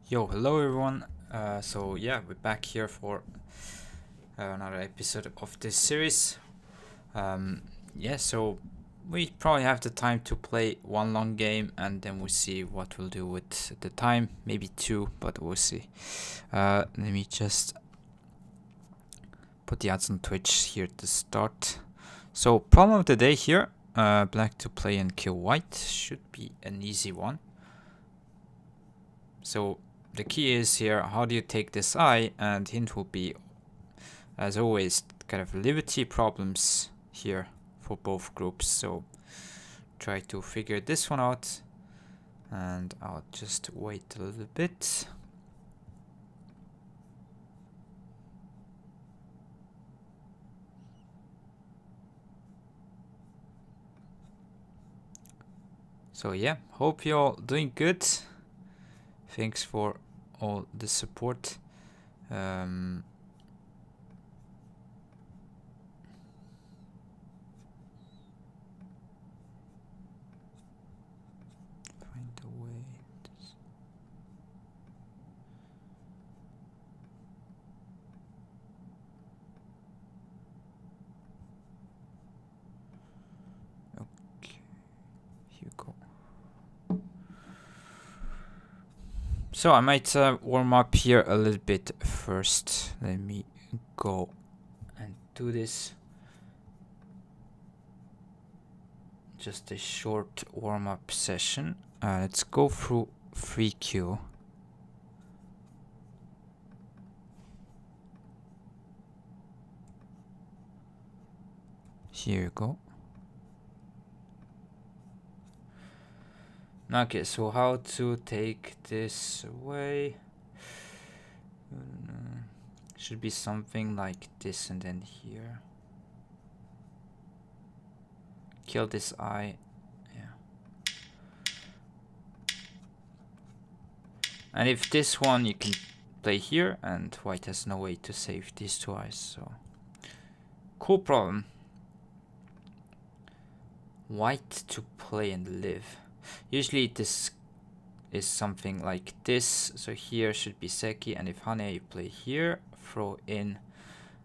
Yo, hello everyone. So yeah, we're back here for another episode of this series. So we probably have the time to play one long game, and then we'll see what we'll do with the time. Maybe two, but we'll see. Let me just put the ads on Twitch here to start. So problem of the day here: black to play and kill white should be an easy one. So the key is here, how do you take this eye? And hint will be, as always, kind of liberty problems here for both groups. So try to figure this one out, and I'll just wait a little bit. So yeah, hope you're all doing good. Thanks for all the support. Find a way. Okay, here you go. So I might warm up here a little bit first. Let me go and do this. Just a short warm-up session. Let's go through weiqi. Here you go. Okay, so how to take this away? Should be something like this, and then here. Kill this eye. Yeah. And if this one you can play here, and white has no way to save these two eyes, so cool problem. White to play and live. Usually this is something like this. So here should be Seki, and if Hane you play here, throw in,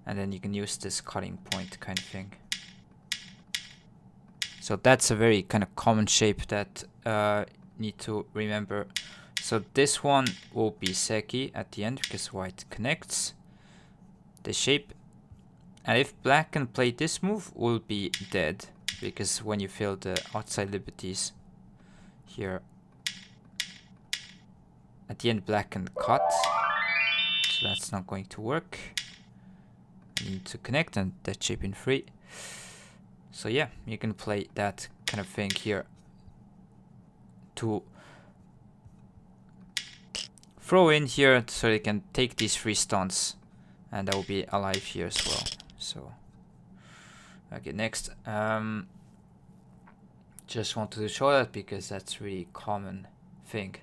and then you can use this cutting point kind of thing. So that's a very kind of common shape that need to remember. So this one will be Seki at the end because white connects the shape. And if black can play this move, will be dead, because when you fill the outside liberties here, at the end black can cut. So that's not going to work. You need to connect and that shape in free. So yeah, you can play that kind of thing here to throw in here so they can take these 3 stones, and I will be alive here as well. So okay, next, just wanted to show that because that's really common thing.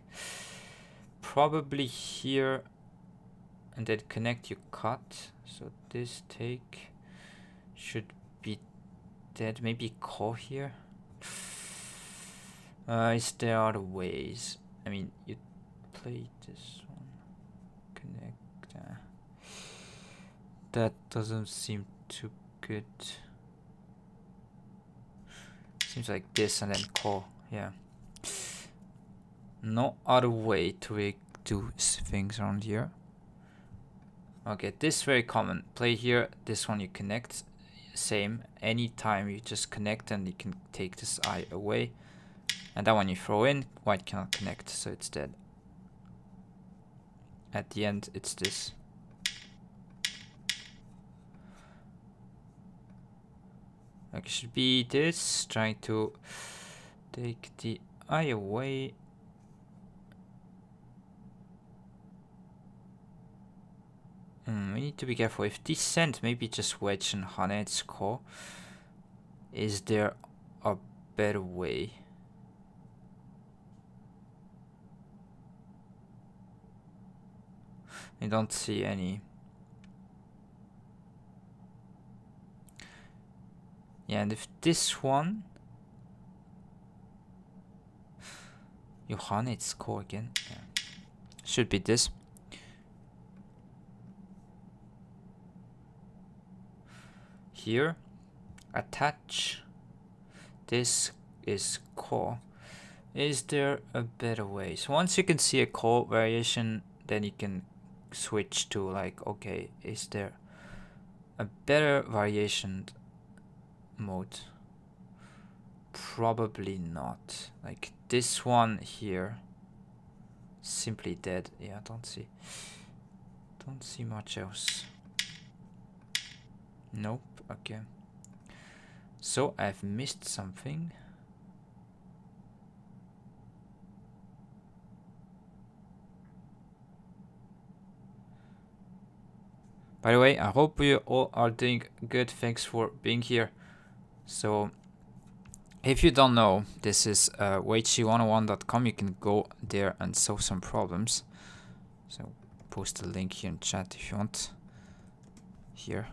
Probably here, and then connect, you cut. So this take should be dead. Maybe call here. Is there other ways? I mean, you play this one, connect. That doesn't seem too good. Seems like this and then call. Yeah. No other way to do things around here. Okay, this is very common. Play here. This one you connect. Same. Anytime you just connect and you can take this eye away. And that one you throw in. White cannot connect, so it's dead. At the end, it's this. Okay, should be this. Trying to take the eye away. We need to be careful. If this sent, maybe just wedge and Hane, it's call. Is there a better way? I don't see any. Yeah, and if this one, Johan, it's core again. Yeah. Should be this. Here, attach. This is core. Is there a better way? So once you can see a core variation, then you can switch to like, okay, is there a better variation mode? Probably not. Like this one here, simply dead. Yeah, don't see much else. Nope. Okay. So I've missed something. By the way, I hope you all are doing good. Thanks for being here. So, if you don't know, this is weiqi101.com. You can go there and solve some problems. So, post a link here in chat if you want. Here.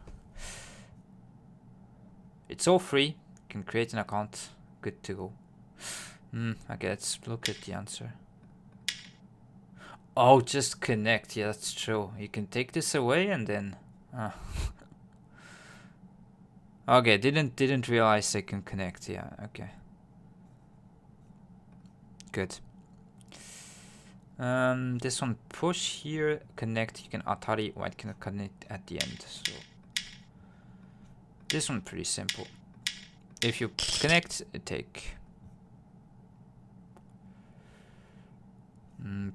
It's all free. You can create an account. Good to go. Okay, let's look at the answer. Oh, just connect. Yeah, that's true. You can take this away and then... Okay, didn't realize I can connect. Yeah, okay. Good. This one, push here, connect. You can Atari, white can connect at the end. So this one pretty simple. If you connect, take.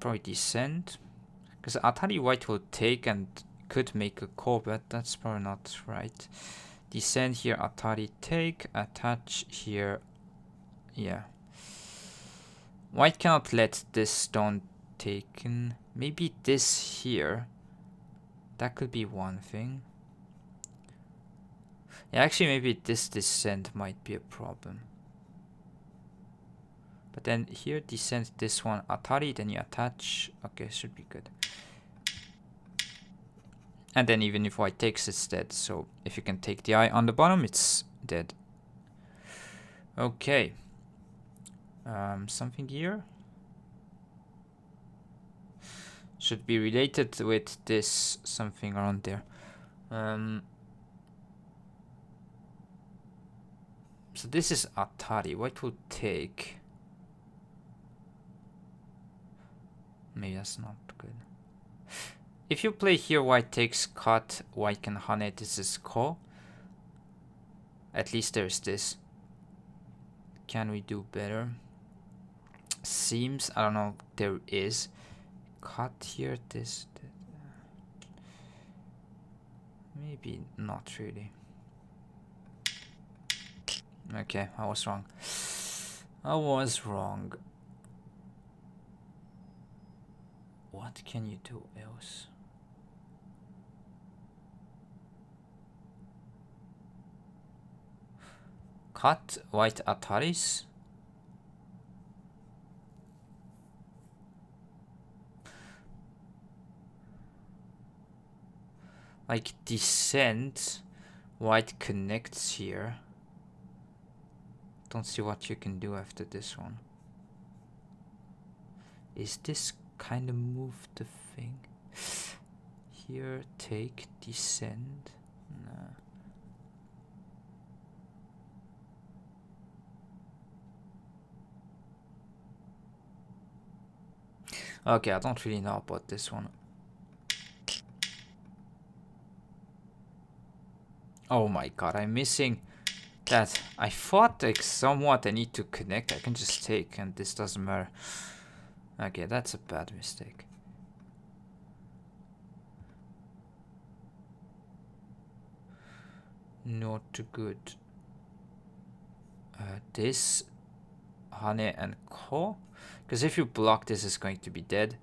Probably descend, because Atari white will take and could make a call, but that's probably not right. Descend here, Atari take, attach here. Yeah. White cannot let this stone taken. Maybe this here. That could be one thing. Yeah, actually maybe this descent might be a problem. But then here descend this one Atari, then you attach. Okay, should be good. And then even if white takes, it's dead. So if you can take the eye on the bottom, it's dead. Okay. Something here should be related with this, something around there. So this is Atari. White will take. Maybe that's not good. If you play here, white takes cut, white can hane, this is ko. At least there's this. Can we do better? Seems, I don't know, there is. Cut here, this. Maybe not really. Okay, I was wrong. I was wrong. What can you do else? Cut white Ataris. Like descend, white connects here. Don't see what you can do after this one. Is this kind of move the thing? Here, take, descend. Nah. Okay, I don't really know about this one. Oh my god, I'm missing that. I thought like somewhat I need to connect. I can just take and this doesn't matter. Okay, that's a bad mistake. Not good. This hane and ko, because if you block this, is going to be dead.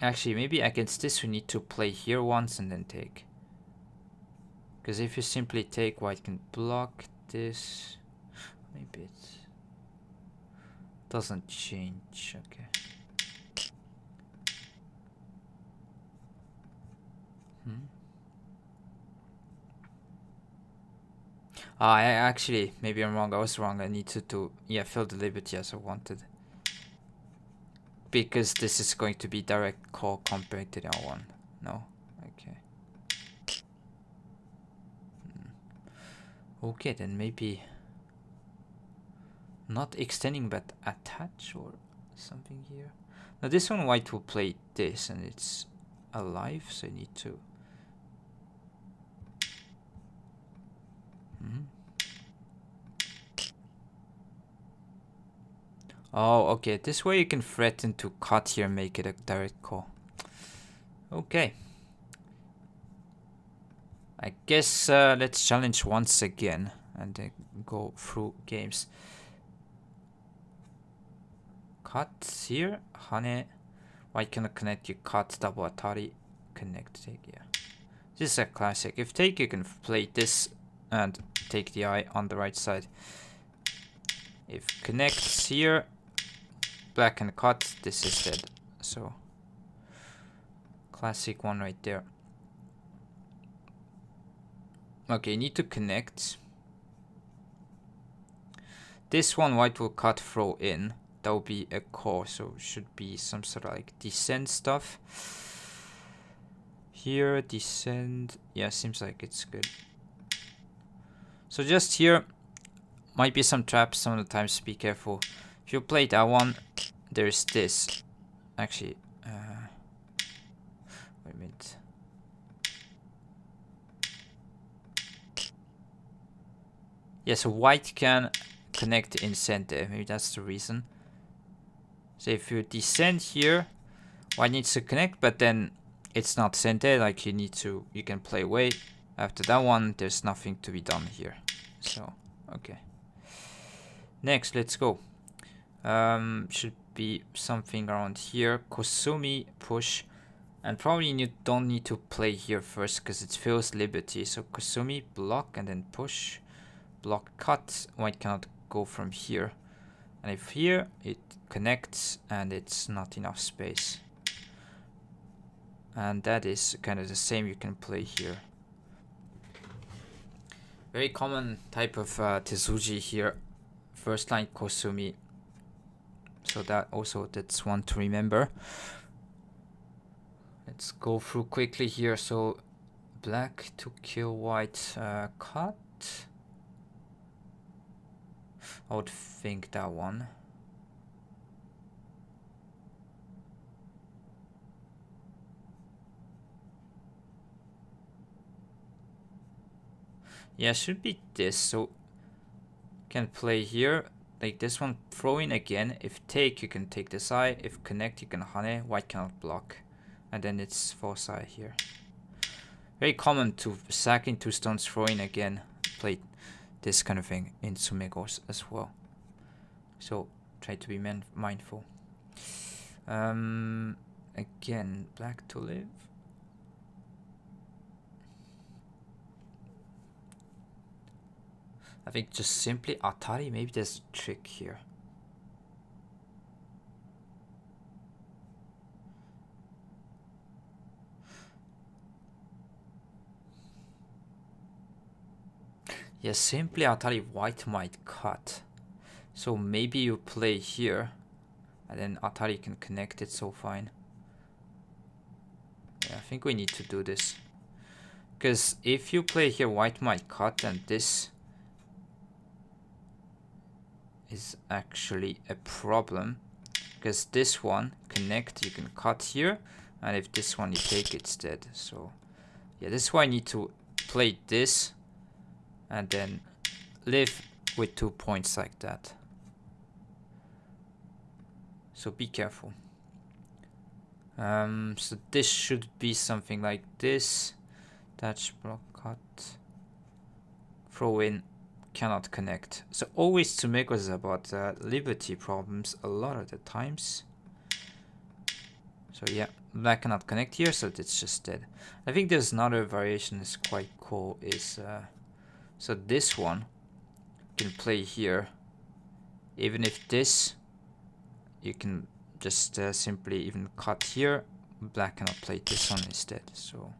Actually, maybe against this we need to play here once and then take. Because if you simply take, white can block this. Maybe it doesn't change. Okay. I actually, maybe I'm wrong. I was wrong. I need to yeah, fill the liberty as I wanted. Because this is going to be direct call compared to the other one. No? Okay. Okay, then maybe not extending but attach or something here. Now this one white will play this and it's alive, so I need to Oh, okay. This way you can threaten to cut here and make it a direct call. Okay. I guess let's challenge once again and then go through games. Cut here, Hane. White cannot connect, you cut, double Atari, connect, take, yeah. This is a classic. If take, you can play this and take the eye on the right side. If connects here, black and cut, this is dead. So, classic one right there. Okay, you need to connect. This one white will cut, throw in. That will be a call, so should be some sort of like descend stuff. Here, descend. Yeah, seems like it's good. So just here, might be some traps some of the times, be careful. If you play that one, there's this. Actually, wait a minute. Yeah, so white can connect in center. Maybe that's the reason. So if you descend here, white needs to connect, but then it's not center. Like you can play away. After that one, there's nothing to be done here. So, okay. Next, let's go. Should be something around here. Kosumi, push. And probably you don't need to play here first because it feels liberty. So Kosumi, block, and then push. Block, cut. White cannot go from here. And if here, it connects and it's not enough space. And that is kind of the same you can play here. Very common type of Tezuji here. First line Kosumi. So that's one to remember. Let's go through quickly here. So black to kill white, cut. I would think that one. Yeah, should be this. So can play here. Like this one, throw in again. If take, you can take this eye. If connect, you can hane. White cannot block. And then it's false eye here. Very common to sack in 2 stones, throw in again. Play this kind of thing in Sumegos as well. So try to be mindful. Again, black to live. I think just simply Atari, maybe there's a trick here. Yeah, simply Atari white might cut. So maybe you play here and then Atari can connect it so fine. Yeah, I think we need to do this. Because if you play here, white might cut and this is actually a problem. Because this one, connect, you can cut here. And if this one you take, it's dead. So yeah, this is why I need to play this. And then live with 2 points like that. So be careful. So this should be something like this. Touch, block, cut. Throw in, cannot connect. So always to make us about liberty problems a lot of the times. So yeah, black cannot connect here, so it's just dead. I think there's another variation that's quite cool is so this one can play here. Even if this, you can just simply even cut here. Black cannot play this one instead. So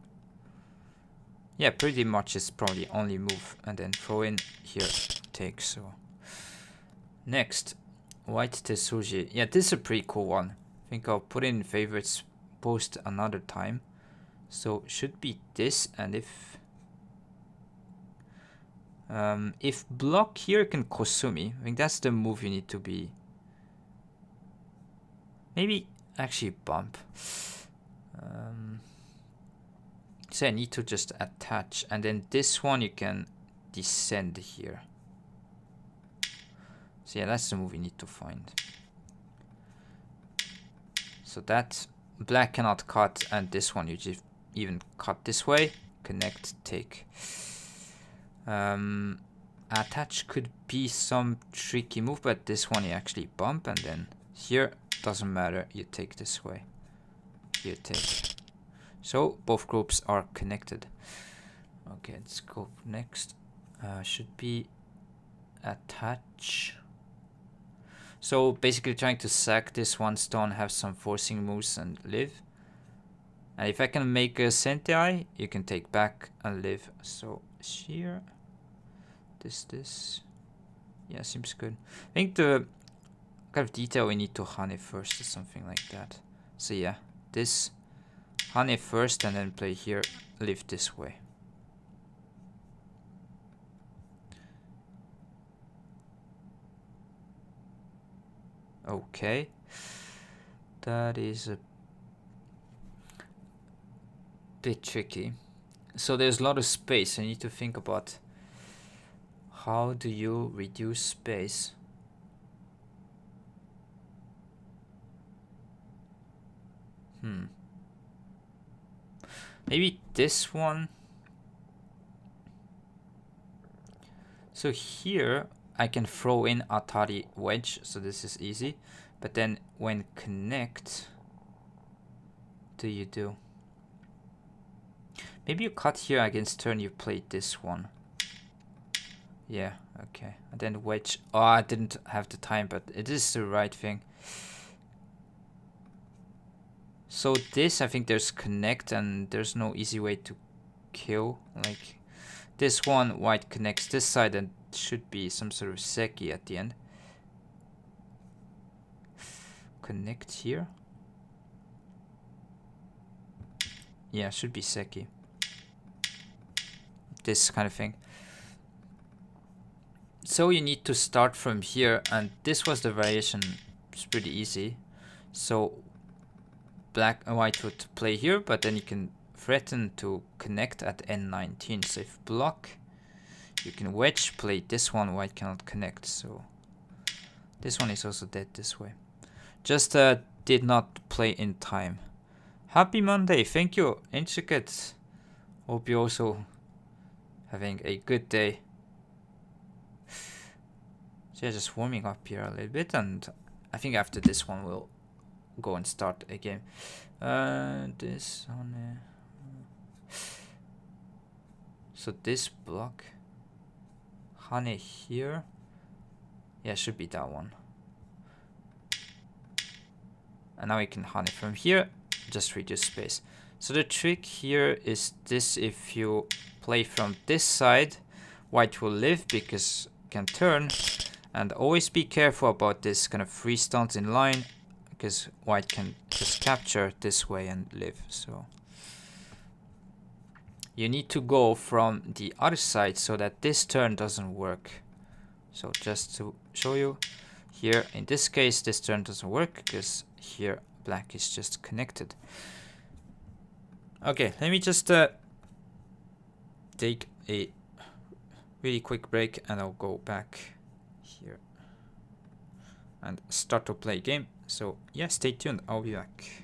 Yeah, pretty much is probably only move and then throw in here, take. So next, white Tetsuji. Yeah, this is a pretty cool one. I think I'll put in favorites, post another time. So should be this, and if block here can Kosumi, I think that's the move you need to be. Maybe actually bump. So I need to just attach, and then this one you can descend here. So yeah, that's the move you need to find. So that black cannot cut, and this one you just even cut this way, connect, take. Attach could be some tricky move, but this one you actually bump, and then here doesn't matter, you take this way, you take. So both groups are connected. Okay, let's go next. Should be attach. So basically trying to sack this one stone, have some forcing moves and live. And if I can make a Sentai, you can take back and live. So here, this. Yeah, seems good. I think the kind of detail we need to Hane first or something like that. So yeah, this Hane first and then play here, live this way. Okay. That is a bit tricky. So there's a lot of space. I need to think about how do you reduce space. Maybe this one. So here I can throw in Atari wedge, so this is easy. But then when connect, do you do? Maybe you cut here against turn, you play this one. Yeah, okay. And then wedge. Oh, I didn't have the time, but it is the right thing. So this, I think there's connect and there's no easy way to kill. Like this one, white connects this side and should be some sort of Seki at the end. Connect here. Yeah, should be Seki. This kind of thing. So you need to start from here, and this was the variation. It's pretty easy. So black and white would play here, but then you can threaten to connect at N19. So if block, you can wedge, play this one, white cannot connect. So this one is also dead this way. Just did not play in time. Happy Monday, thank you, Intricate. Hope you're also having a good day. So yeah, just warming up here a little bit, and I think after this one we'll go and start a game. This on so this block, Hane here. Yeah, should be that one. And now we can Hane from here, just reduce space. So the trick here is this: if you play from this side, white will live because can turn. And always be careful about this kind of free stones in line, because white can just capture this way and live. So you need to go from the other side so that this turn doesn't work. So just to show you, here in this case this turn doesn't work because here black is just connected. Okay, let me just take a really quick break and I'll go back here and start to play a game. So yeah, stay tuned, I'll be back.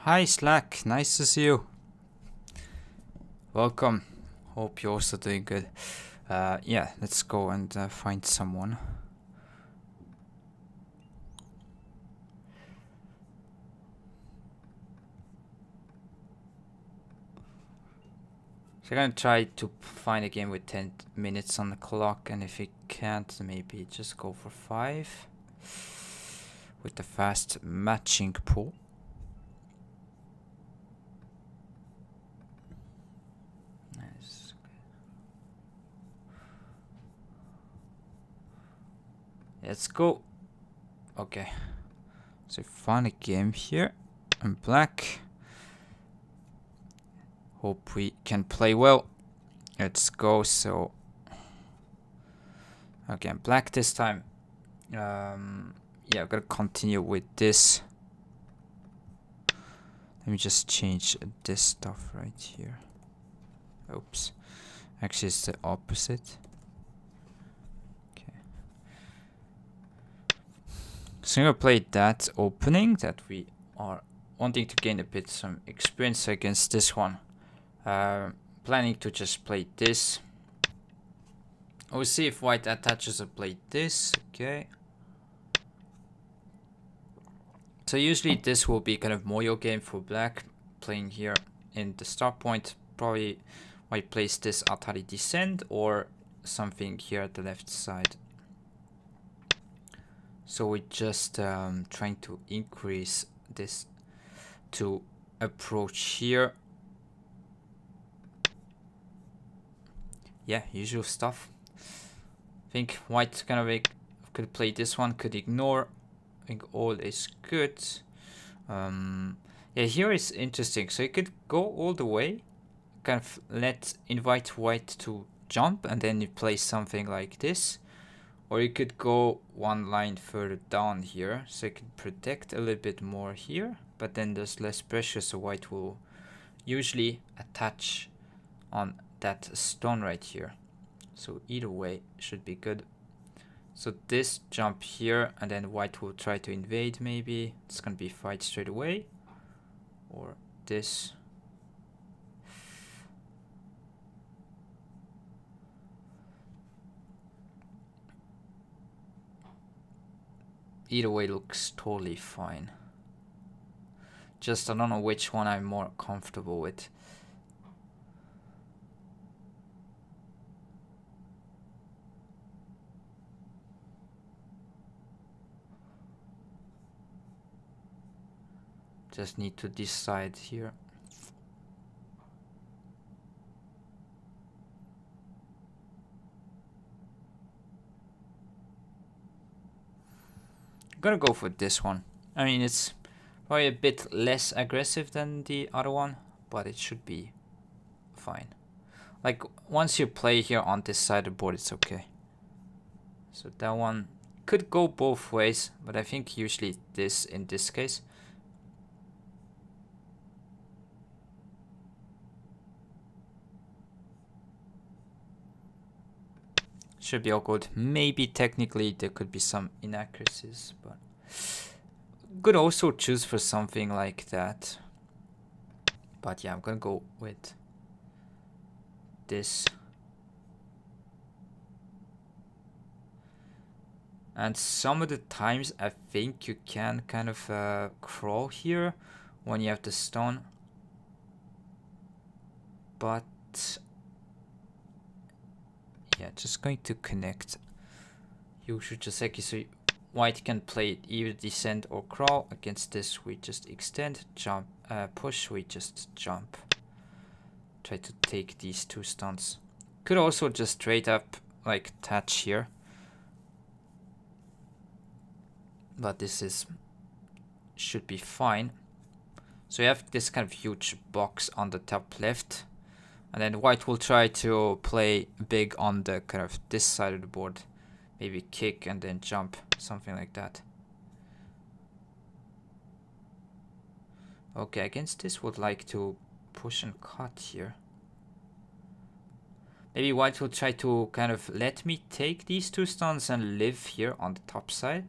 Hi Slack, nice to see you. Welcome. Hope you're also doing good. Yeah, let's go and find someone. So I'm gonna try to find a game with 10 minutes on the clock, and if we can't, maybe just go for 5 with the fast matching pool. Nice. Let's go. Okay. So find a game here. I'm black. Hope we can play well. Let's go. So okay, I'm black this time. Yeah, I'm gonna continue with this. Let me just change this stuff right here. Oops. Actually, it's the opposite. Okay. So I'm gonna play that opening that we are wanting to gain a bit some experience against this one. Planning to just play this. We'll see if white attaches or play this. Okay. So usually this will be kind of Moyo game for black, playing here in the start point. Probably white plays this Atari Descent or something here at the left side. So we're just trying to increase this to approach here. Yeah, usual stuff. I think white kind of could play this one, could ignore. I think all is good. Yeah, here is interesting. So you could go all the way, kind of invite white to jump, and then you play something like this. Or you could go one line further down here, so you can protect a little bit more here, but then there's less pressure, so white will usually attach on that stone right here. So either way should be good. So this jump here, and then white will try to invade maybe. It's gonna be fight straight away. Or this. Either way looks totally fine. Just I don't know which one I'm more comfortable with. Just need to decide here. I'm gonna go for this one. I mean, it's probably a bit less aggressive than the other one, but it should be fine. Like, once you play here on this side of the board, it's okay. So that one could go both ways, but I think usually this in this case. Should be all good. Maybe technically there could be some inaccuracies, but could also choose for something like that. But yeah, I'm gonna go with this. And some of the times I think you can kind of crawl here when you have the stone. But yeah, just going to connect Yushu Joseki, so white can play either descend or crawl. Against this we just extend, jump, push, we just jump. Try to take these two stones. Could also just straight up like attach here. But this should be fine. So you have this kind of huge box on the top left. And then white will try to play big on the kind of this side of the board. Maybe kick and then jump, something like that. Okay, against this would like to push and cut here. Maybe white will try to kind of let me take these two stones and live here on the top side.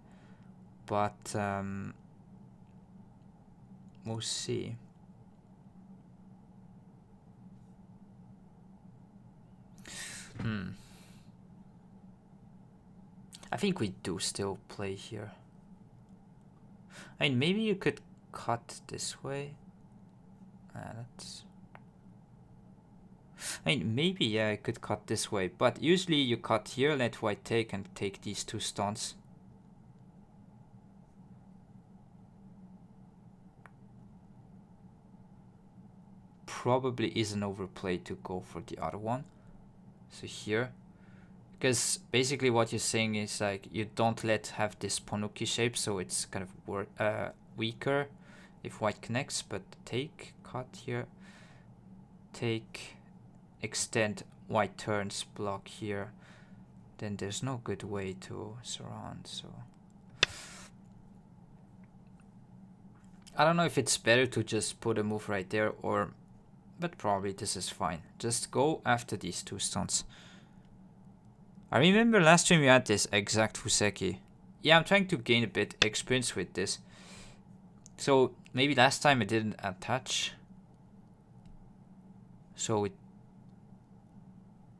But we'll see. I think we do still play here. I mean, maybe you could cut this way. That's... I mean, maybe, yeah, I could cut this way. But usually you cut here, let white take, and take these 2 stones. Probably is an overplay to go for the other one. So here. Because basically what you're saying is like you don't have this Ponuki shape, so it's kind of weaker if white connects, but take, cut here, take, extend, white turns, block here, then there's no good way to surround, so I don't know if it's better to just put a move right there or, but probably this is fine. Just go after these 2 stones. I remember last time we had this exact Fuseki. Yeah, I'm trying to gain a bit experience with this. So maybe last time I didn't attach. So it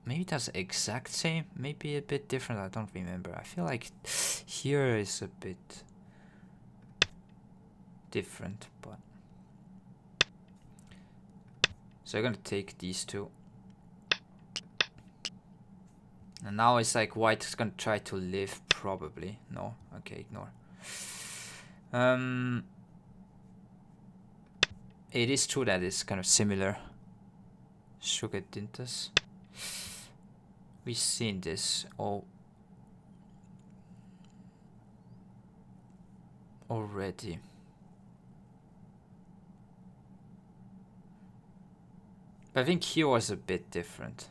maybe that's the exact same, maybe a bit different, I don't remember. I feel like here is a bit different, but so I'm gonna take these 2. And now it's like white is gonna try to live, probably. No, okay, ignore. It is true that it's kind of similar. Sugar Dintas. We've seen this already. But I think here was a bit different.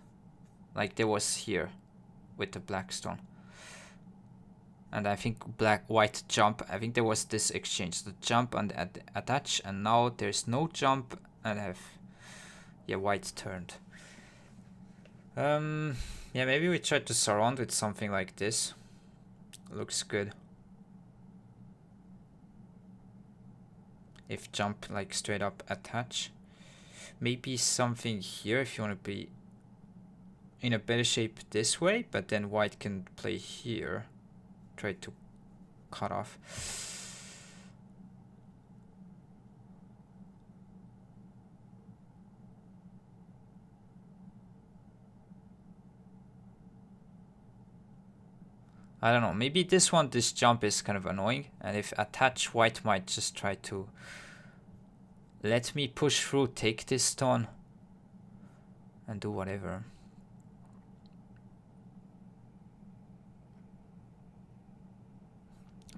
Like there was here with the black stone. And I think white jump. I think there was this exchange. The jump and attach, and now there's no jump and white turned. Yeah, maybe we try to surround with something like this. Looks good. If jump like straight up attach. Maybe something here if you want to be in a better shape this way, but then white can play here. Try to cut off. I don't know, maybe this jump is kind of annoying, and if attach, white might just try to let me push through, take this stone, and do whatever.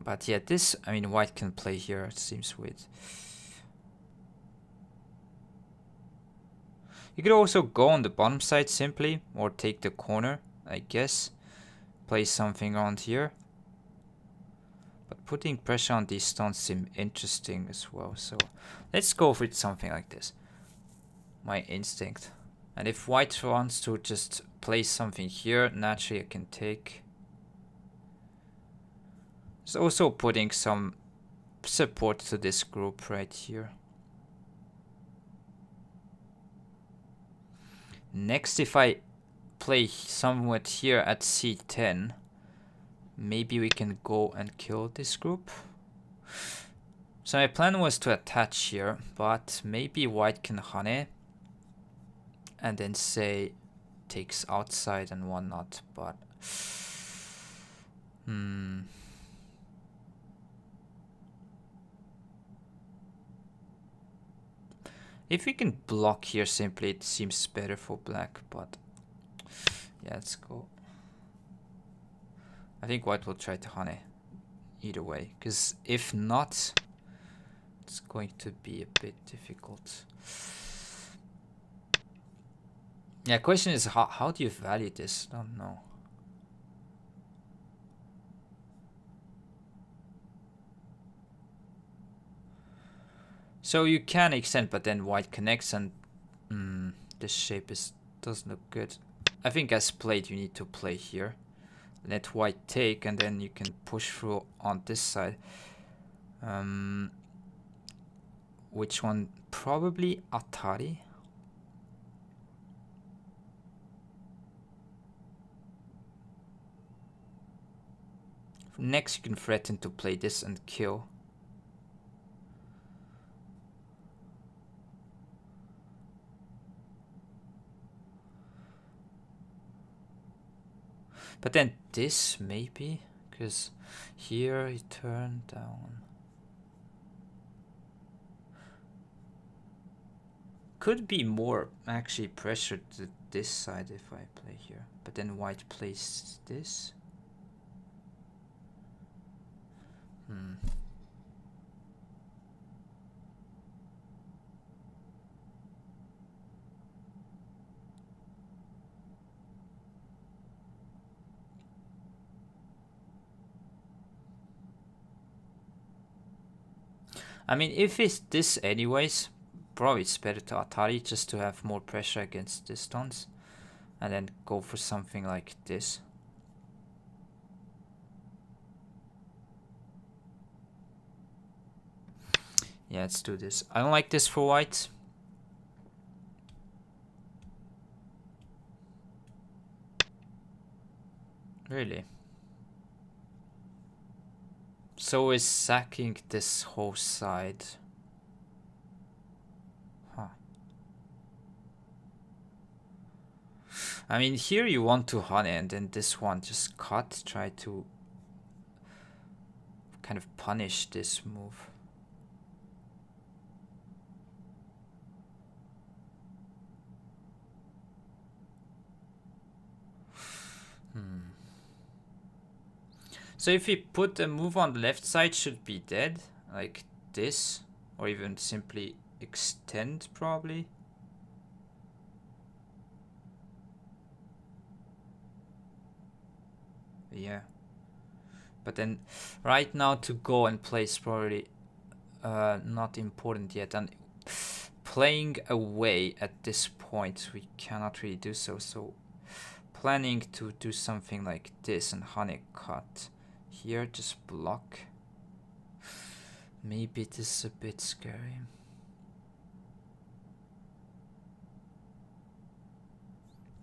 But yeah, this, I mean, white can play here, it seems weird. You could also go on the bottom side simply, or take the corner, I guess. Play something around here. But putting pressure on these stones seem interesting as well, so let's go with something like this. My instinct. And if white wants to just place something here, naturally I can take. It's also putting some support to this group right here. Next, if I play somewhat here at C10, maybe we can go and kill this group. So my plan was to attach here, but maybe white can honey and then say takes outside and whatnot, but if we can block here simply, it seems better for black, but yeah, let's go. I think white will try to honey either way, because if not, it's going to be a bit difficult. Yeah, question is how do you value this? I don't know. So you can extend, but then white connects, and this shape doesn't look good. I think as played, you need to play here. Let white take, and then you can push through on this side. Which one? Probably Atari. Next you can threaten to play this and kill. But then this maybe, because here he turned down. Could be more actually pressure to this side if I play here. But then white plays this. I mean, if it's this anyways, probably it's better to Atari just to have more pressure against this dance. And then go for something like this. Yeah, let's do this. I don't like this for white. Really? So is sacking this whole side. Huh. I mean, here you want to honey and then this one just cut. Try to kind of punish this move. So if we put a move on the left side, should be dead, like this, or even simply extend probably. Yeah. But then right now to go and play is probably not important yet, and playing away at this point we cannot really do so. So planning to do something like this and honey cut. Here, just block. Maybe this is a bit scary.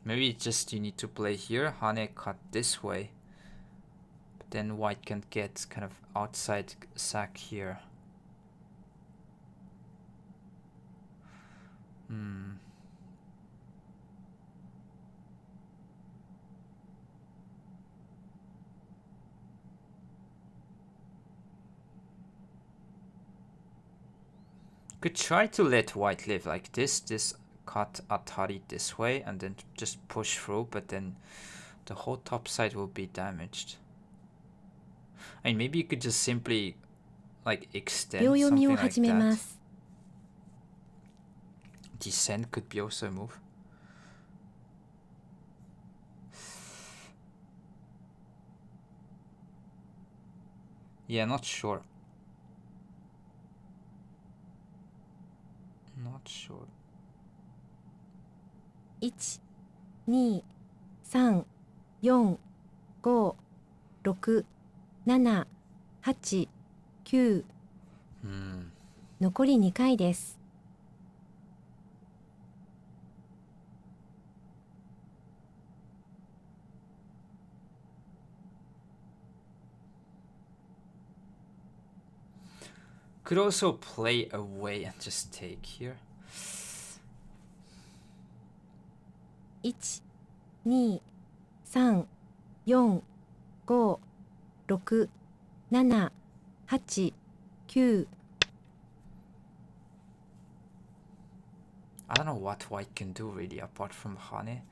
Maybe just you need to play here, honey cut this way. But then white can get kind of outside sack here. Could try to let white live like this cut Atari this way and then just push through, but then the whole top side will be damaged. I mean, maybe you could just simply like extend something like that. Descent could be also a move. Yeah, not sure. Not sure. 1、2、3、4、5、6、7、8、9。残り2回です。Could also play away and just take here. 1、2、3、4、5、6、7、8、9。I don't know what white can do really apart from honey.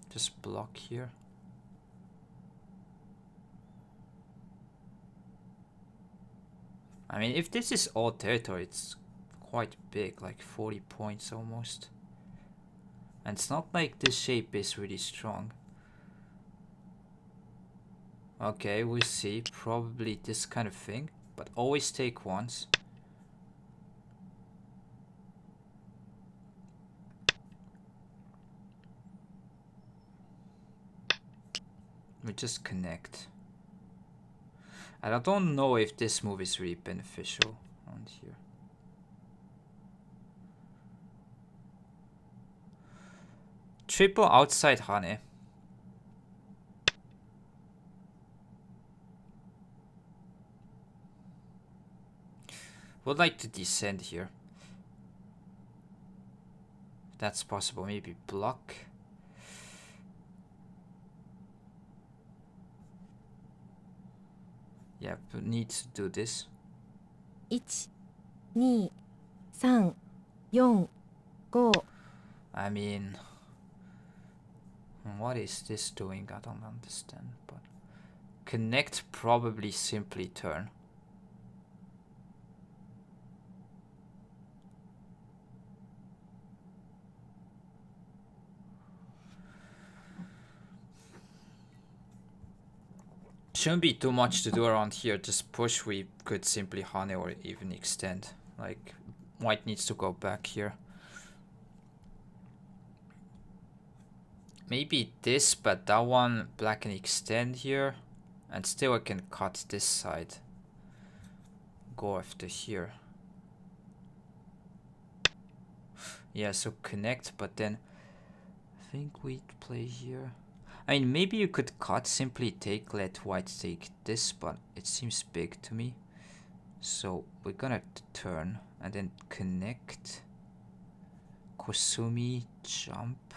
Just block here. I mean, if this is all territory, it's quite big, like 40 points almost. And it's not like this shape is really strong. Okay, we'll see. Probably this kind of thing, but always take once. We just connect. And I don't know if this move is really beneficial on here. triple outside Hane. Would like to descend here. If that's possible, maybe block. Yeah, but need to do this. 1、2、3、4、5。 I mean, what is this doing? I don't understand. But connect, probably simply turn. Shouldn't be too much to do around here. Just push. We could simply Hane or even extend. Like, white needs to go back here. Maybe this, but that one black can extend here. And still I can cut this side. Go after here. Yeah, so connect, but then I think we'd play here. I mean, maybe you could cut, simply take, let white take this, but it seems big to me. So we're gonna turn and then connect. Kosumi, jump.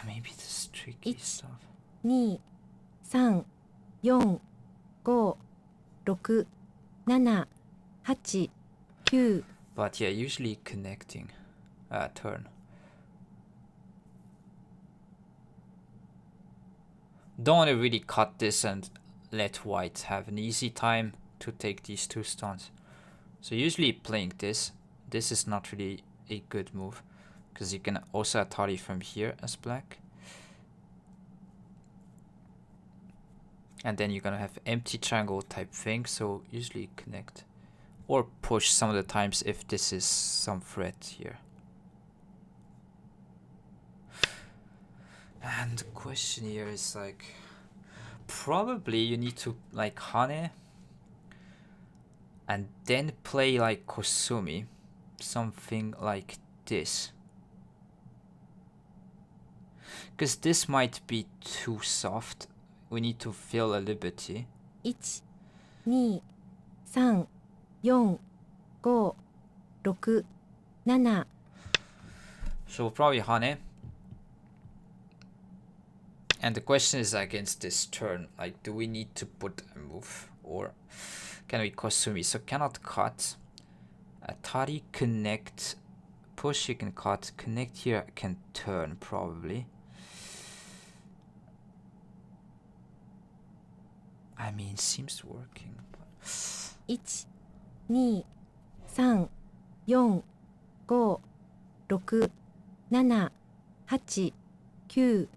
Maybe this tricky stuff. 2、3、4、5、6、7、8、9。 But yeah, usually connecting. Turn. Don't want to really cut this and let white have an easy time to take these two stones. So usually playing this is not really a good move, because you can also Atari from here as black. And then you're gonna have empty triangle type thing, so usually connect. Or push some of the times if this is some threat here. And the question here is like, probably you need to like Hane and then play like Kosumi, something like this. Because this might be too soft. We need to fill a liberty. 1、2、3、4、5、6、7。 So we'll probably Hane. And the question is against this turn, like, do we need to put a move or can we Kosumi? So cannot cut. Atari, connect, push, you can cut, connect here, can turn probably. I mean, seems working. 1、2、3、4、5、6、7、8、9。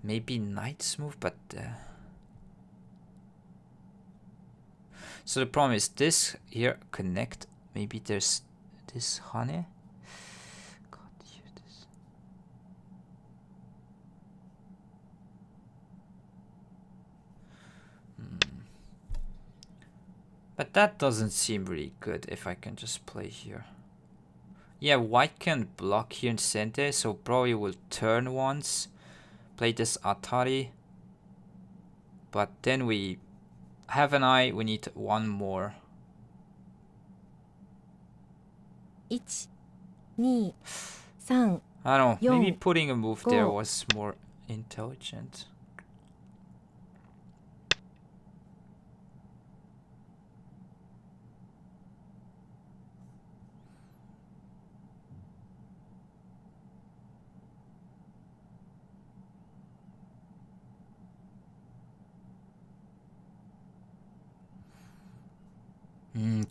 Maybe knight's move, but so the problem is this here connect. Maybe there's this Hane. God, here this. But that doesn't seem really good if I can just play here. Yeah, white can block here in center, so probably will turn once. Play this Atari. But then we have an eye, we need one more. 1、2、3。 I don't know, maybe putting a move there go. was more intelligent.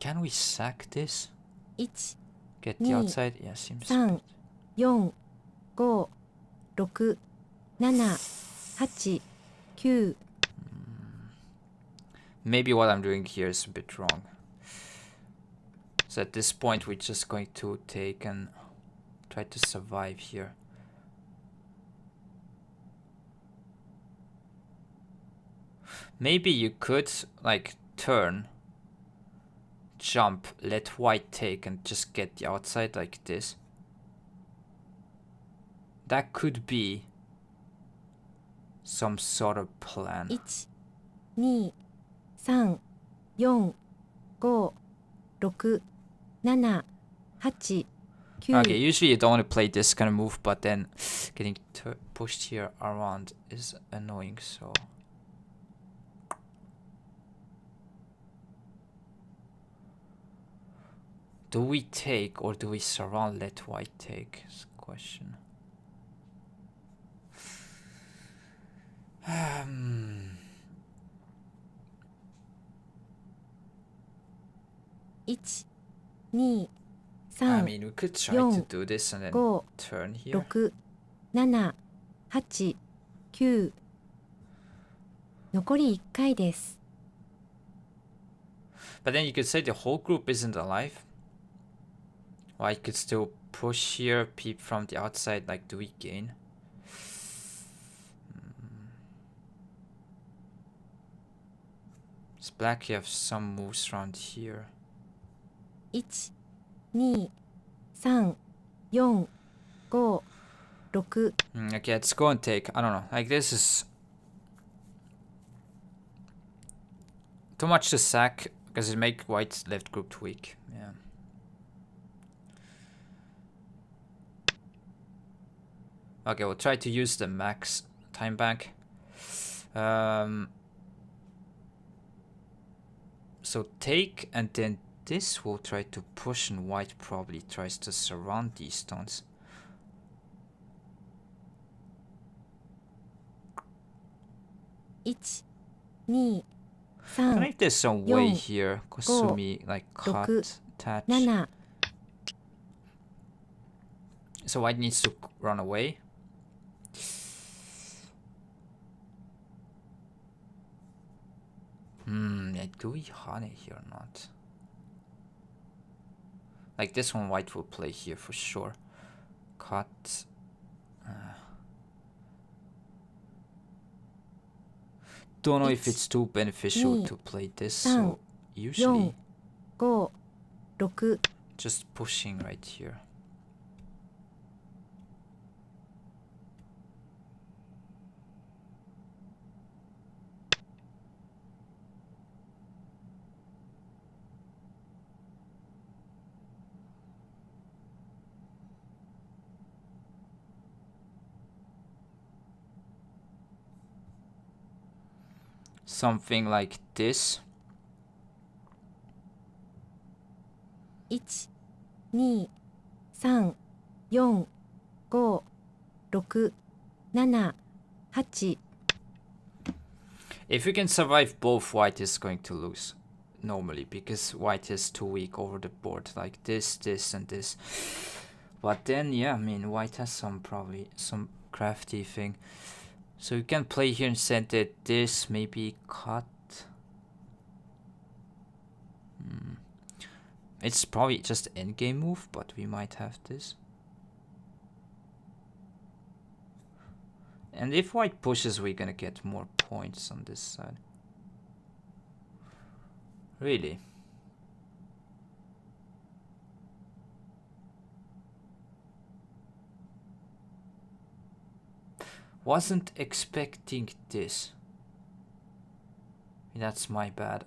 Can we sack this? 1、 Get the outside? Yeah, seems 3、 good. 4、5、6、7、8、9。 Maybe what I'm doing here is a bit wrong. So at this point we're just going to take and try to survive here. Maybe you could like turn, jump, let white take and just get the outside like this. that could be some sort of plan. 1、2、3、4、5、6、7、8、9。 Okay, usually you don't want to play this kind of move, but then getting pushed here around is annoying, so... Do we take or do we surround let white take? Is the question. 1、2、I 3、 mean, we could try Yon, to do this and then Go, turn here. 6、7、8、9。残り1回です。 But then you could say the whole group isn't alive. White could still push here, peep from the outside, like do we gain? It's black, you have some moves around here. 1、2、3、4、5、6。 Okay, let's go and take. I don't know. Like this is too much to sack because it make white's left group too weak. Yeah. Okay, we'll try to use the max time bank. So take, and then this will try to push, and white probably tries to surround these stones. 1、2、I 3、 think there's some way Yon, here. Kosumi, like cut, attach. 7。 So white needs to run away. Yeah, do we honey here or not? Like this one, white will play here for sure. Cut. Don't know if it's too beneficial to play this, so usually 5、6。 just pushing right here. Something like this. 1、2、3、4、5、6、7、8。 If we can survive both, white is going to lose normally because white is too weak over the board, like this, this, and this. But then, yeah, I mean, white has probably some crafty thing. So you can play here and send it this, maybe cut. It's probably just endgame move, but we might have this. And if white pushes, we're gonna get more points on this side. Really? Wasn't expecting this. That's my bad.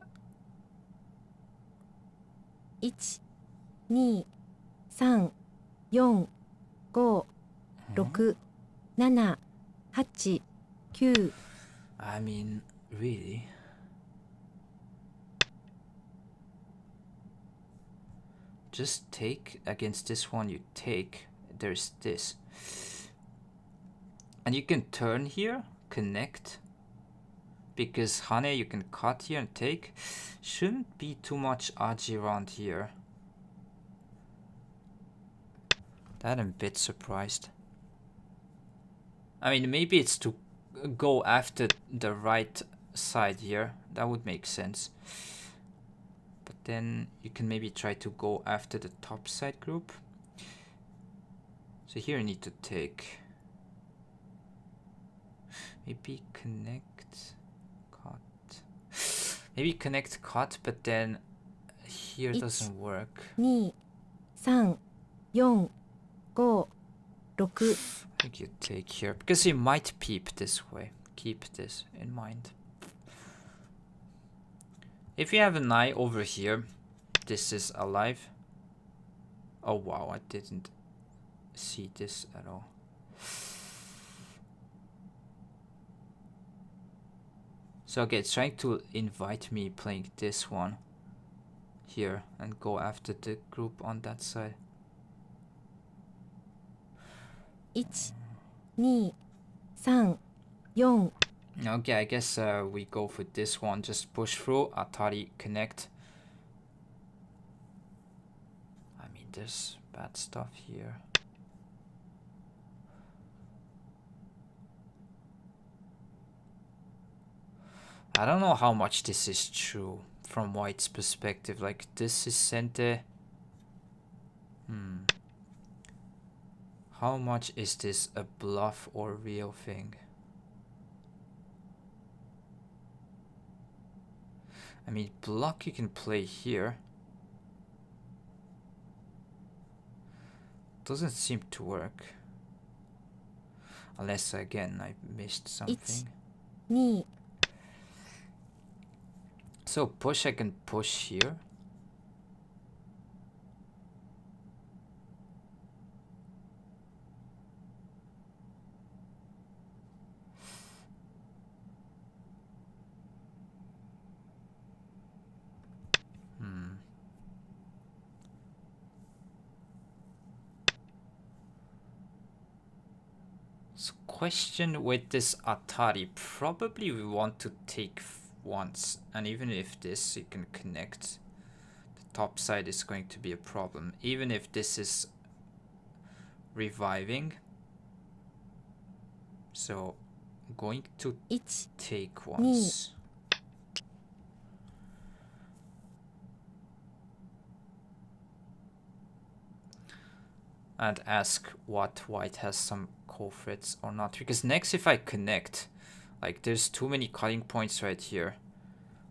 1、2、3、4、5、6、7、8、9。 I mean, really? Just take against this one, you take. There's this. And you can turn here, connect. Because Hane, you can cut here and take. Shouldn't be too much Aji around here. That I'm a bit surprised. I mean, maybe it's to go after the right side here. That would make sense. But then you can maybe try to go after the top side group. So here you need to take. Maybe connect, cut. Maybe connect, cut, but then here doesn't work. 2、3、4、5、6 I think you take here because he might peep this way. Keep this in mind. If you have an eye over here, this is alive. Oh wow, I didn't see this at all. So okay, it's trying to invite me playing this one here and go after the group on that side. 1 2 3 4 Okay, I guess we go for this one. Just push through, Atari connect. I mean, there's bad stuff here. I don't know how much this is true from White's perspective. Like, this is Sente. How much is this a bluff or real thing? I mean, block you can play here. Doesn't seem to work. Unless, again, I missed something. 2 So push, I can push here. So question with this Atari, probably we want to take once, and even if this you can connect, the top side is going to be a problem. Even if this is reviving, so I'm going to 1 take once. And ask what White has some call threats or not, because next if I connect, like there's too many cutting points right here,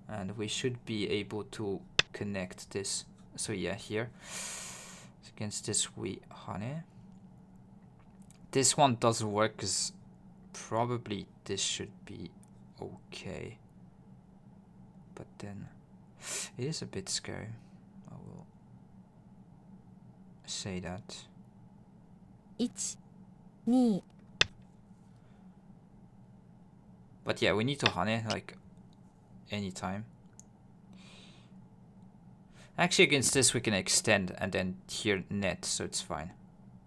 and we should be able to connect this. So yeah, here against this we honey. This one doesn't work because probably this should be okay, but then it is a bit scary. I will say that. 1 2 But yeah, we need to honey like anytime. Actually, against this we can extend and then here net, so it's fine.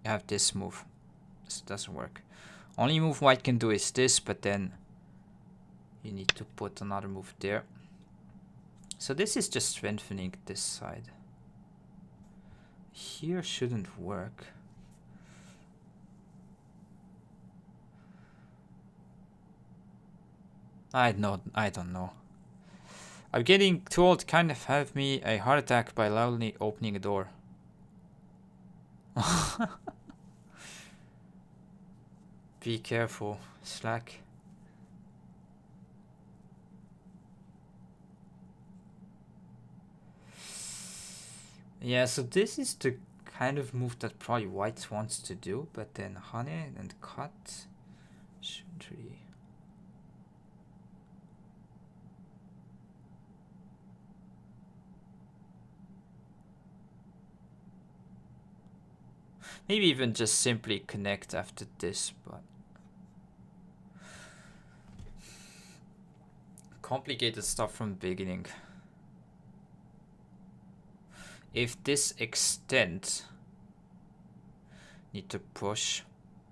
You have this move. This doesn't work. Only move White can do is this, but then you need to put another move there. So this is just strengthening this side. Here shouldn't work. I don't know. I'm getting too old to kind of have me a heart attack by loudly opening a door. Be careful, Slack. Yeah, so this is the kind of move that probably White wants to do, but then honey and cut shouldn't really. Maybe even just simply connect after this, but complicated stuff from the beginning. If this extends, need to push.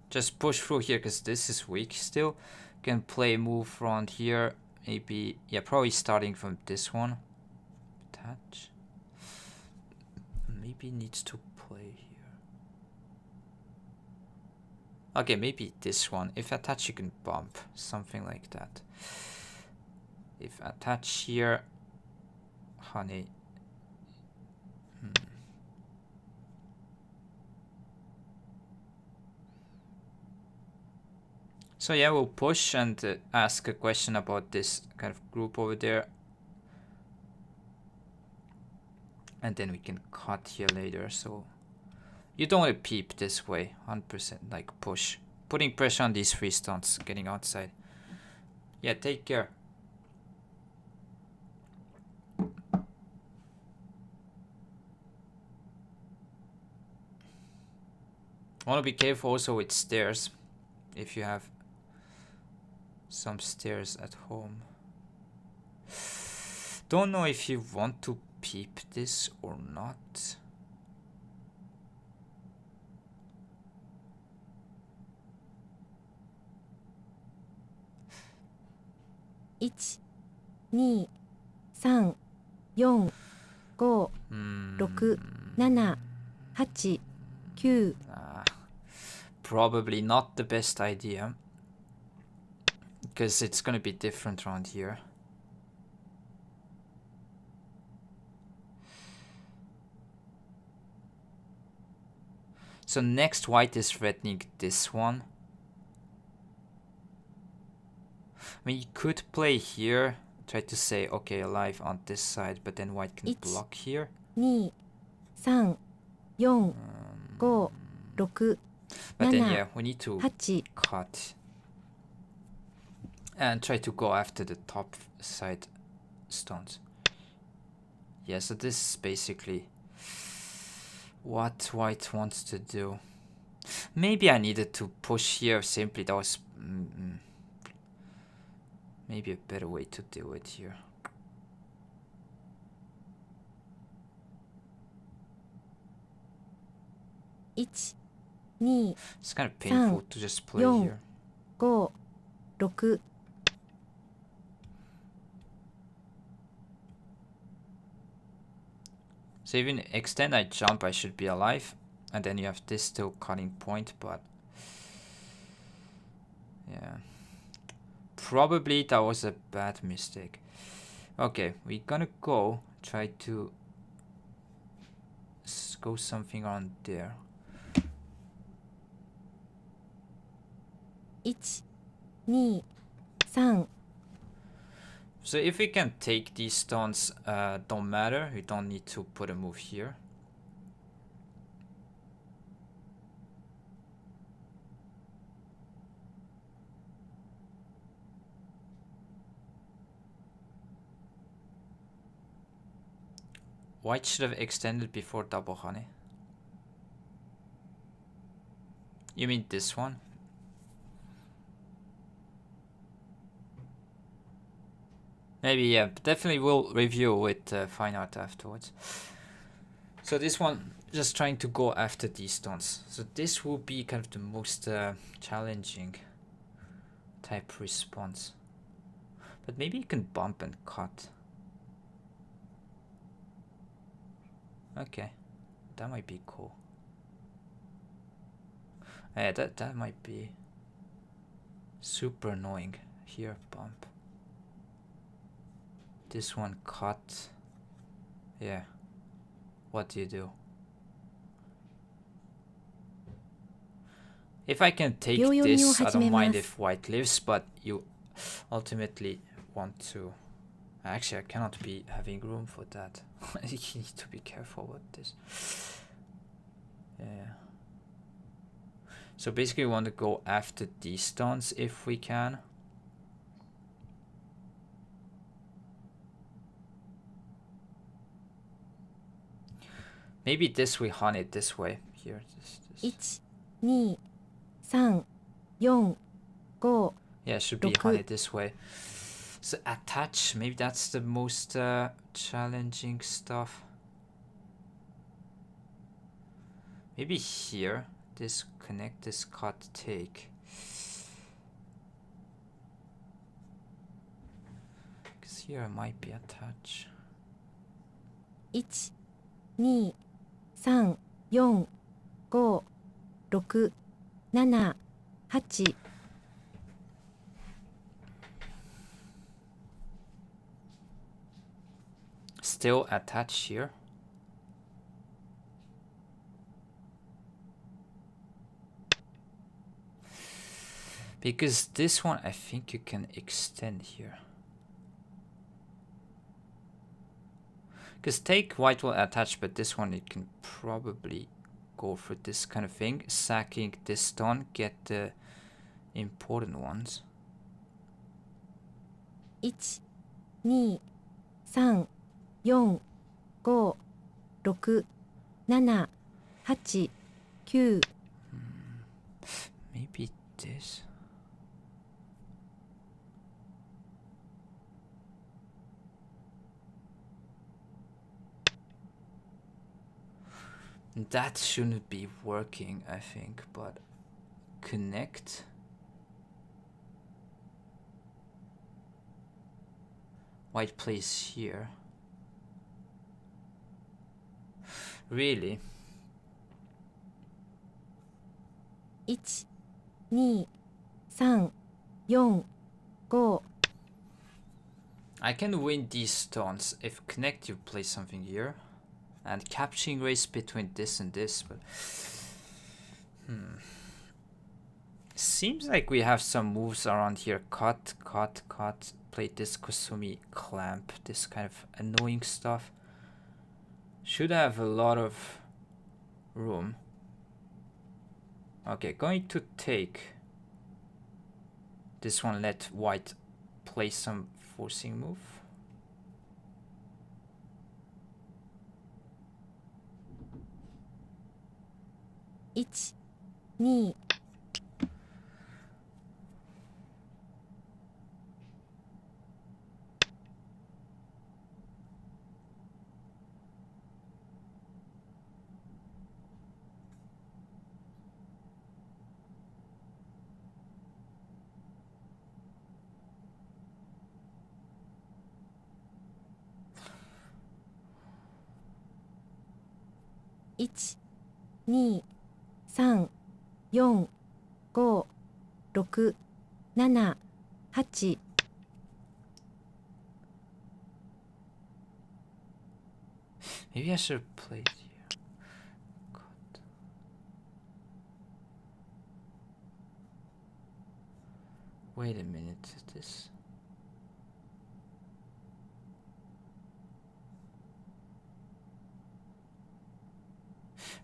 Just push through here because this is weak still. Can play move around here. Maybe, yeah, probably starting from this one. Attach. Maybe needs to play here. Okay, maybe this one. If attach, you can bump. Something like that. If attach here, honey. So yeah, we'll push and ask a question about this kind of group over there. And then we can cut here later. So You don't want to peep this way. 100% like push. Putting pressure on these 3 stones. Getting outside. Yeah, take care. Want to be careful also with stairs. If you have some stairs at home. Don't know if you want to peep this or not. One, 2, 3, 4, 5, 6, 7, 8, 9. Probably not the best idea. Because it's gonna be different around here. So next white is threatening this one. I mean, you could play here, try to say, okay, alive on this side, but then white can block here. 2, 3, 4, 5, 6, But then 7, yeah, we need to 8. cut. And try to go after the top side stones. Yeah, so this is basically what white wants to do. Maybe I needed to push here simply. That was maybe a better way to do it here. One, 2, It's kind of painful to just play 4, here. 5, 6. So even extend I jump, I should be alive. And then you have this still cutting point, but yeah. Probably that was a bad mistake. Okay, we're gonna go try to go something on there. 1, 2, 3. So if we can take these stones, don't matter. We don't need to put a move here. White should have extended before double honey. You mean this one? Maybe, yeah. Definitely we'll review with fine art afterwards. So this one, just trying to go after these stones. So this will be kind of the most challenging type response. But maybe you can bump and cut. Okay, that might be cool. Yeah, that might be super annoying. Here, bump. This one cut. Yeah. What do you do? If I can take this, I don't mind if white lives, but you ultimately want to... Actually, I cannot be having room for that. You need to be careful with this. Yeah. So basically we want to go after these stones if we can. Maybe this we hunt it this way. Here. This. 1, 2, 3, 4, 5. Yeah, should be hunted this way. So attach, maybe that's the most challenging stuff. Maybe here, this connect, this cut, take. Because here might be attach. 1, 2, 3, 4, 5, 6, 7, 8. Still attach here. Because this one, I think you can extend here. Because take white will attach, but this one it can probably go for this kind of thing. Sacking this stone, get the important ones. 1、2、3、4、5、6、7、8、9。 Maybe this. That shouldn't be working, I think, but connect. White plays here. Really? 1、2、3、4、5。 I can win these stones if connect you play something here. And capturing race between this and this, but seems like we have some moves around here. Cut, cut, cut. Play this Kusumi clamp, this kind of annoying stuff. Should have a lot of room. Okay, going to take this one. Let white play some forcing move. 1、2。 1、2、3、4、5、6、7、8。 Maybe I should have played here. God. Wait a minute, this.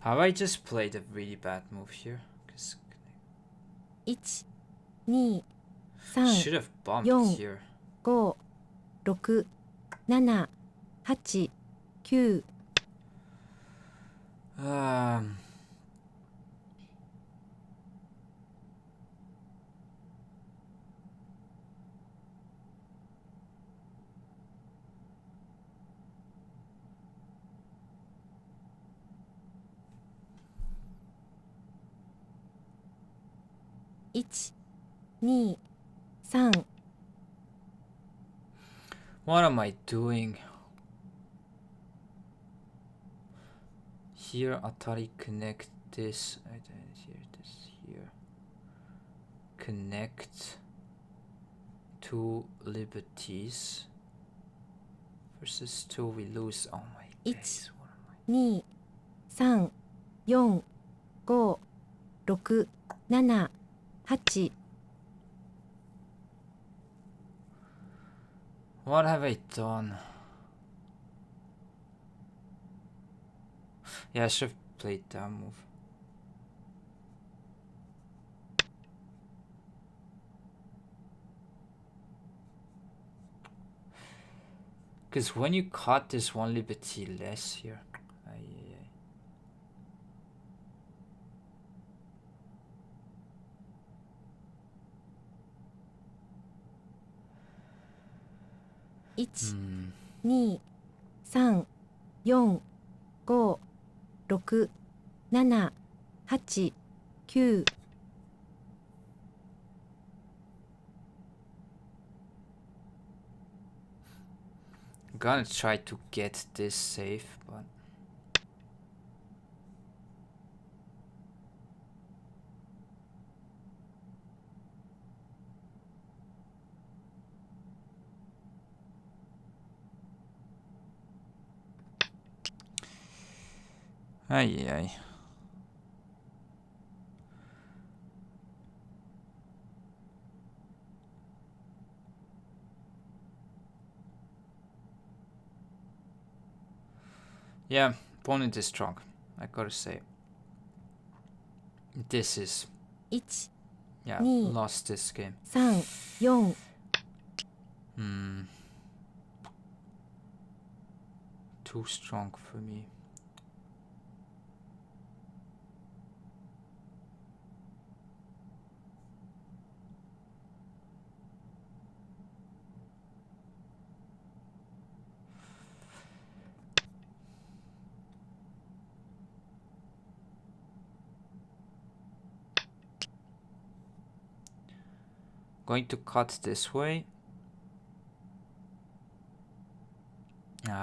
Have I just played a really bad move here? 1、2、should 3、have bumped 4、 here. 5、6、7、8、9。 1、2、3。 What am I doing? Here, Atari connect this. Here, this here. Connect two liberties. Versus two, we lose. Oh my base. What am I? 2、3、4、5、6、7、8。 What have I done? Yeah, I should have played that move. Because when you cut this one liberty less here. Ay, ay, ay. 1、2、3、4、5、6、7、8、9。 I'm gonna try to get this safe, but ay, ay. Yeah, opponent is strong, I gotta say. This is... 1、Yeah, Ni. lost this game. 3、4、Too strong for me. Going to cut this way.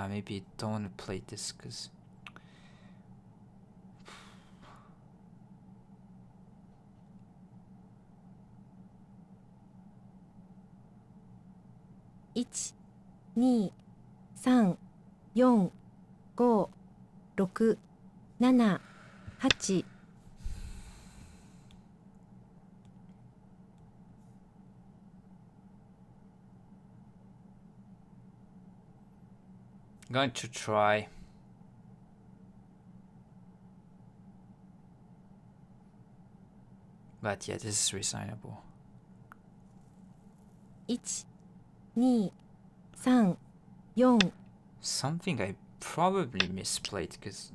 Maybe don't want to play this because...1、2、3、4、5、6、7、8、Going to try. But yeah, this is resignable. 1、2、3、4、 Something I probably misplayed because...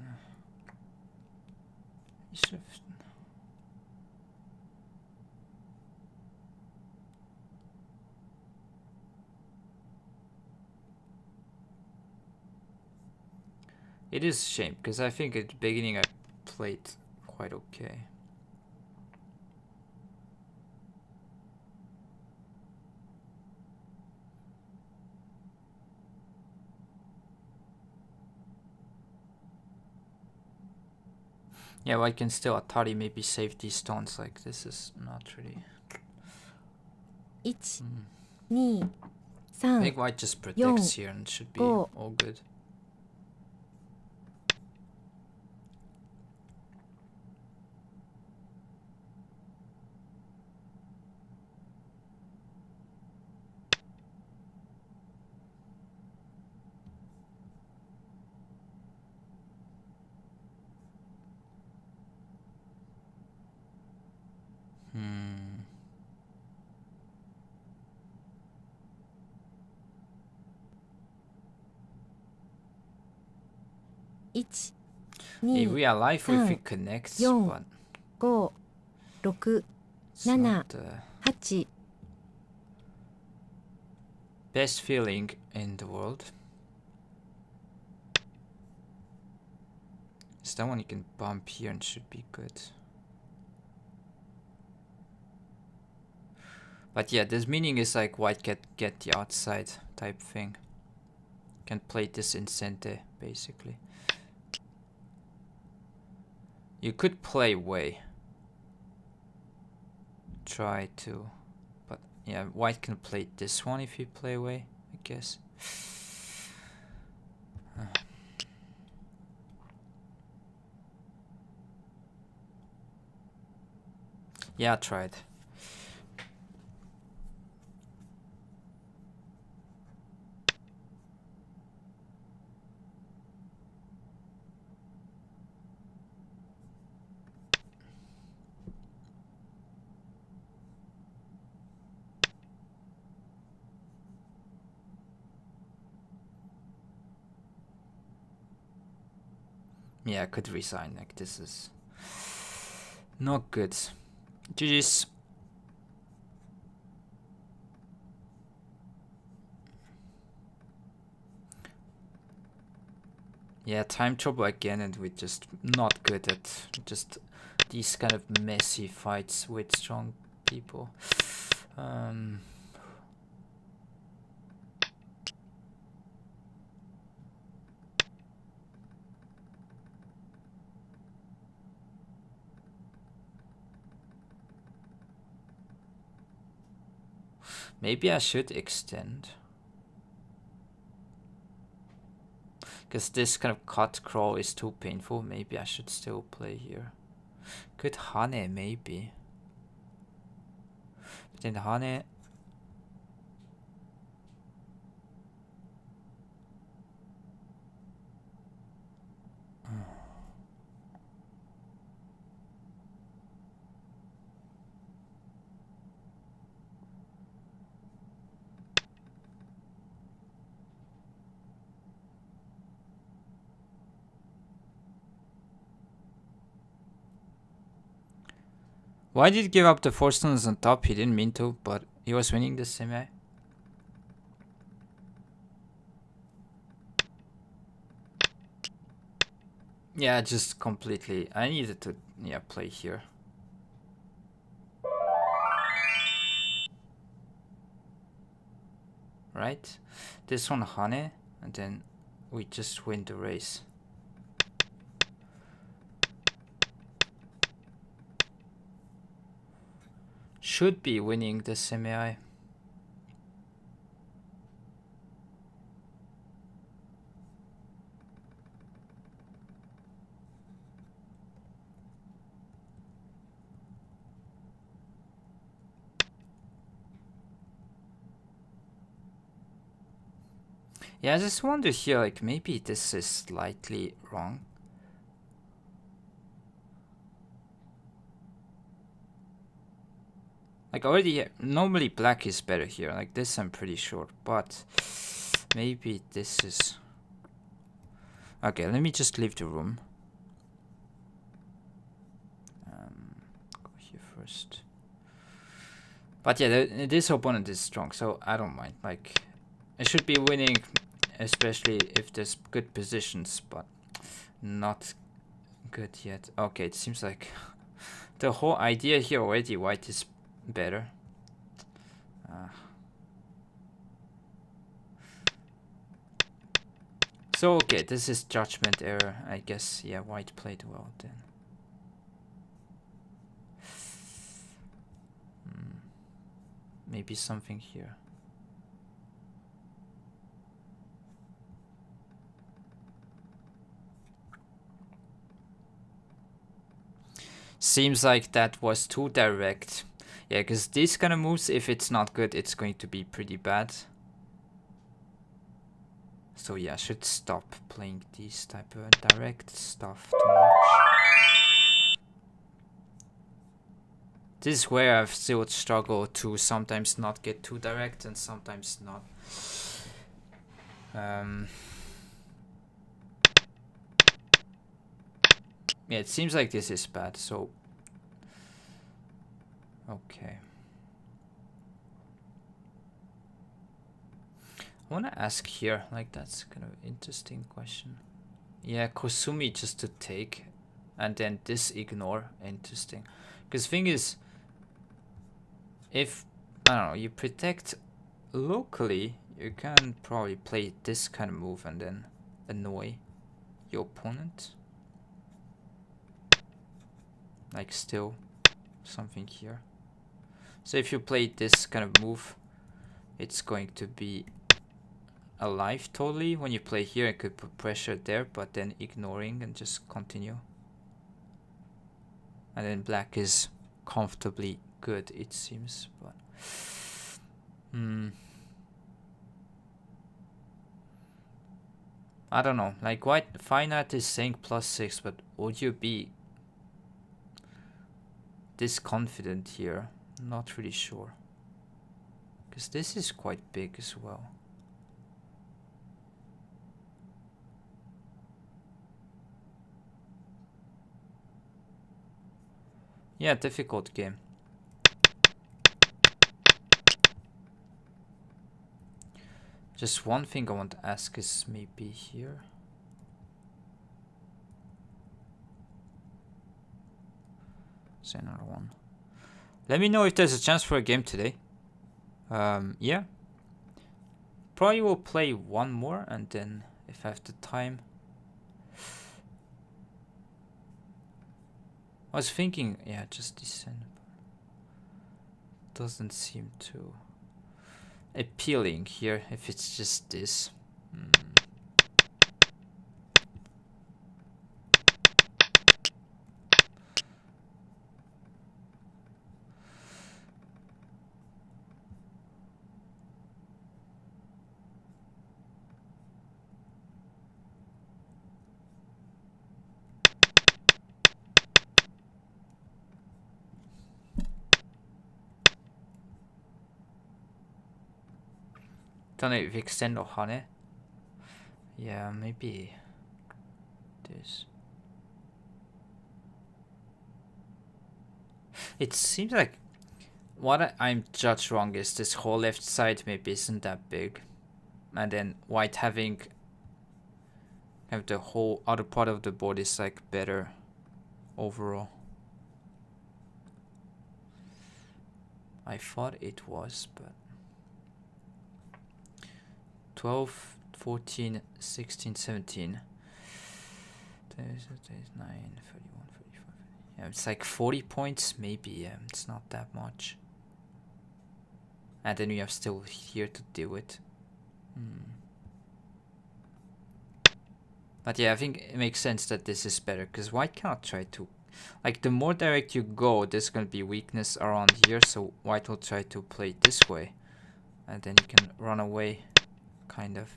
It is a shame because I think at the beginning I played quite okay. Yeah, well, I can still Atari maybe save these stones, like this is not really... 1、2、I 3、 think white just protects here and should be go. all good. Hmm. 1、 Hey, 2、 we are alive if we 3、 connect, 4、 but 5、6、 it's 7、 not the 8、 best feeling in the world. Is that one you can bump here and should be good. But yeah, this meaning is like white get the outside type thing. Can play this in center basically. You could play way. Try to, but yeah, white can play this one if you play way, I guess. Yeah, I tried. Yeah, I could resign, like this is not good. GG's. Yeah, time trouble again, and we're just not good at just these kind of messy fights with strong people. Maybe I should extend. Because this kind of cut crawl is too painful. Maybe I should still play here. Could Hane, maybe. But then Hane... Why did he give up the 4 stones on top? He didn't mean to, but he was winning the semi. Yeah, just completely. I needed to play here. Right? This one Hane, and then we just win the race. Should be winning the semi. Yeah, I just wonder here, like, maybe this is slightly wrong. Like, already, normally black is better here. Like, this I'm pretty sure. But maybe this is... Okay, let me just leave the room. Go here first. But yeah, this opponent is strong, so I don't mind. Like, I should be winning, especially if there's good positions, but not good yet. Okay, it seems like the whole idea here already, white is better. So, okay, this is judgment error, I guess. Yeah, white played well then. Maybe something here. Seems like that was too direct. Yeah, because these kind of moves, if it's not good, it's going to be pretty bad. So yeah, I should stop playing these type of direct stuff too much. This is where I've still struggled to sometimes not get too direct and sometimes not. Yeah, it seems like this is bad, so... Okay. I want to ask here, like, that's kind of an interesting question. Yeah, Kosumi just to take, and then this ignore. Interesting. Because thing is, if, I don't know, you protect locally, you can probably play this kind of move and then annoy your opponent. Like still something here. So if you play this kind of move, it's going to be alive totally. When you play here, it could put pressure there, but then ignoring and just continue. And then black is comfortably good, it seems, but I don't know. Like, white fine art is saying +6, but would you be this confident here? Not really sure, because this is quite big as well. Yeah, difficult game. Just one thing I want to ask is maybe here. Say another one. Let me know if there's a chance for a game today. Yeah. Probably will play one more, and then if I have the time. I was thinking, yeah, just descend. Doesn't seem too appealing here if it's just this. Don't know if extend or Hane. Yeah, maybe this. It seems like what I'm judged wrong is this whole left side maybe isn't that big. And then white having have the whole other part of the board is like better overall. I thought it was, but 12, 14, 16, 17. There's 9, 31, 35. Yeah, it's like 40 points, maybe. It's not that much. And then we have still here to deal with. But yeah, I think it makes sense that this is better, because white cannot try to... Like, the more direct you go, there's going to be weakness around here, so white will try to play it this way. And then you can run away, kind of.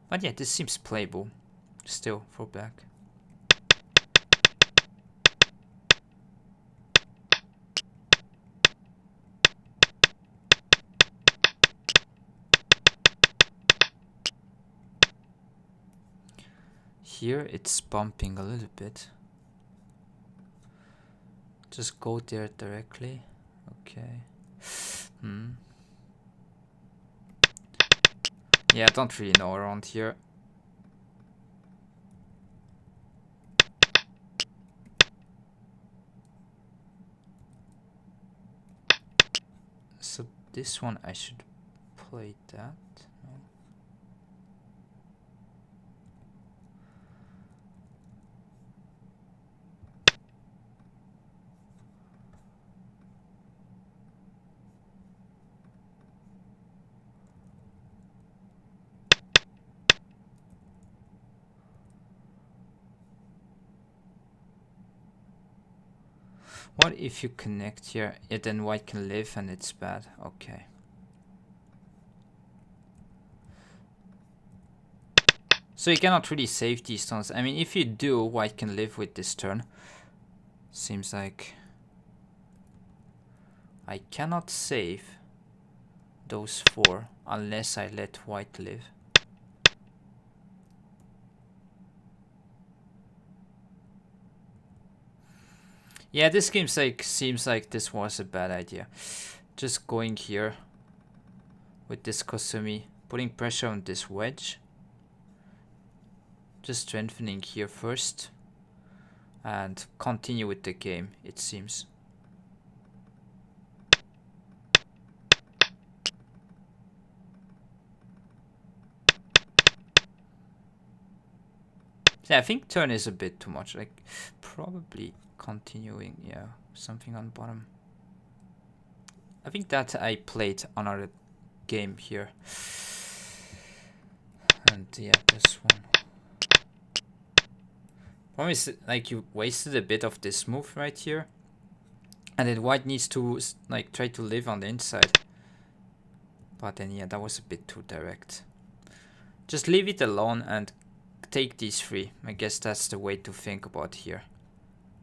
But yeah, this seems playable, still, for black. Here it's bumping a little bit. Just go there directly. Okay. Yeah, I don't really know around here. So this one I should play that. No. What if you connect here? Yeah, then white can live and it's bad. Okay. So you cannot really save these stones. I mean, if you do, white can live with this turn. Seems like I cannot save those 4 unless I let white live. Yeah, this game seems like this was a bad idea. Just going here with this Kosumi, putting pressure on this wedge. Just strengthening here first and continue with the game, it seems. Yeah, I think turn is a bit too much, like probably continuing, yeah, something on bottom. I think that I played another game here. And yeah, this one. Problem is, like, you wasted a bit of this move right here. And then white needs to, like, try to live on the inside. But then, yeah, that was a bit too direct. Just leave it alone and take these 3. I guess that's the way to think about here.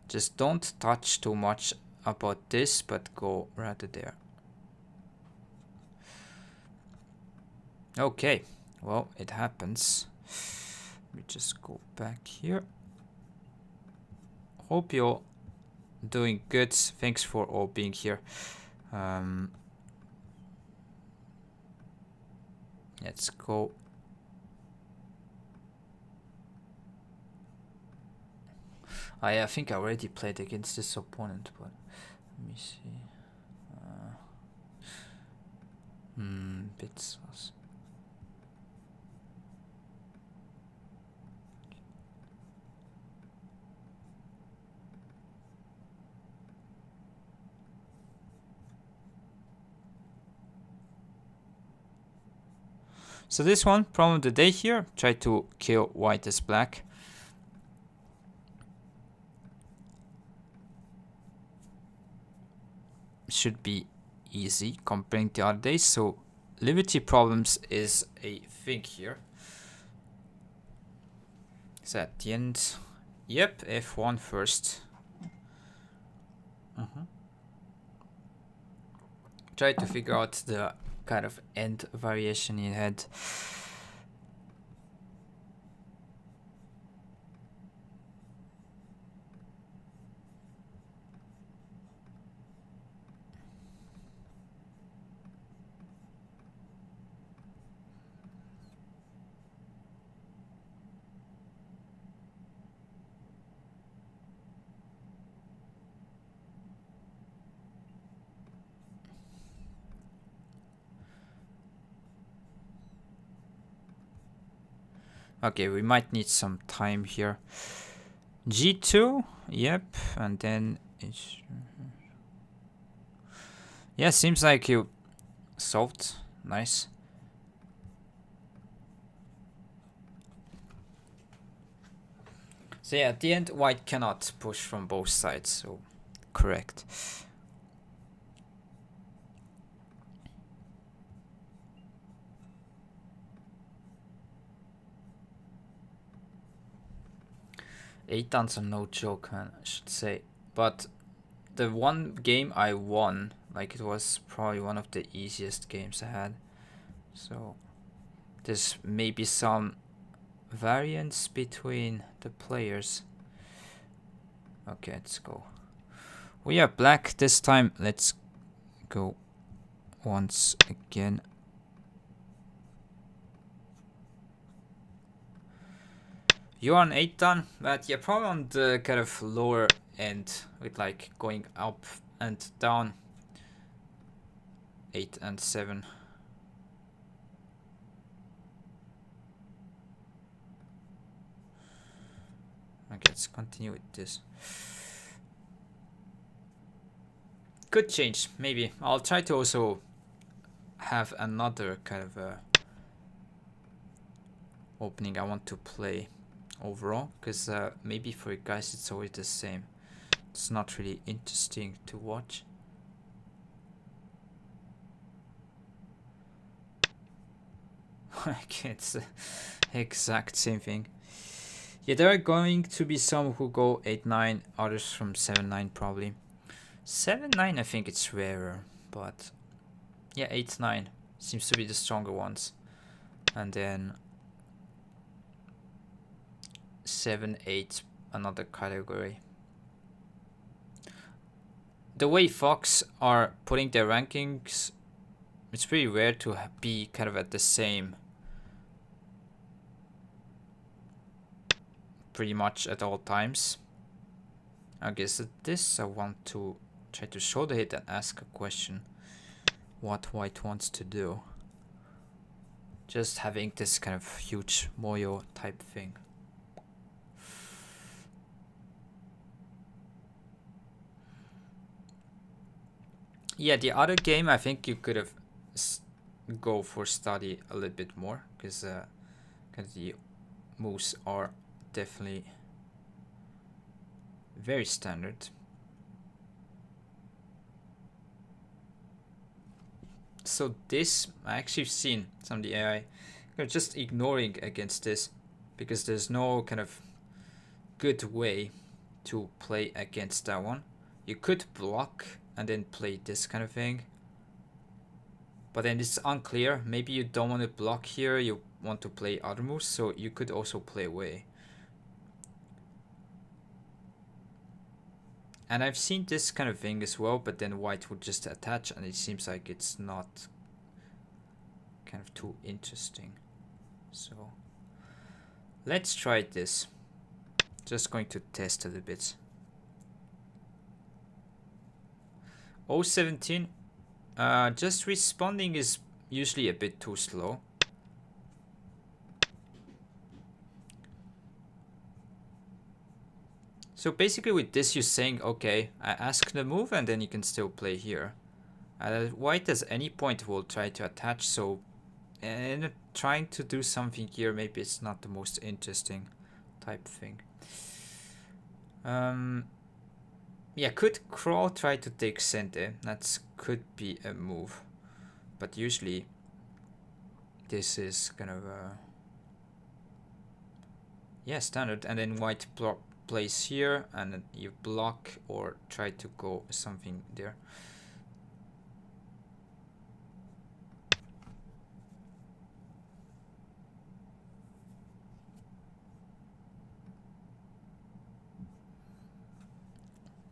Just don't touch too much about this, but go rather there. Okay, well, it happens. Let me just go back here. Hope you're doing good. Thanks for all being here. Let's go. I think I already played against this opponent, but let me see. Bits. So this one, problem of the day here, try to kill white as black. Should be easy comparing to other days. So liberty problems is a thing here. So at the end, yep, F1 first. Try to figure out the kind of end variation you had. Okay, we might need some time here. G2, yep, and then it's... Yeah, seems like you solved. Nice. So yeah, at the end, white cannot push from both sides, so correct. Eight downs are no joke, man, I should say. But the one game I won, like it was probably one of the easiest games I had. So there's maybe some variance between the players. Okay, let's go. We are black this time. Let's go once again. You're on 8 done, but you're probably on the kind of lower end with like going up and down. 8 and 7. Okay, let's continue with this. Could change, maybe. I'll try to also have another kind of opening I want to play overall, because maybe for you guys it's always the same. It's not really interesting to watch. Okay, it's the exact same thing. Yeah, there are going to be some who go 8-9, others from 7-9 probably. 7-9 I think it's rarer, but yeah, 8-9 seems to be the stronger ones. And then 7-8 another category. The way Fox are putting their rankings, it's pretty rare to be kind of at the same pretty much at all times. I guess at this I want to try to show the hit and ask a question. What white wants to do. Just having this kind of huge moyo type thing. Yeah, the other game I think you could have go for study a little bit more, because the moves are definitely very standard. So this, I actually seen some of the AI just ignoring against this, because there's no kind of good way to play against that one. You could block and then play this kind of thing, but then it's unclear. Maybe you don't want to block here, you want to play other moves, so you could also play away. And I've seen this kind of thing as well, but then white would just attach, and it seems like it's not kind of too interesting. So let's try this. Just going to test a little bit. 017. Just responding is usually a bit too slow. So basically with this you're saying, okay, I ask the move and then you can still play here. White at any point will try to attach, so and trying to do something here, maybe it's not the most interesting type thing. Yeah, could crawl try to take center. That could be a move, but usually this is kind of yeah, standard. And then white plays here, and then you block or try to go something there.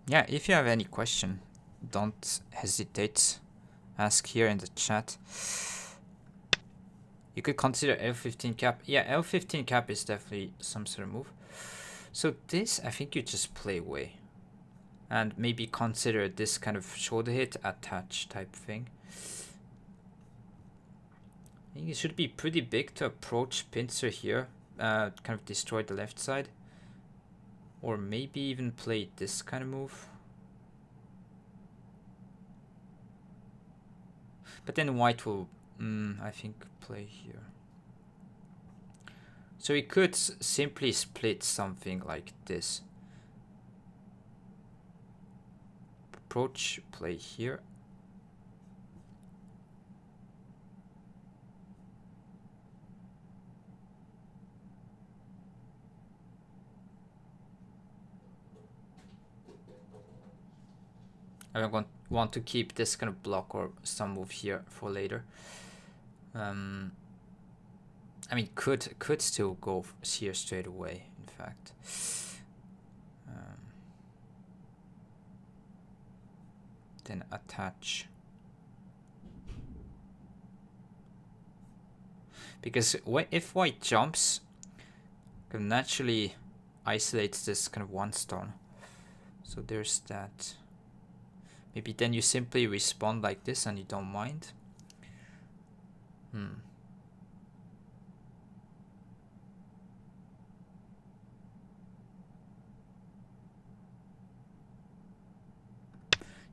Yeah, if you have any question, don't hesitate. Ask here in the chat. You could consider L15 cap. Yeah, L15 cap is definitely some sort of move. So this, I think you just play away. And maybe consider this kind of shoulder hit, attach type thing. I think it should be pretty big to approach pincer here. kind of destroy the left side. Or maybe even play this kind of move. But then white will, I think, play here. So we could simply split something like this. Approach, play here. I want to keep this kind of block or some move here for later. I mean, could still go here straight away, in fact. Then attach. Because if white jumps, it naturally isolates this kind of one stone. So there's that. Maybe then you simply respond like this and you don't mind.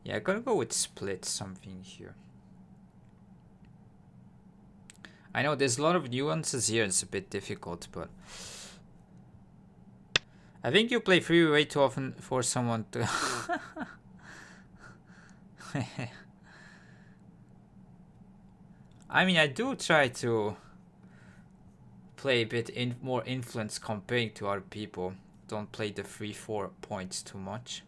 Yeah, I'm gonna go with split something here. I know there's a lot of nuances here, it's a bit difficult, but I think you play free way too often for someone to I mean, I do try to play a bit more influence comparing to other people. Don't play the 3-4 points too much.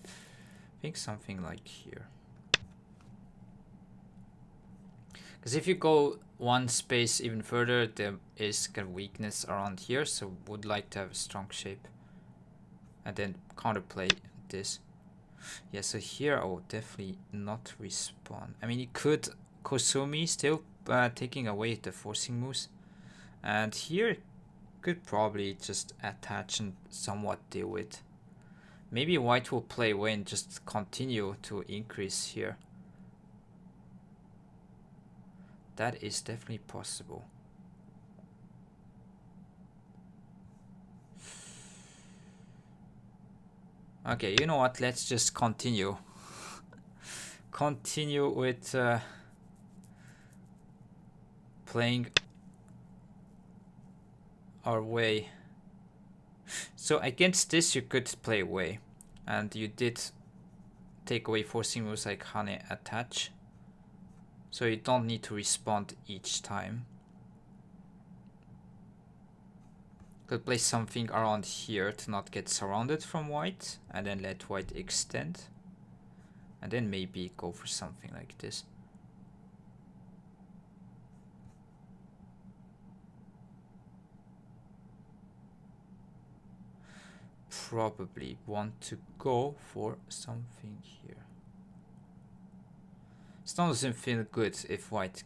I think something like here. Because if you go one space even further, there is kind of weakness around here, so would like to have a strong shape. And then counterplay this. Yeah, so here I will definitely not respond. I mean, you could Kosumi still taking away the forcing moves. And here could probably just attach and somewhat deal with. Maybe white will play away and just continue to increase here. That is definitely possible. Okay, you know what? Let's just continue. Continue with playing our way. So against this you could play away. And you did take away forcing moves like Hane attach. So you don't need to respond each time. Could play something around here to not get surrounded from white. And then let white extend. And then maybe go for something like this. Probably want to go for something here. Stone doesn't feel good if white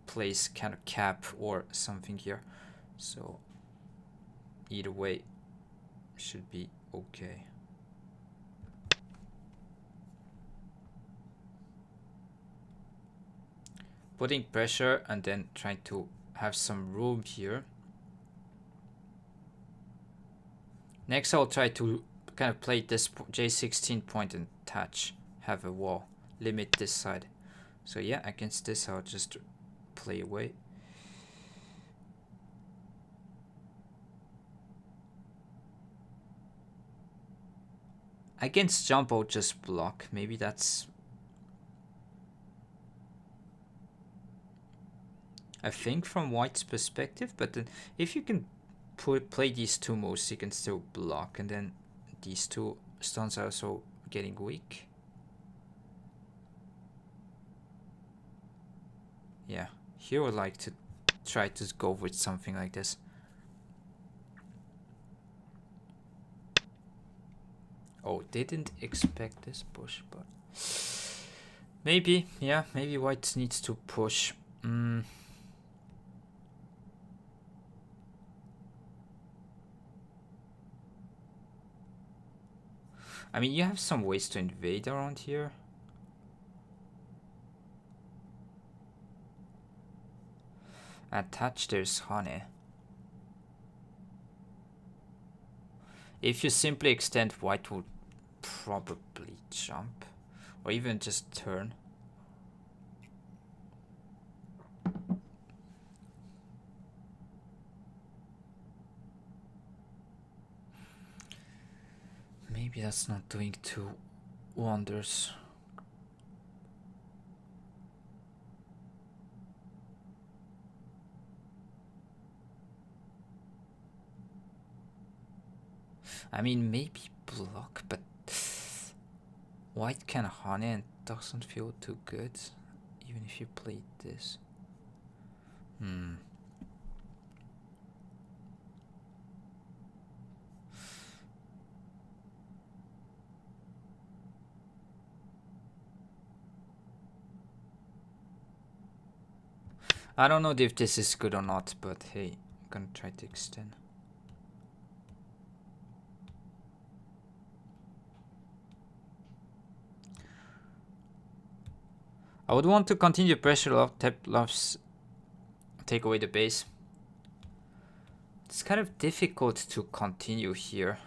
plays kind of cap or something here. So either way should be okay. Putting pressure and then trying to have some room here. Next I'll try to kind of play this J16 point and touch, have a wall, limit this side. So yeah, against this I'll just play away. Against jump I'll just block, maybe that's I think from white's perspective, but then if you can play these two moves you can still block, and then these two stones are also getting weak. Yeah, here I would like to try to go with something like this. Oh, didn't expect this push, but maybe, yeah, maybe white needs to push. I mean, you have some ways to invade around here. Attach, there's honey. If you simply extend, white will probably jump. Or even just turn. Maybe that's not doing two wonders. I mean, maybe block, but white can honey and doesn't feel too good, even if you played this. I don't know if this is good or not, but hey, I'm gonna try to extend. I would want to continue pressure off, tap loves, take away the base. It's kind of difficult to continue here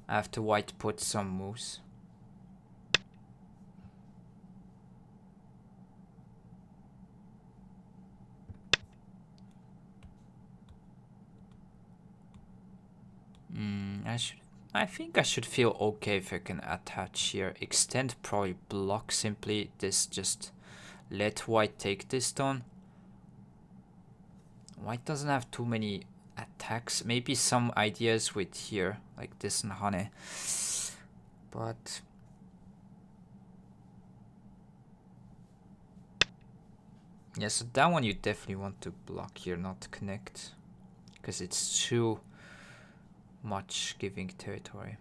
after white puts some moves. I think I should feel okay if I can attach here. Extend, probably block simply. This just let white take this stone. White doesn't have too many attacks. Maybe some ideas with here, like this and honey. But yeah, so that one you definitely want to block here, not connect. Because it's too much giving territory.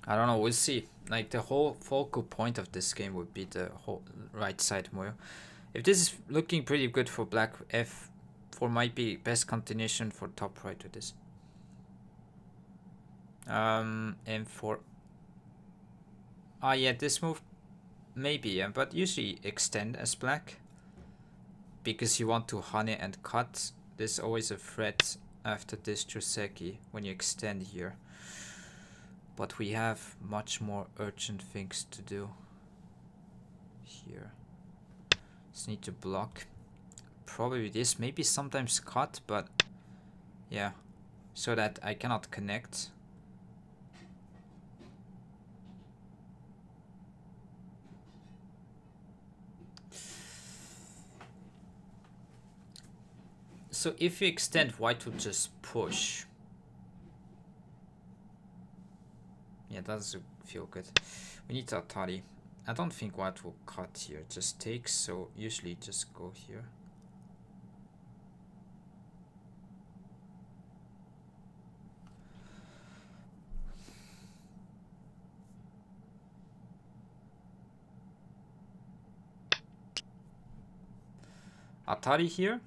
I don't know, we'll see. Like, the whole focal point of this game would be the whole right side moyo. If this is looking pretty good for black, F4 might be best continuation for top right with this. M4. Yeah, this move maybe, yeah, but usually extend as black because you want to honey and cut. There's always a threat after this Chuseki when you extend here. But we have much more urgent things to do here. Just need to block. Probably this, maybe sometimes cut, but yeah, so that I cannot connect. So if you extend, white will just push. Yeah, that doesn't feel good. We need to Atari. I don't think white will cut here, just takes, so usually just go here. Atari here.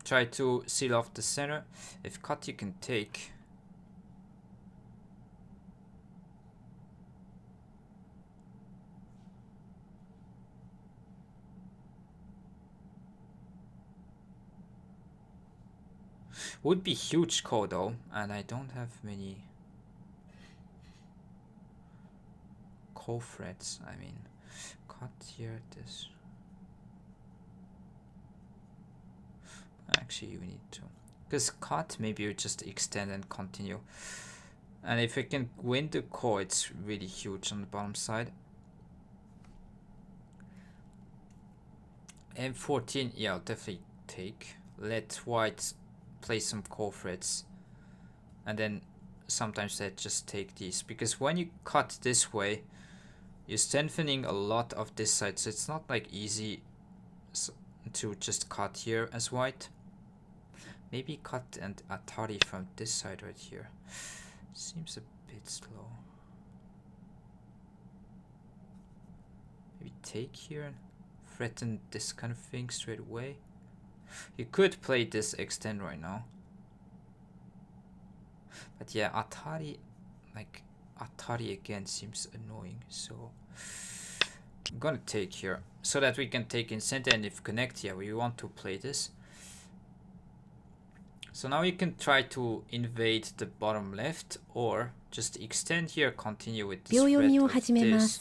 Try to seal off the center. If cut, you can take. Would be huge call though, and I don't have many call threads. I mean, cut here, this. Actually, we need to. Because cut, maybe you just extend and continue. And if I can win the call, it's really huge on the bottom side. M14, yeah, I'll definitely take. Let white play some call threads. And then sometimes they just take these. Because when you cut this way, you're strengthening a lot of this side. So it's not like easy to just cut here as white. Maybe cut and Atari from this side right here. Seems a bit slow. Maybe take here and threaten this kind of thing straight away. You could play this extend right now. But yeah, Atari, like Atari again seems annoying, so I'm gonna take here so that we can take in center, and if connect, yeah, we want to play this. So now you can try to invade the bottom left or just extend here, continue with this threat of this.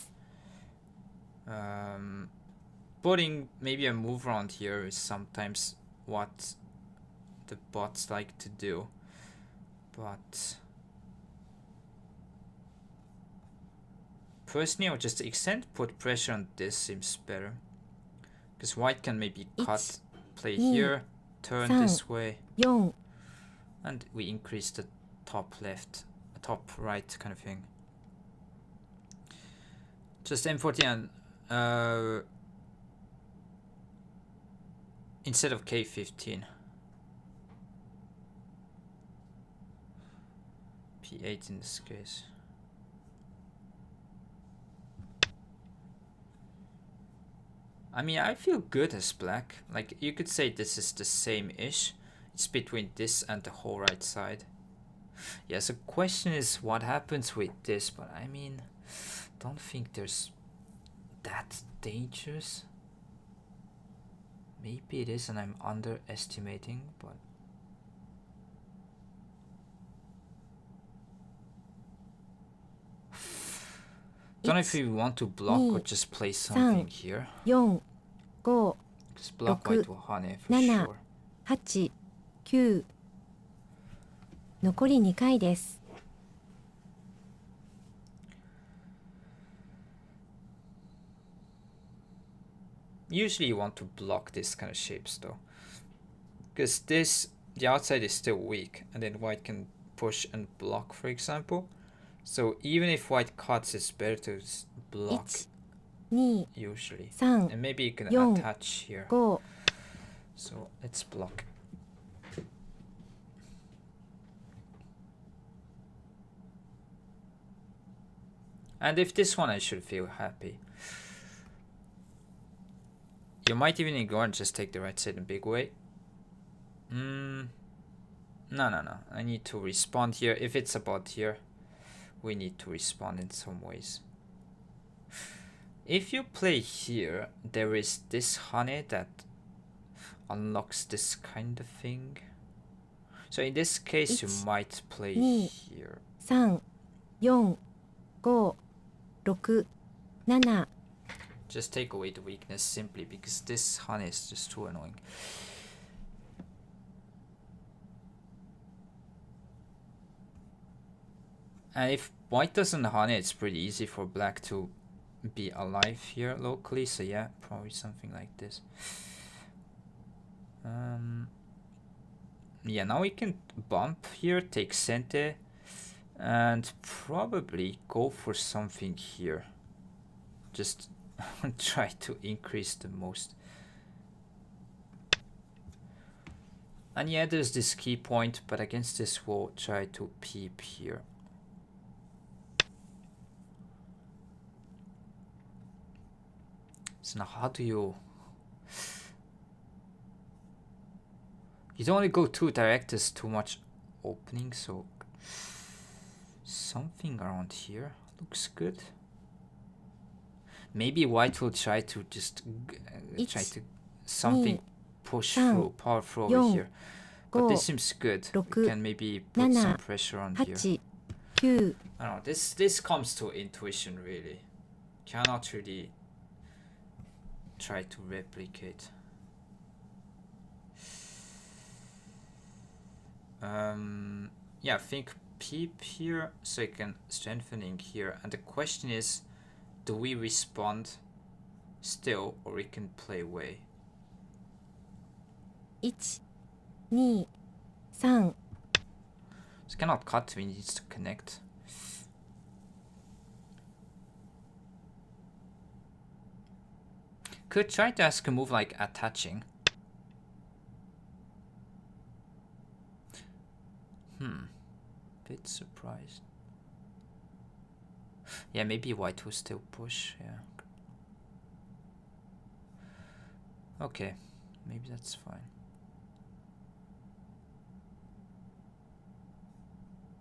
Putting maybe a move around here is sometimes what the bots like to do, but personally I would just extend, put pressure on this, seems better, because white can maybe cut, play here, turn this way, and we increase the top left, top right kind of thing. Just M14 and instead of K15. P8 in this case. I mean, I feel good as black. Like, you could say this is the same-ish. It's between this and the whole right side. Yeah, so question is what happens with this, but I mean, don't think there's that dangerous. Maybe it is and I'm underestimating, but don't know if we want to block or just play something here. Just block white will Hane for sure. 8、9、残り2回です。Usually you want to block this kind of shapes though, because this, the outside is still weak, and then white can push and block, for example. So even if white cuts, it's better to block usually. And maybe you can attach here. So let's block. And if this one, I should feel happy. You might even ignore and just take the right side in a big way. No. I need to respond here. If it's about here, we need to respond in some ways. If you play here, there is this Hane that unlocks this kind of thing. So in this case, you might play here. 3、4、5、6、7。 Just take away the weakness simply because this Hane is just too annoying. And if white doesn't Hane, it's pretty easy for black to be alive here locally. So yeah, probably something like this. Yeah, now we can bump here, take center, and probably go for something here. Just try to increase the most. And yeah, there's this key point, but against this we'll try to peep here. So now how do you... You don't want to go too direct, there's too much opening, so something around here looks good. Maybe white will try to just try to something push through, power through over here. But this seems good. We can maybe put some pressure on here. I don't know, this comes to intuition really. Cannot really try to replicate. Yeah, I think peep here so I can strengthening here. And the question is, do we respond still or we can play away? 1、2、3。 So cannot cut, we need to connect. Could try to ask a move like attaching. Bit surprised. Yeah, maybe white will still push, yeah. Okay, maybe that's fine.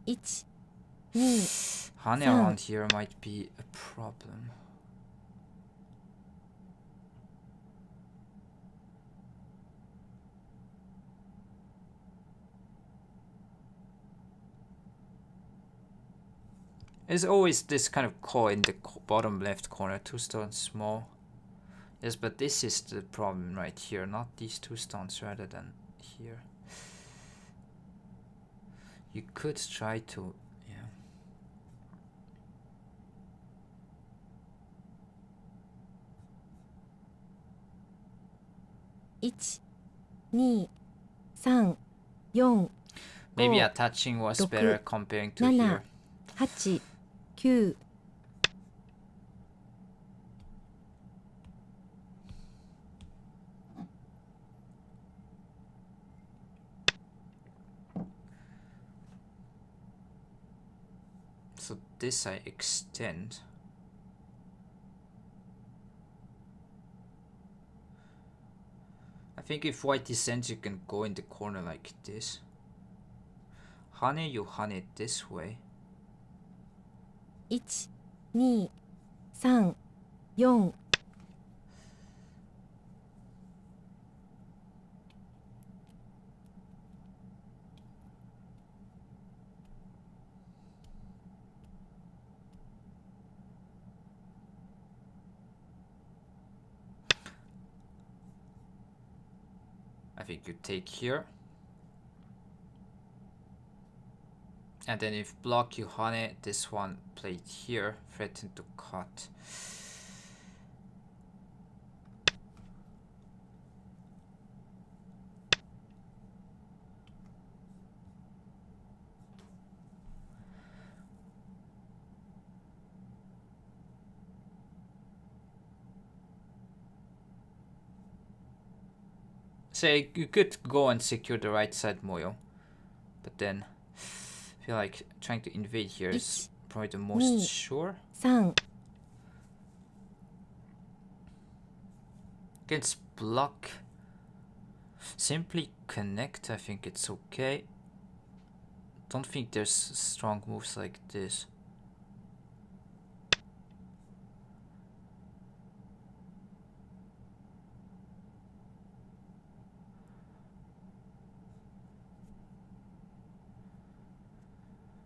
1、2、 Honey Sound. around here might be a problem. There's always this kind of core in the bottom left corner, 2 stones small. Yes, but this is the problem right here, not these 2 stones rather than here. You could try to, yeah. 1、2、3、4、 Maybe 5、 attaching was 6、 better comparing to 7、 here. 8、9。 So this I extend. I think if white descends, you can go in the corner like this. Honey, you honey it this way. 1、2、3、4。 I think you take here. And then if block you honey, this one played here, threaten to cut. Say you could go and secure the right side moyo, but then I feel like trying to invade here is probably the most sure. 3。 Against block, simply connect, I think it's okay. Don't think there's strong moves like this.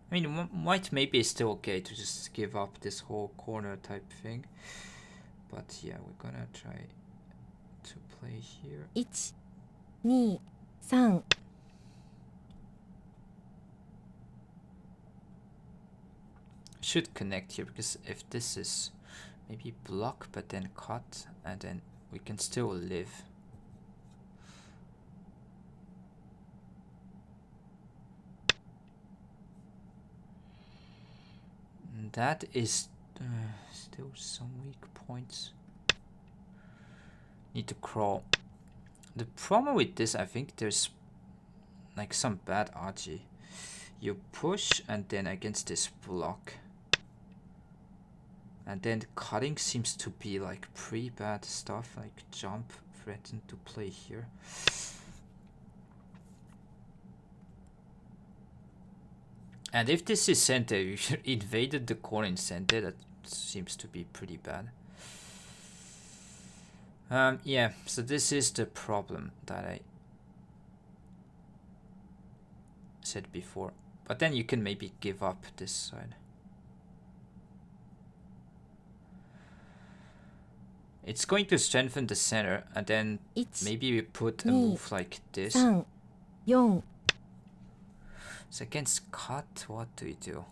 I mean, white maybe is still okay to just give up this whole corner type thing. But yeah, we're gonna try to play here. 1、2、3。 Should connect here, because if this is maybe block but then cut, and then we can still live. And that is still some weak points. Need to crawl. The problem with this, I think there's like some bad RG. You push and then against this block. And then cutting seems to be like pretty bad stuff, like jump, threaten to play here. And if this is center, you invaded the corner in center, that seems to be pretty bad. Yeah, so this is the problem that I said before. But then you can maybe give up this side. It's going to strengthen the center, and then maybe we put a move like this. 3、4。 So against cut, what do we do?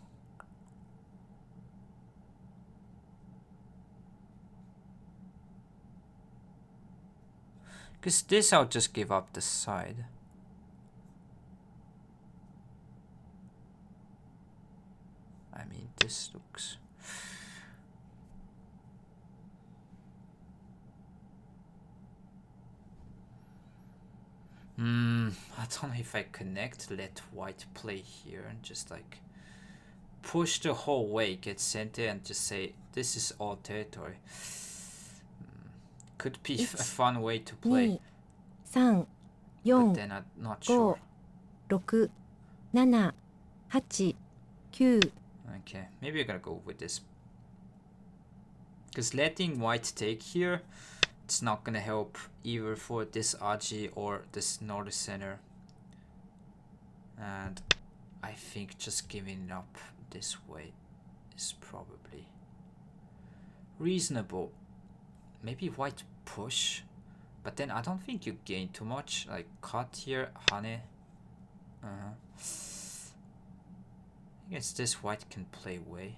Because this I'll just give up the side. I mean, this looks... I don't know if I connect, let white play here and just like push the whole way, get center and just say this is all territory. could be a fun way to play. 3、But 4、then I'm not 5、 sure. 6、7、8、9。 Okay, maybe I'm gonna go with this. Because letting white take here, it's not gonna help either for this Aji or this north center. And I think just giving up this way is probably reasonable. Maybe white push, but then I don't think you gain too much. Like cut here, hane. I guess this white can play way.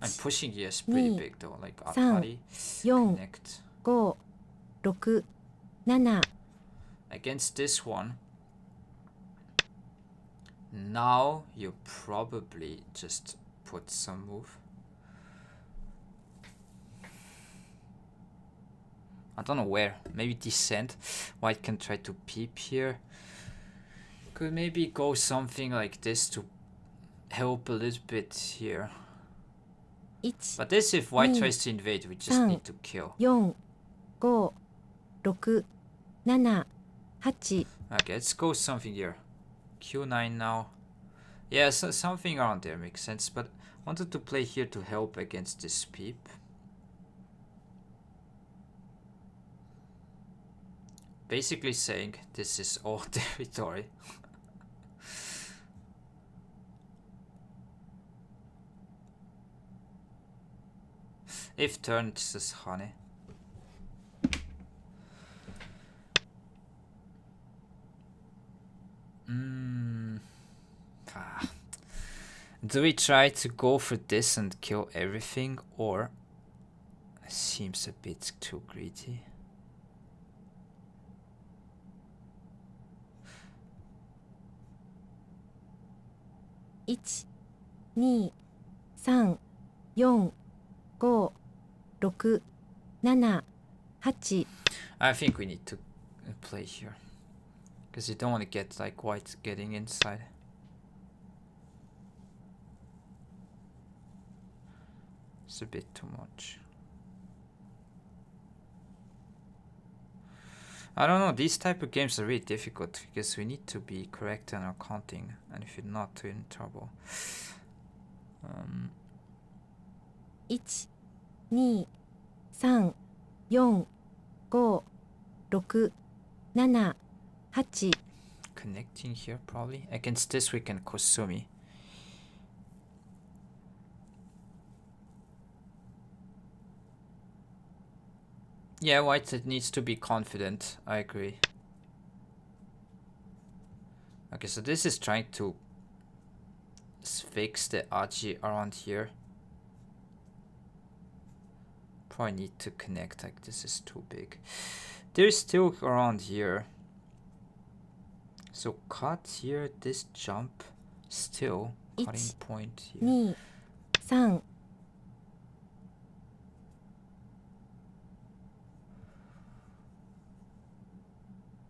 I'm pushing here is pretty big though, like Atari, connect. 5、6、7。 Against this one, now you probably just put some move. I don't know where, maybe descent. White can try to peep here. Could maybe go something like this to help a little bit here. But this, if white tries to invade, we just need to kill. 4、5、6、7、8。 Okay, let's go something here. Q9 now. Yeah, so something around there makes sense, but I wanted to play here to help against this peep. Basically saying this is all territory. If turn, this is honey. Do we try to go for this and kill everything, or it seems a bit too greedy? One, 2, 3, 4, 5, 6, 7, 8. I think we need to play here, because you don't want to get like white getting inside. It's a bit too much. I don't know, these type of games are really difficult because we need to be correct in our counting, and if you're not, we're in trouble. 1, 2, 3, 4, 5, 6, 7, 8. Connecting here probably. Against this we can Kosumi. Yeah, white needs to be confident, I agree. Okay, so this is trying to fix the Aji around here. Probably need to connect, like this is too big. There's still around here. So cut here, this jump, still cutting point here. 2, 3.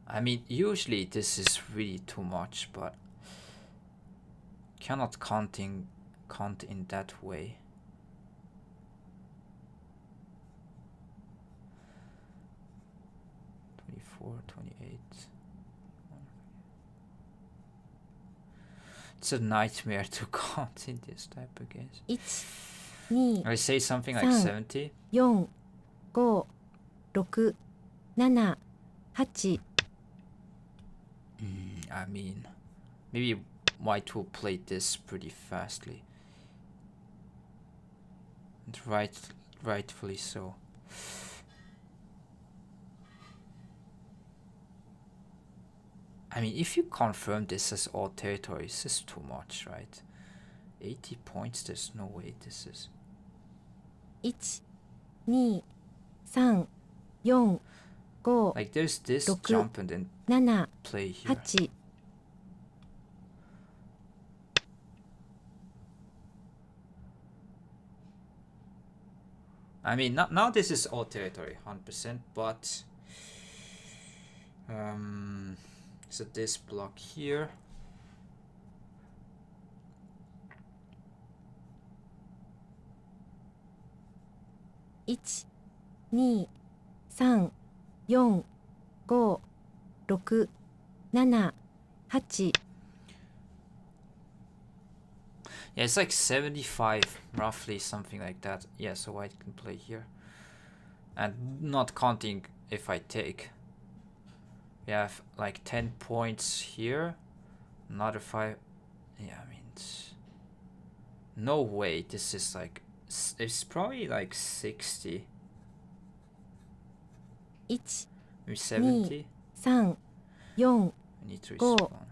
I mean, usually this is really too much, but cannot count in that way. It's a nightmare to count in this type of games. 1, 2, I say something like 70. 4, 5, 6, 7, 8. I mean, maybe white will play this pretty fastly. And rightfully so. I mean, if you confirm this as all territories, this is too much, right? 80 points, there's no way this is. 1, 2, 3, 4, 5. Like there's this jump and then 7, play here. 8. I mean, now this is all territory, 100%, but So this block here. One, 2, 3, 4, 5, 6, 7, 8. Yeah, it's like 75, roughly, something like that. Yeah, so white can play here. And not counting if I take. We have like 10 points here. Another 5. Yeah, I mean, no way. This is like, it's probably like 60. 1, Maybe 70. 3, 4, I need to Go. respond.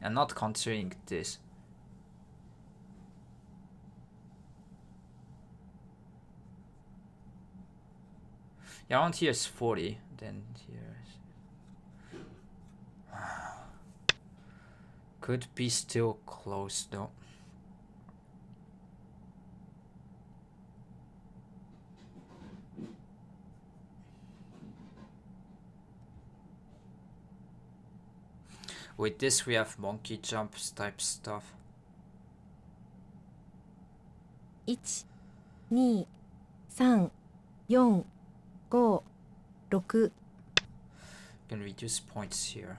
And not considering this. Yeah, around here is 40. Then here is... Could be still close though. With this we have monkey jumps type stuff. 1, 2, 3, 4, 5, 6. Can reduce points here.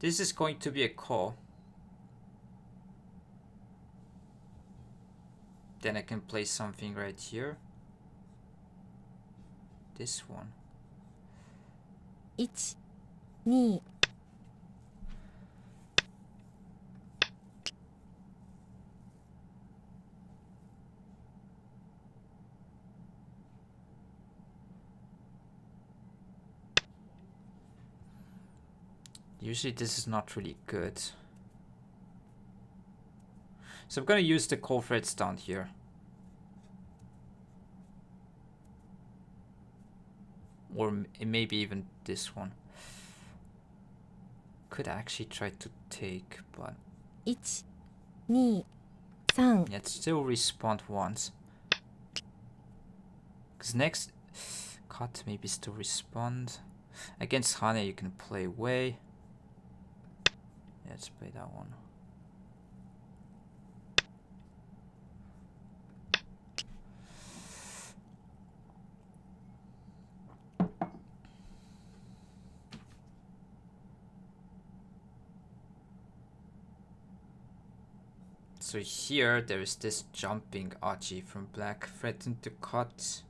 This is going to be a call. Then I can play something right here. This one. 1, 2. Usually this is not really good. So I'm gonna use the call threads down here. Or maybe even this one. Could actually try to take, but... 1, 2, 3. Yeah, still respond once. Because next... Cut maybe still respond. Against Hane you can play way. Yeah, let's play that one. So here there is this jumping Aji from black, threatened to cut.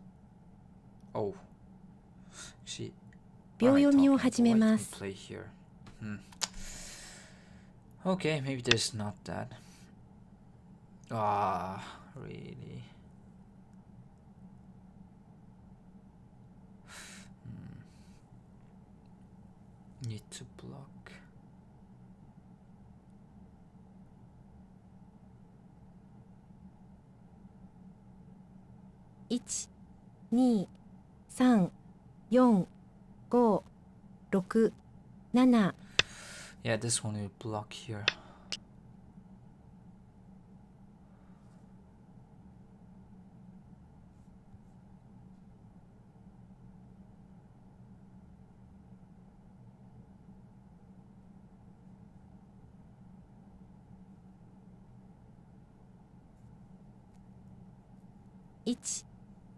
Oh, actually, what am I 秒読みを talking 始め about? ま White す。 can play here. Okay, maybe there's not that. Ah, really? Need to block. 1、2、3、4、5、6、7。Yeah, this one will block here.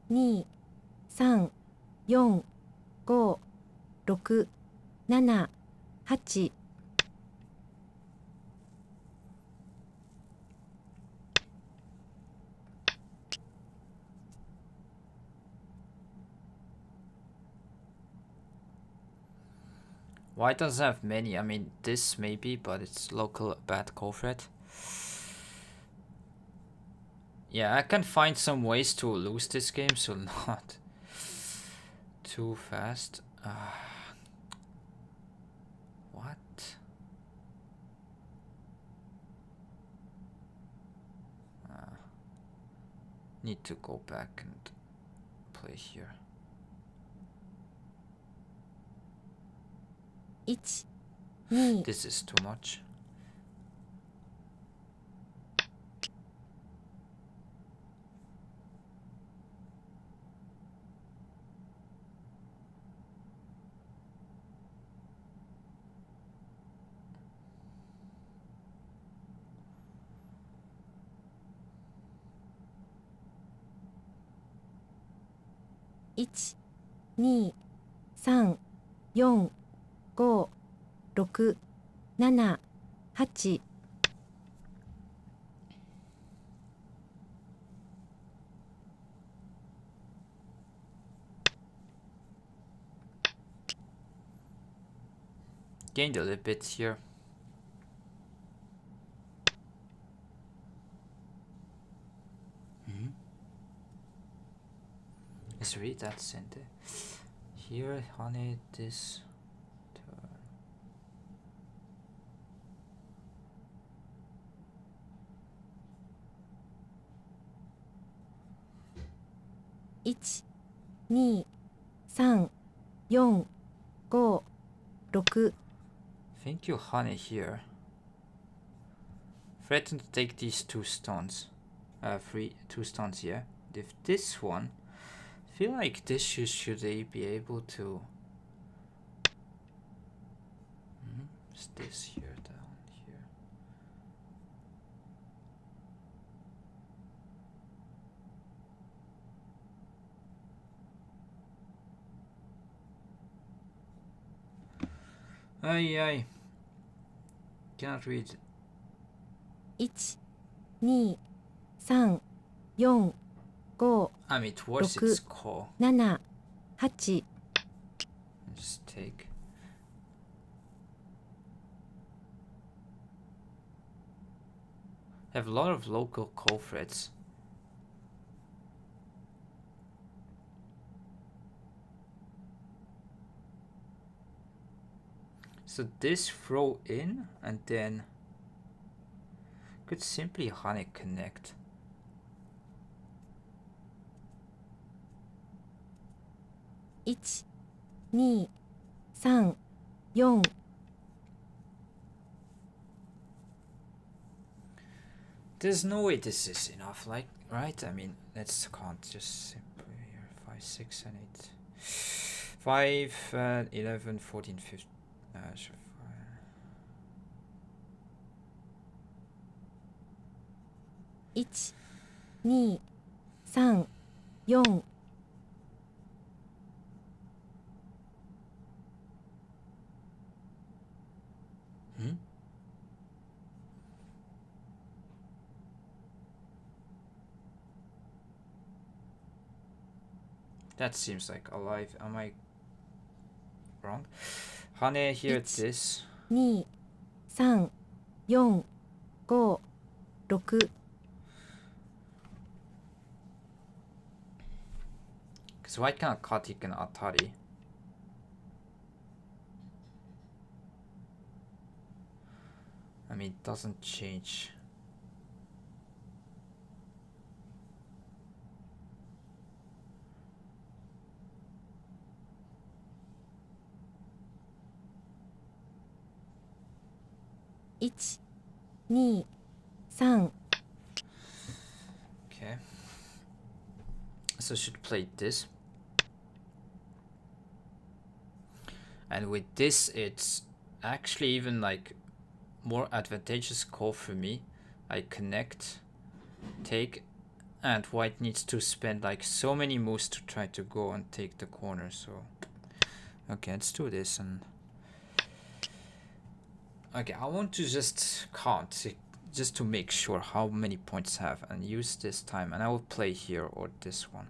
One, 2、3、4、5、6、7、8。White doesn't have many. I mean, this maybe, but it's local bad call threat. Yeah, I can find some ways to lose this game, so not too fast. What? Need to go back and play here. 1、2。This is too much. 1、2、3、4、5、6、7、8、Gained a little bit here. Let's read that sentence. Here, honey, this turn.1、2、3、4、5、6 Thank you, honey, here. Threaten to take these two stones. Two stones here. If this one, I feel like this should they be able to. Is this here down here? Aye. Cannot read. 1、2、3、4、5、 I mean, towards its core. 7、8 Just take. Have a lot of local call threads. So this throw in and then could simply honey connect.1、2、3、4 There's no way this is enough, like, right? I mean, let's count just simply here. 5, 6, and 8. 5, 11, 14, 15. Sure. 1、2、3、4 That seems like alive. Am I wrong? Honey, here it is. 2、3、4、5、6 Because white cannot cut, he can atari. I mean, it doesn't change.1、2、3 Okay. So should play this. And with this, it's actually even like more advantageous call for me. I connect, take, and white needs to spend like so many moves to try to go and take the corner. So okay, let's do this. And okay, I want to just count just to make sure how many points I have and use this time, and I will play here or this one.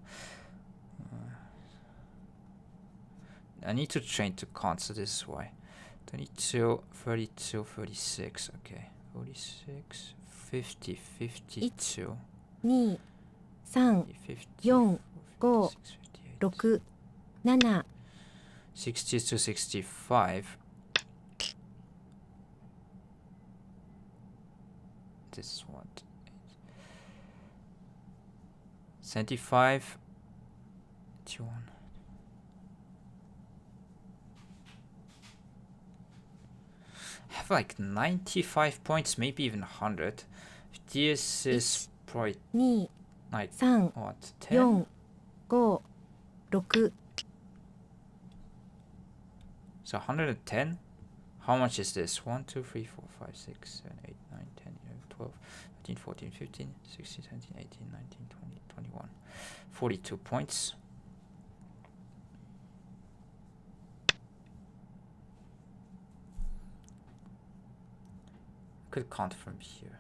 I need to train to count, so this is why. 22, 32, 36, okay. 46, 50, 52, 2、3、 4、5、6、7 60 to 65. This is what? 75, 21. I have like 95 points, maybe even 100. This is probably 2、 like 3、 what, 10? 4、5、6 So 110? How much is this? 1, 2, 3, 4, 5, 6, 7, 8, 9, 10, 11, 12, 13, 14, 15, 16, 17, 18, 19, 20, 21. 42 points. could count from here.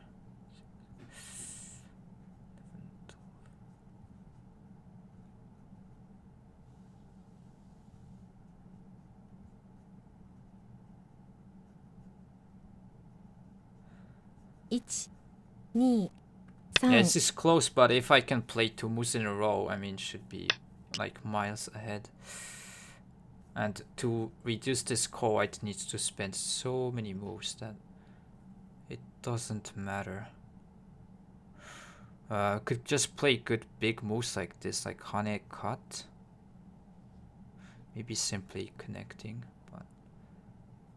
Yeah, this is close, but if I can play 2 moves in a row, I mean, should be like miles ahead. And to reduce this score, I need to spend so many moves that it doesn't matter. Could just play good big moves like this, like Hane cut. Maybe simply connecting, but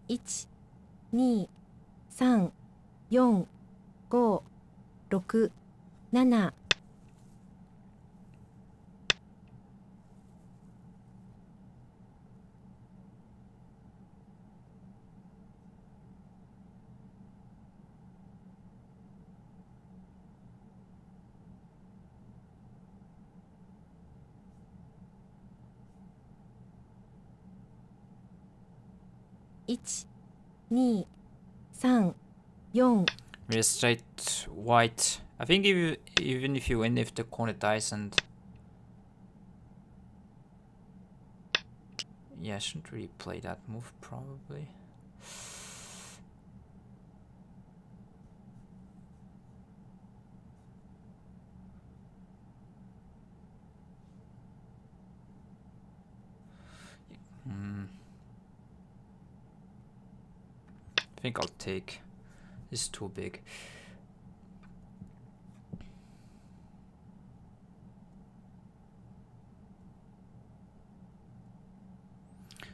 1、2、3、4、5、6、7。1、2、3、4。 we're straight white. I think even if you win, if the corner dies, and yeah, I shouldn't really play that move probably. I think I'll take. This is too big.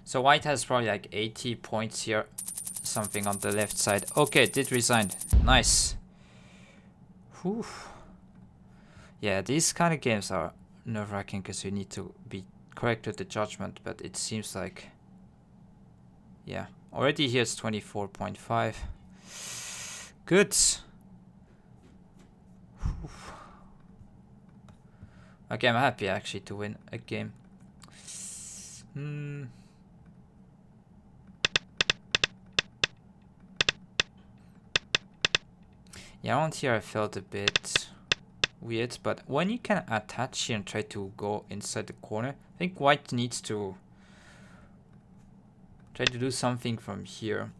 So white has probably like 80 points here. Something on the left side. Okay, did resign. Nice. Whew. Yeah, these kind of games are nerve-wracking because you need to be correct with the judgment, but it seems like... Yeah, already here it's 24.5. Good. Whew. Okay, I'm happy actually to win a game. Yeah, around here I felt a bit weird, but when you can attach here and try to go inside the corner, I think white needs to try to do something from here.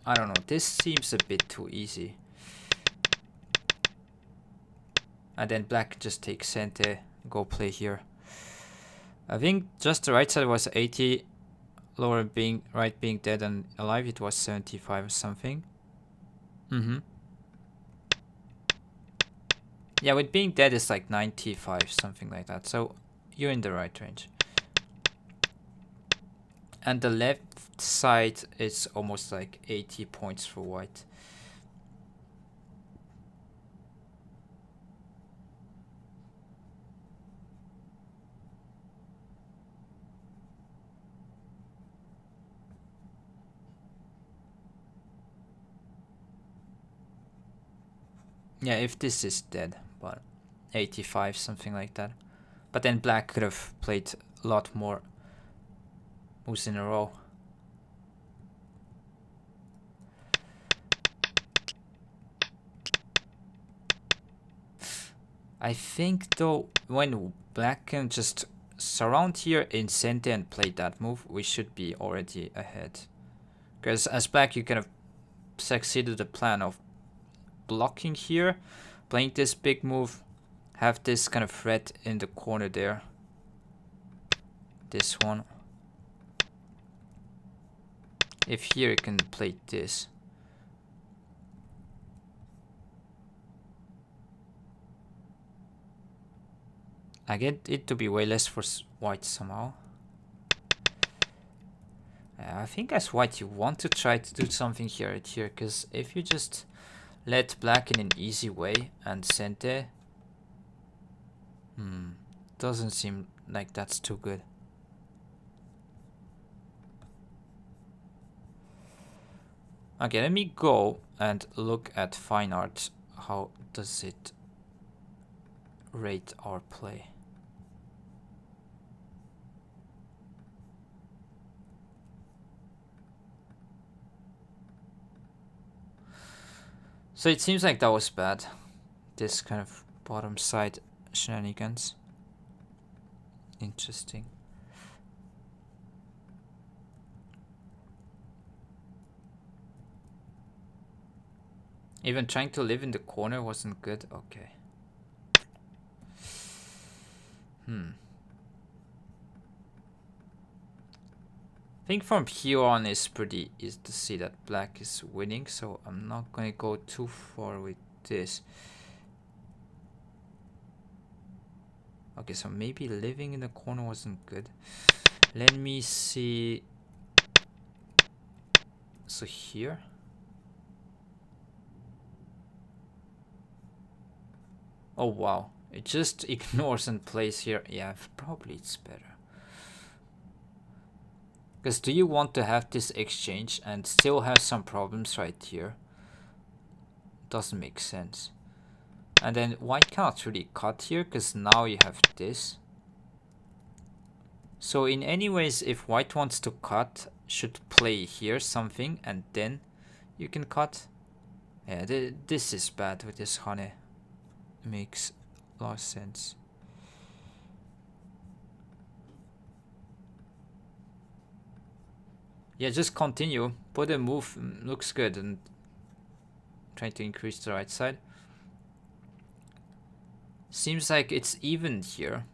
I don't know, this seems a bit too easy. And then black just takes center, go play here. I think just the right side was 80. Lower being right being dead and alive, it was 75 or something. Yeah, with being dead it's like 95, something like that. So you're in the right range. And the left side is almost like 80 points for white. Yeah, if this is dead, but 85, something like that. But then black could have played a lot more moves in a row. I think though, when black can just surround here in center and play that move, we should be already ahead. Because as black, you kind of succeeded the plan of blocking here, playing this big move, have this kind of threat in the corner there. This one. If here you can play this. I get it to be way less for white somehow. I think as white you want to try to do something here right here, because if you just let black in an easy way and center, doesn't seem like that's too good. Okay, let me go and look at fine art. How does it rate our play? So it seems like that was bad. This kind of bottom side shenanigans. Interesting. Even trying to live in the corner wasn't good. Okay. I think from here on it's pretty easy to see that black is winning, so I'm not going to go too far with this. Okay, so maybe living in the corner wasn't good. Let me see. So here. Oh wow, it just ignores and plays here. Yeah, probably it's better. Because do you want to have this exchange and still have some problems right here? Doesn't make sense. And then white cannot really cut here because now you have this. So in any ways, if white wants to cut, should play here something and then you can cut. Yeah, this is bad with this honey. Makes a lot of sense. Yeah, just continue. Put a move, looks good, and trying to increase the right side. Seems like it's even here,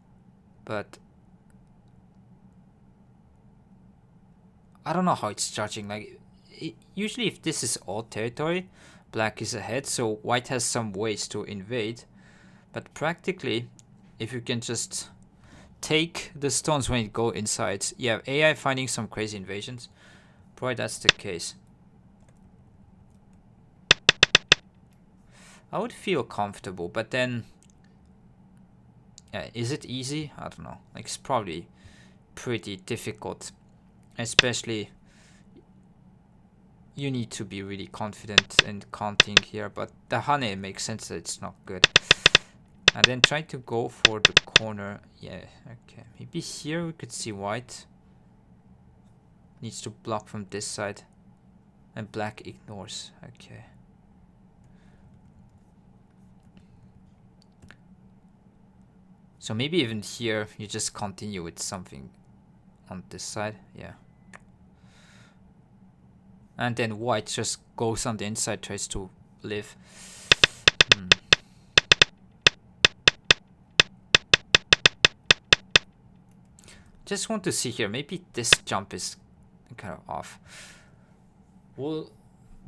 but I don't know how it's judging. Like, usually if this is all territory, black is ahead, so white has some ways to invade. But practically, if you can just take the stones when you go inside, yeah, AI finding some crazy invasions. Probably that's the case. I would feel comfortable, but then, yeah, is it easy? I don't know. Like, it's probably pretty difficult, especially you need to be really confident in counting here, but the honey makes sense that it's not good. And then try to go for the corner. Yeah, okay. Maybe here we could see white needs to block from this side and black ignores. Okay. So maybe even here you just continue with something on this side. Yeah. And then white just goes on the inside, tries to live. Just want to see here. Maybe this jump is kind of off. We'll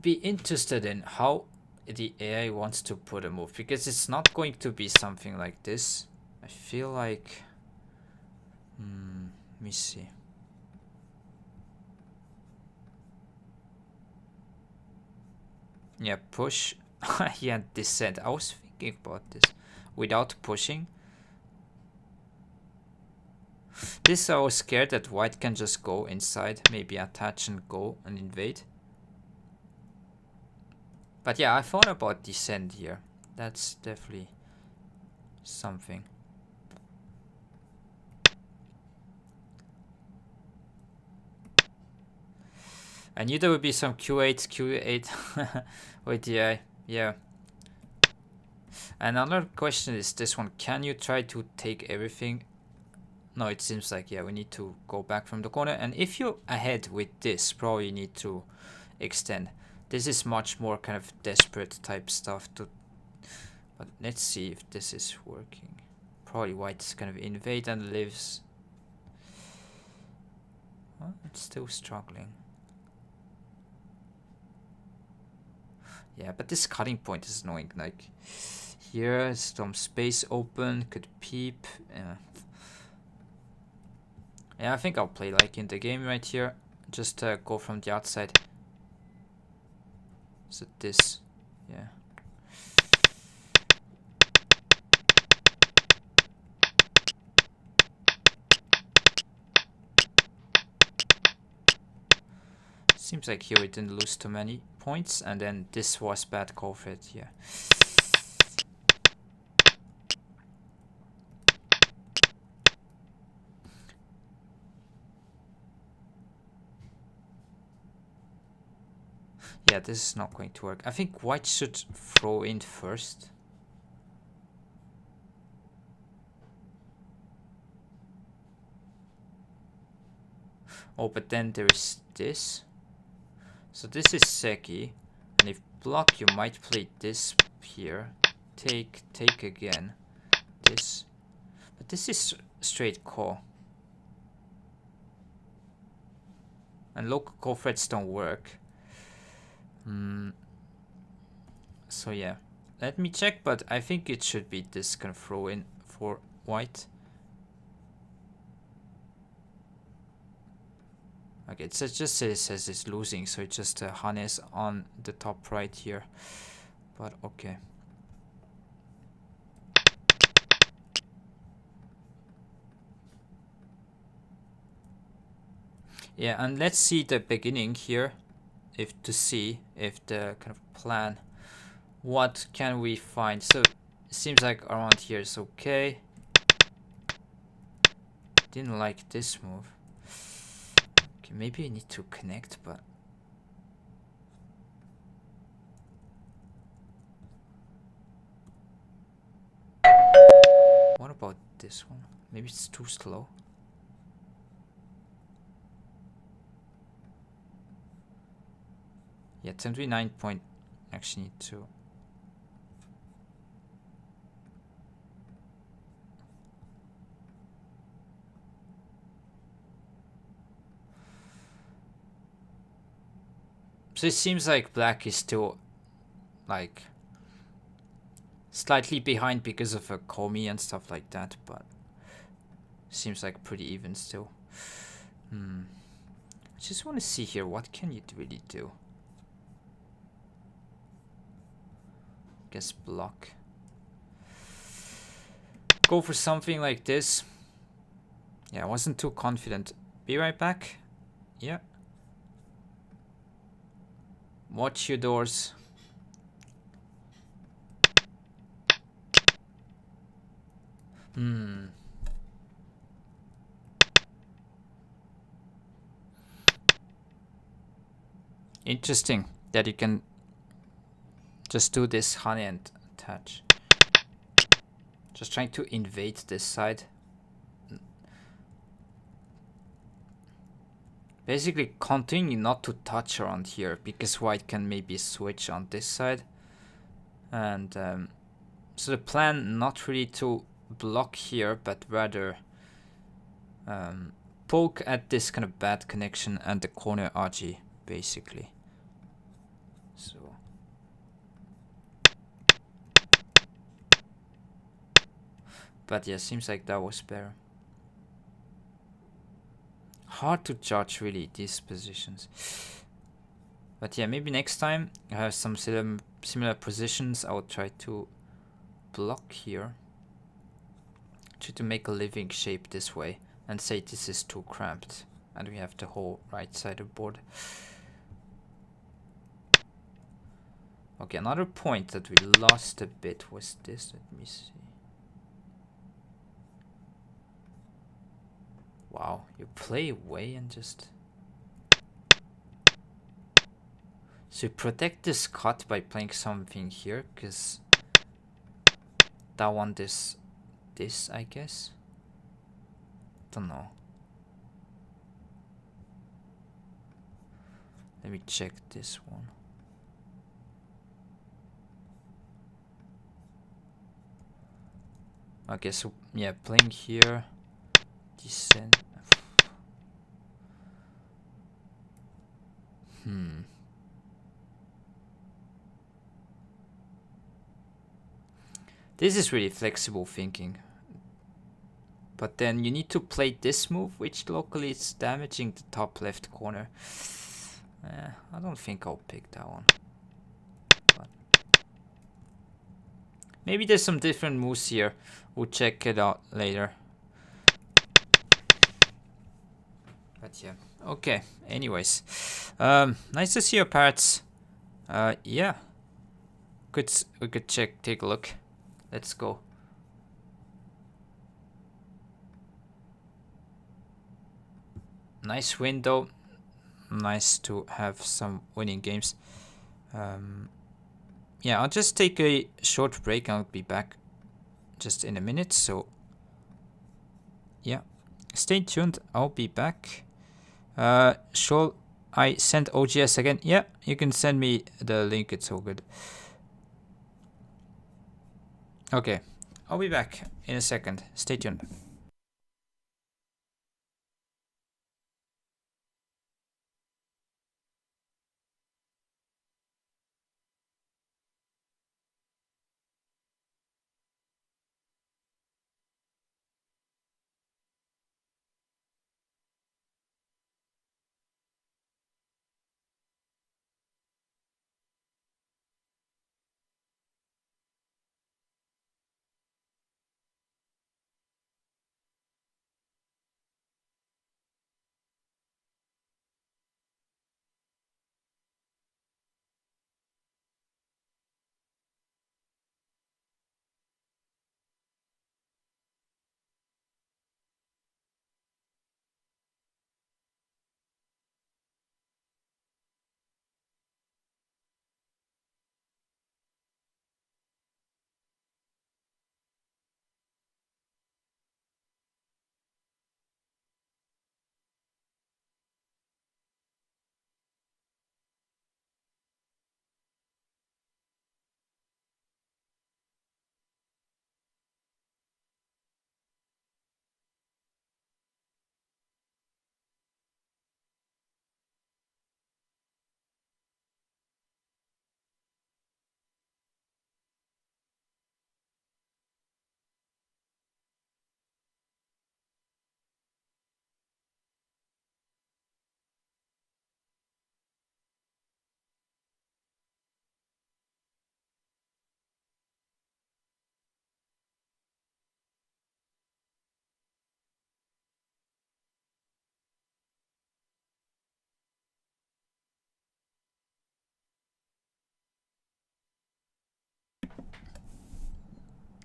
be interested in how the AI wants to put a move, because it's not going to be something like this. I feel like... let me see. Yeah, push. Yeah, descent. I was thinking about this. Without pushing. This I was scared that white can just go inside, maybe attach and go and invade. But yeah, I thought about descent here. That's definitely something. I knew there would be some Q8 with the AI. Yeah. Another question is this one. Can you try to take everything? No, it seems like, yeah, we need to go back from the corner. And if you're ahead with this, probably need to extend. This is much more kind of desperate type stuff to... But let's see if this is working. Probably white's kind of invade and lives. Well, it's still struggling. Yeah, but this cutting point is annoying. Like, here, some space open, could peep. Yeah, I think I'll play like in the game right here. Just go from the outside. So this, yeah. Seems like here we didn't lose too many points, and then this was bad call for it, yeah. Yeah, this is not going to work. I think white should throw in first. Oh, but then there is this. So this is seki. And if block, you might play this here. Take again. This. But this is straight call. And local call threats don't work. So yeah. Let me check, but I think it should be this kind of throw in for white. Okay, it just says it's losing, so it just harness on the top right here. But okay. Yeah, and let's see the beginning here, to see if the kind of plan, what can we find? So it seems like around here is okay. Didn't like this move. Okay, maybe I need to connect, but what about this one? Maybe it's too slow. Yeah, 79 point. Actually need to. So it seems like black is still like slightly behind because of a komi and stuff like that, but seems like pretty even still. I just want to see here, what can you really do? Guess block. Go for something like this. Yeah, I wasn't too confident. Be right back. Yeah. Watch your doors. Interesting that you can just do this honey and attach. Just trying to invade this side. Basically continue not to touch around here, because white can maybe switch on this side. And so the plan not really to block here, but rather poke at this kind of bad connection and the corner RG, basically. So but yeah, seems like that was better. Hard to judge really these positions. But yeah, maybe next time I have some similar positions, I will try to block here. Try to make a living shape this way and say this is too cramped. And we have the whole right side of board. Okay, another point that we lost a bit was this. Let me see. Wow, you play away and just... So you protect this cut by playing something here, because that one this I guess. Don't know. Let me check this one. Okay, so yeah, playing here, descend. This is really flexible thinking. But then you need to play this move, which locally is damaging the top left corner. I don't think I'll pick that one. But maybe there's some different moves here. We'll check it out later. But yeah, okay. Anyways, nice to see your parrots. Yeah, we could take a look. Let's go. Nice window. nice to have some winning games. Yeah, I'll just take a short break. I'll be back just in a minute. So yeah, stay tuned. I'll be back. Shall I send OGS again? Yeah, you can send me the link. It's all good. Okay, I'll be back in a second. Stay tuned.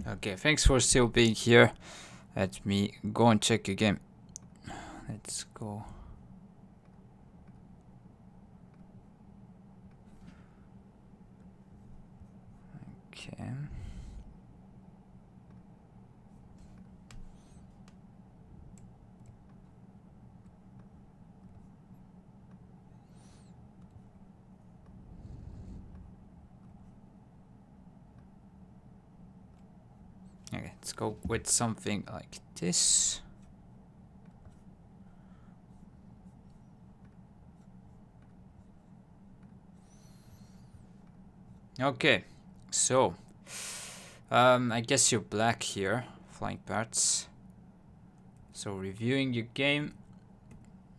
Okay, thanks for still being here. Let me go and check your game. Let's go. Okay. Okay, let's go with something like this. Okay, so I guess you're black here, flying parts. So reviewing your game.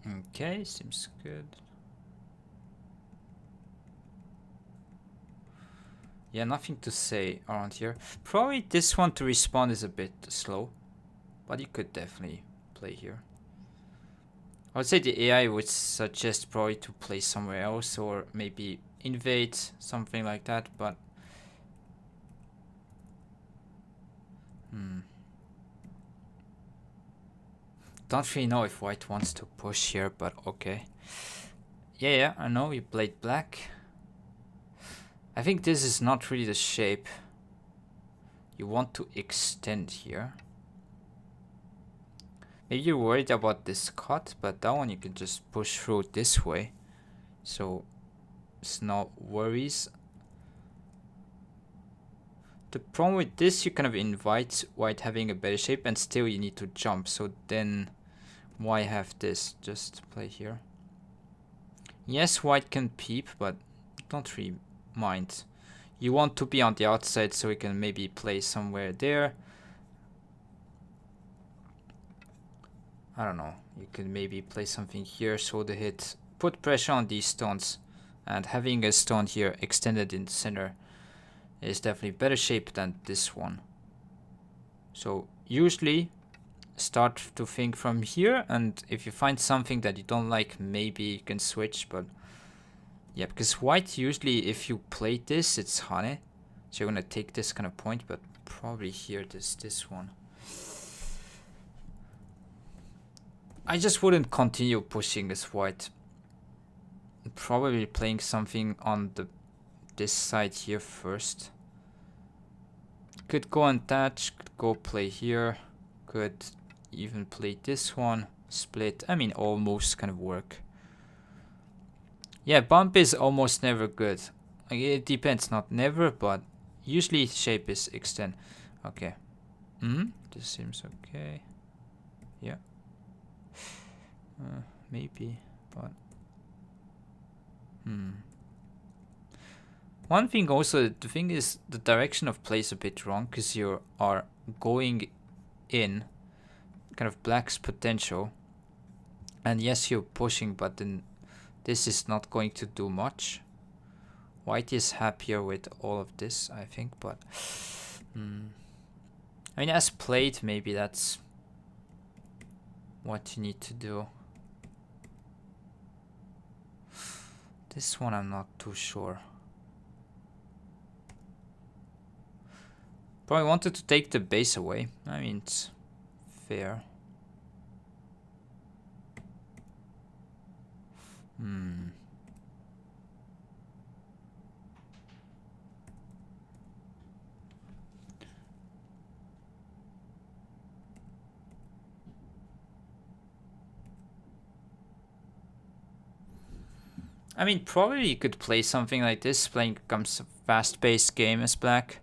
Okay, seems good. Yeah, nothing to say around here. Probably this one to respawn is a bit slow, but you could definitely play here. I would say the AI would suggest probably to play somewhere else or maybe invade, something like that, but don't really know if white wants to push here, but okay. Yeah, I know you played black. I think this is not really the shape you want to extend here. Maybe you're worried about this cut, but that one you can just push through this way. So it's no worries. The problem with this, you kind of invite white having a better shape and still you need to jump. So then why have this? Just play here. Yes, white can peep, but don't really mind. You want to be on the outside so we can maybe play somewhere there. I don't know. You could maybe play something here, show the hit, put pressure on these stones, and having a stone here extended in the center is definitely better shape than this one. So usually start to think from here, and if you find something that you don't like, maybe you can switch, but yeah, because white usually if you play this, it's honey. So you're gonna take this kind of point, but probably here this one. I just wouldn't continue pushing this white. probably playing something on this side here first. Could go untouch, could go play here, could even play this one, split. I mean, all moves kind of work. Yeah, bump is almost never good. Like, it depends, not never, but usually shape is extend. Okay. This seems okay. Yeah. Maybe, but one thing also, the thing is the direction of play is a bit wrong because you are going in kind of black's potential, and yes, you're pushing, but then this is not going to do much. White is happier with all of this, I think, but I mean, as played, maybe that's what you need to do. This one I'm not too sure. Probably wanted to take the base away. I mean, it's fair. I mean, probably you could play something like this, playing comes a fast-paced game as black.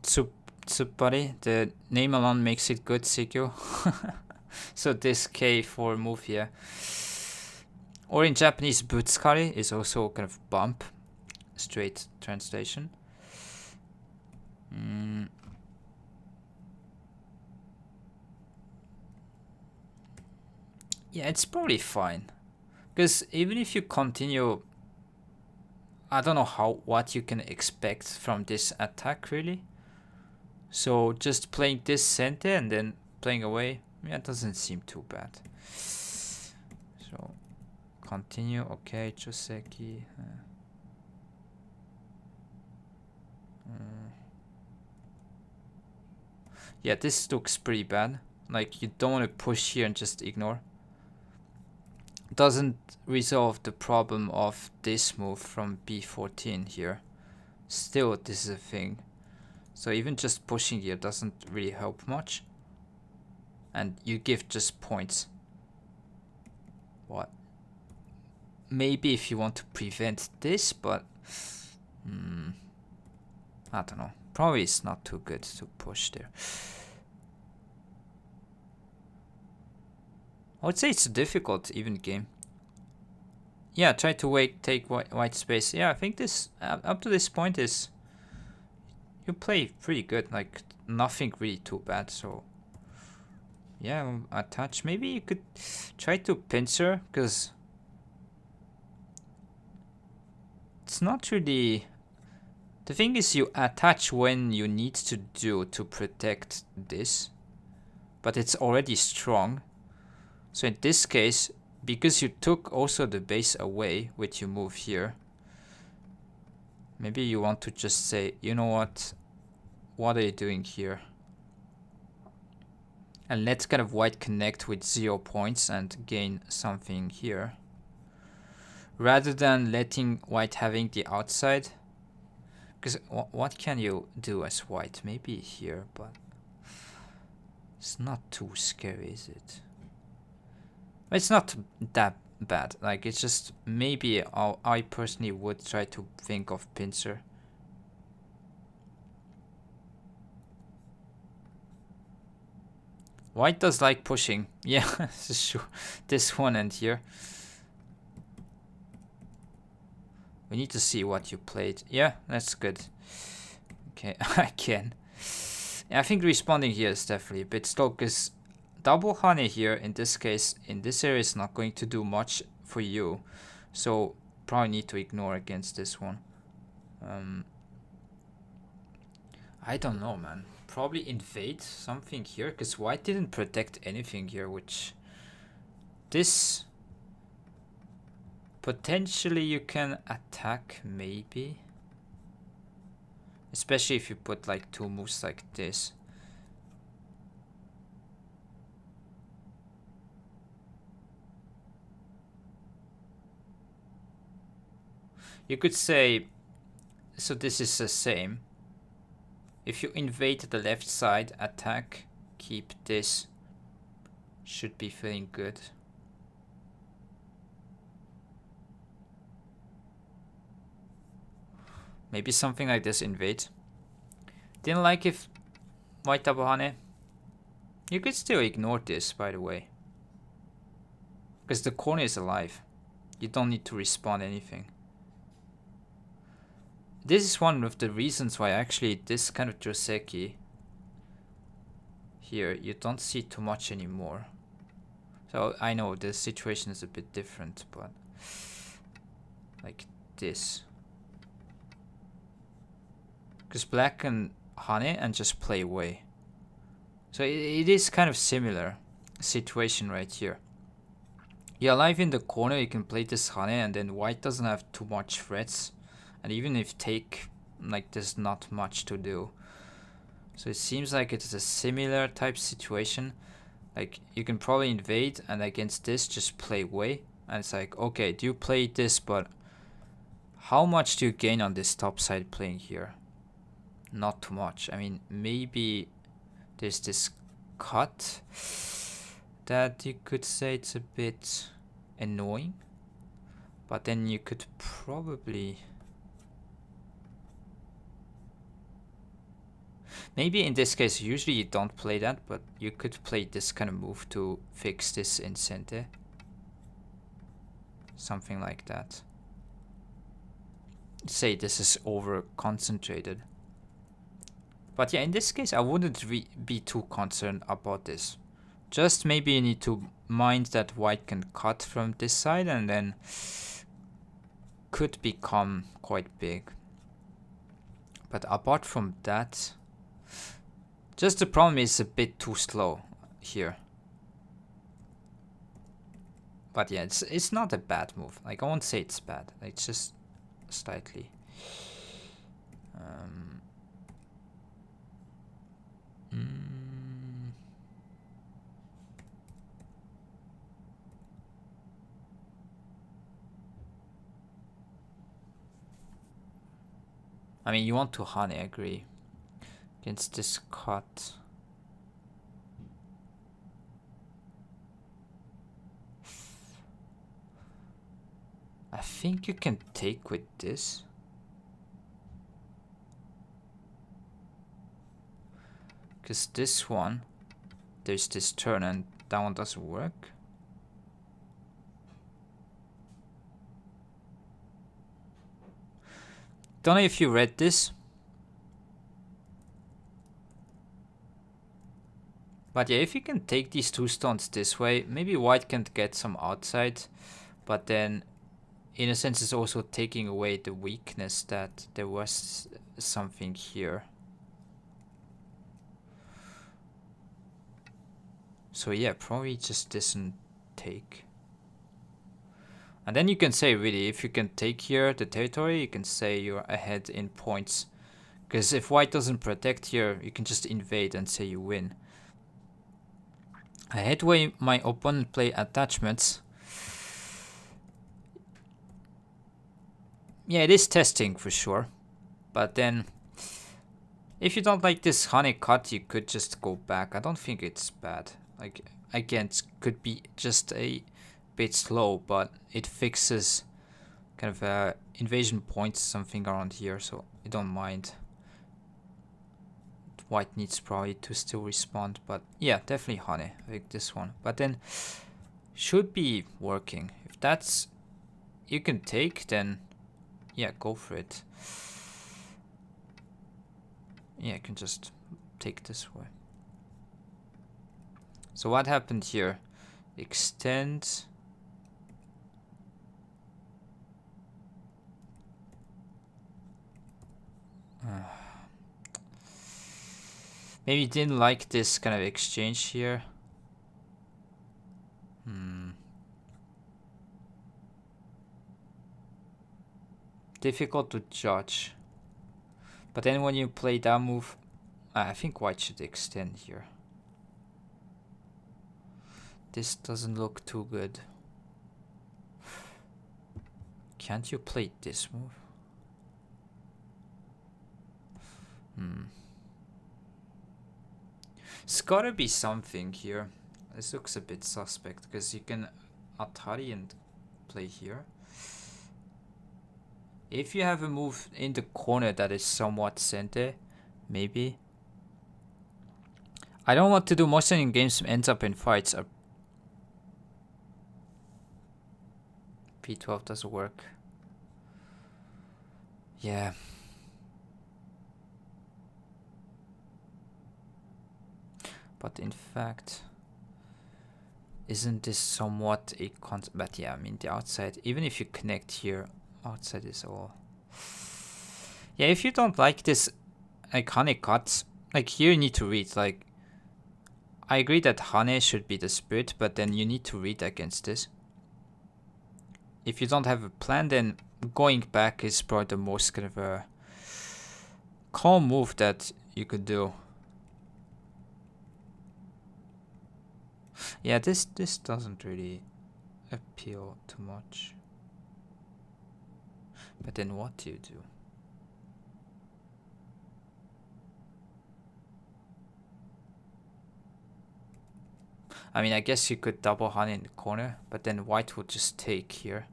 Tsubari, the name alone makes it good, Sikyo. So this K4 move here. Or in Japanese, butsukari is also kind of bump. Straight translation. Yeah, it's probably fine. Because even if you continue, I don't know what you can expect from this attack really. So just playing this center and then playing away, yeah, it doesn't seem too bad. So continue, okay, Choseki. Yeah, this looks pretty bad. Like, you don't want to push here and just ignore. Doesn't resolve the problem of this move from b14 here. Still, this is a thing. So even just pushing here doesn't really help much. And you give just points. What? Maybe if you want to prevent this, but I don't know. Probably it's not too good to push there. I would say it's a difficult even game. Yeah, try to take white space. Yeah, I think this up to this point is you play pretty good. Like nothing really too bad. So yeah, attach. Maybe you could try to pincer because it's not really. The thing is, you attach when you need to protect this, but it's already strong. So in this case, because you took also the base away with your move here, maybe you want to just say, you know what are you doing here? And let kind of white connect with 0 points and gain something here. Rather than letting white having the outside. Because what can you do as white? Maybe here, but it's not too scary, is it? It's not that bad. Like, it's just maybe I personally would try to think of pincer. White does like pushing. Yeah, sure. This one and here. We need to see what you played. Yeah, that's good. Okay, I can. Yeah, I think responding here is definitely a bit slow because double honey here in this case in this area is not going to do much for you, so probably need to ignore against this one. I don't know, man. Probably invade something here because white didn't protect anything here, which this potentially you can attack maybe, especially if you put like 2 moves like this. You could say, so this is the same. If you invade the left side, attack, keep this. Should be feeling good. Maybe something like this, invade. Didn't like if white double honey. You could still ignore this, by the way. Because the corner is alive. You don't need to respawn anything. This is one of the reasons why actually this kind of Joseki here, you don't see too much anymore. So I know the situation is a bit different, but like this. Because black and honey and just play away. So it is kind of similar situation right here. You're alive in the corner, you can play this honey, and then white doesn't have too much threats. And even if take, like, there's not much to do. So it seems like it's a similar type situation. Like, you can probably invade, and against this, just play away. And it's like, okay, do you play this, but how much do you gain on this top side playing here? Not too much. I mean, maybe there's this cut that you could say it's a bit annoying. But then you could probably... Maybe in this case, usually you don't play that, but you could play this kind of move to fix this incente. Something like that. Say this is over concentrated. But yeah, in this case, I wouldn't be too concerned about this. Just maybe you need to mind that white can cut from this side and then could become quite big. But apart from that, just the problem is a bit too slow here. But yeah, it's not a bad move. Like, I won't say it's bad. It's just slightly. I mean, you want to honey, I agree. Against this cut. I think you can take with this. Because this one, there's this turn and that one doesn't work. Don't know if you read this. But yeah, if you can take these two stones this way, maybe white can get some outside. But then, in a sense, it's also taking away the weakness that there was something here. So yeah, probably just doesn't take. And then you can say, really, if you can take here the territory, you can say you're ahead in points. Because if white doesn't protect here, you can just invade and say you win. I hate when my opponent play attachments. Yeah, it is testing for sure. But then, if you don't like this honey cut, you could just go back. I don't think it's bad. Like, again, it could be just a bit slow, but it fixes kind of invasion points, something around here, so I don't mind. White needs probably to still respond, but yeah, definitely honey. I think this one, but then should be working. If that's you can take, then yeah, go for it. Yeah, I can just take this way. So what happened here? Extend. Maybe didn't like this kind of exchange here. Difficult to judge. But then when you play that move, I think white should extend here. This doesn't look too good. Can't you play this move? It's gotta be something here. This looks a bit suspect because you can Atari and play here. If you have a move in the corner that is somewhat center, maybe. I don't want to do motion in games ends up in fights. P12 doesn't work. Yeah. But in fact, isn't this somewhat a but yeah, I mean the outside, even if you connect here, outside is all. Yeah, if you don't like this like Hane cuts, like here you need to read, like I agree that Hane should be the spirit, but then you need to read against this. If you don't have a plan, then going back is probably the most kind of a calm move that you could do. Yeah, this doesn't really appeal too much. But then what do you do? I mean, I guess you could double Hane in the corner, but then white would just take here.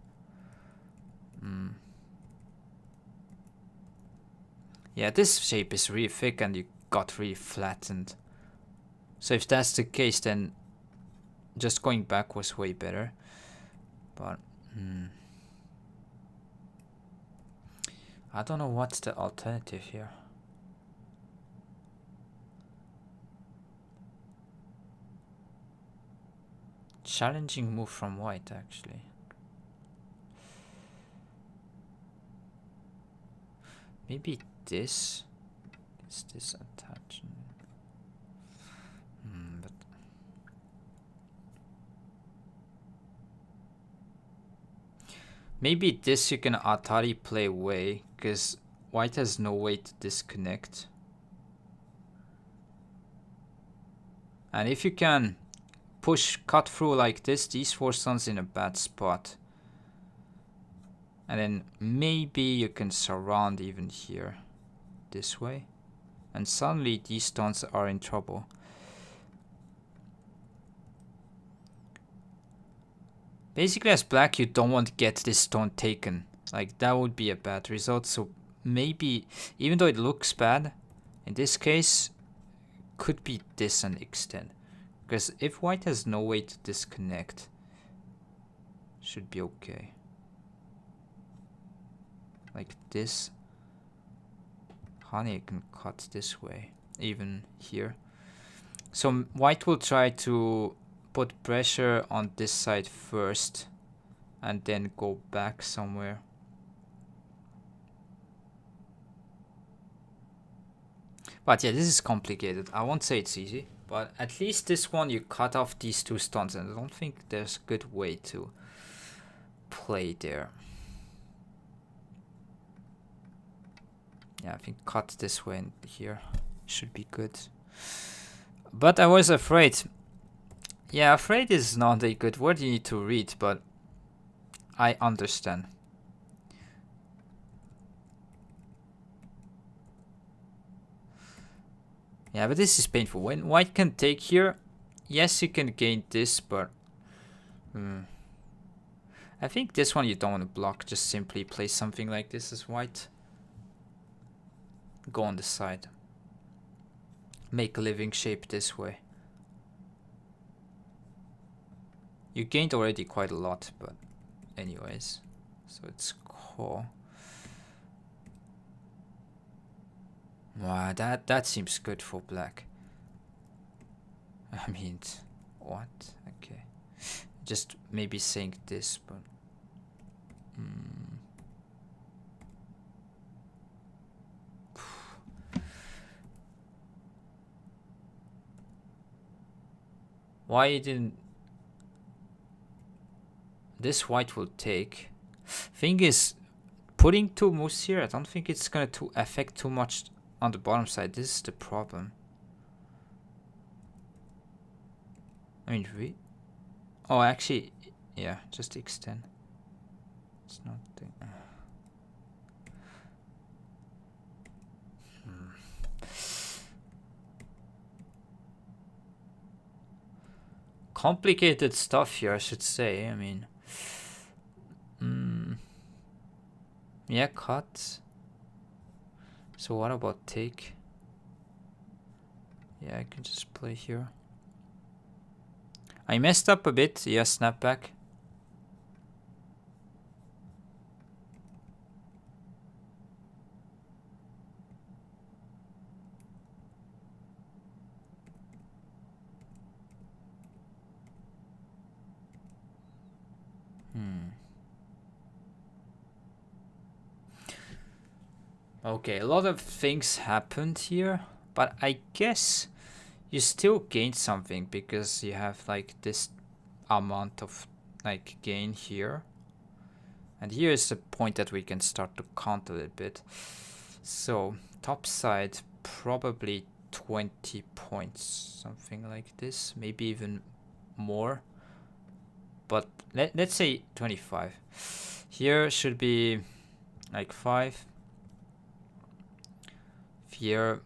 Yeah, this shape is really thick and you got really flattened. So if that's the case, then just going back was way better. But I don't know what's the alternative here. Challenging move from white, actually. Maybe this. Is this attached? But maybe this you can Atari play away, because white has no way to disconnect. And if you can cut through like this, these 4 stones in a bad spot. And then maybe you can surround even here, this way. And suddenly these stones are in trouble. Basically as black you don't want to get this stone taken. Like that would be a bad result. So maybe, even though it looks bad, in this case, could be this and extend. Because if white has no way to disconnect, should be okay. Like this. Hane can cut this way, even here. So white will try to put pressure on this side first and then go back somewhere. But yeah, this is complicated. I won't say it's easy, but at least this one you cut off these 2 stones, and I don't think there's a good way to play there. Yeah, I think cut this way and here should be good. But I was afraid. Yeah, afraid is not a good word you need to read, but I understand. Yeah, but this is painful. When white can take here, yes, you can gain this, but I think this one you don't want to block. Just simply play something like this as white. Go on the side. Make a living shape this way. You gained already quite a lot, but anyways. So it's cool. Wow, that seems good for black. I mean, what? Okay. Just maybe saying this, but... Why didn't... This white will take. Thing is, putting 2 moves here, I don't think it's gonna affect too much on the bottom side. This is the problem. I mean, oh, actually, yeah, just extend. It's not the, complicated stuff here, I should say. I mean, yeah, cut. So what about take? Yeah, I can just play here. I messed up a bit. Yeah, snap back. Okay, a lot of things happened here, but I guess you still gained something because you have like this amount of like gain here. And here is the point that we can start to count a little bit. So top side, probably 20 points, something like this, maybe even more. But let's say 25. Here should be like 5. Here,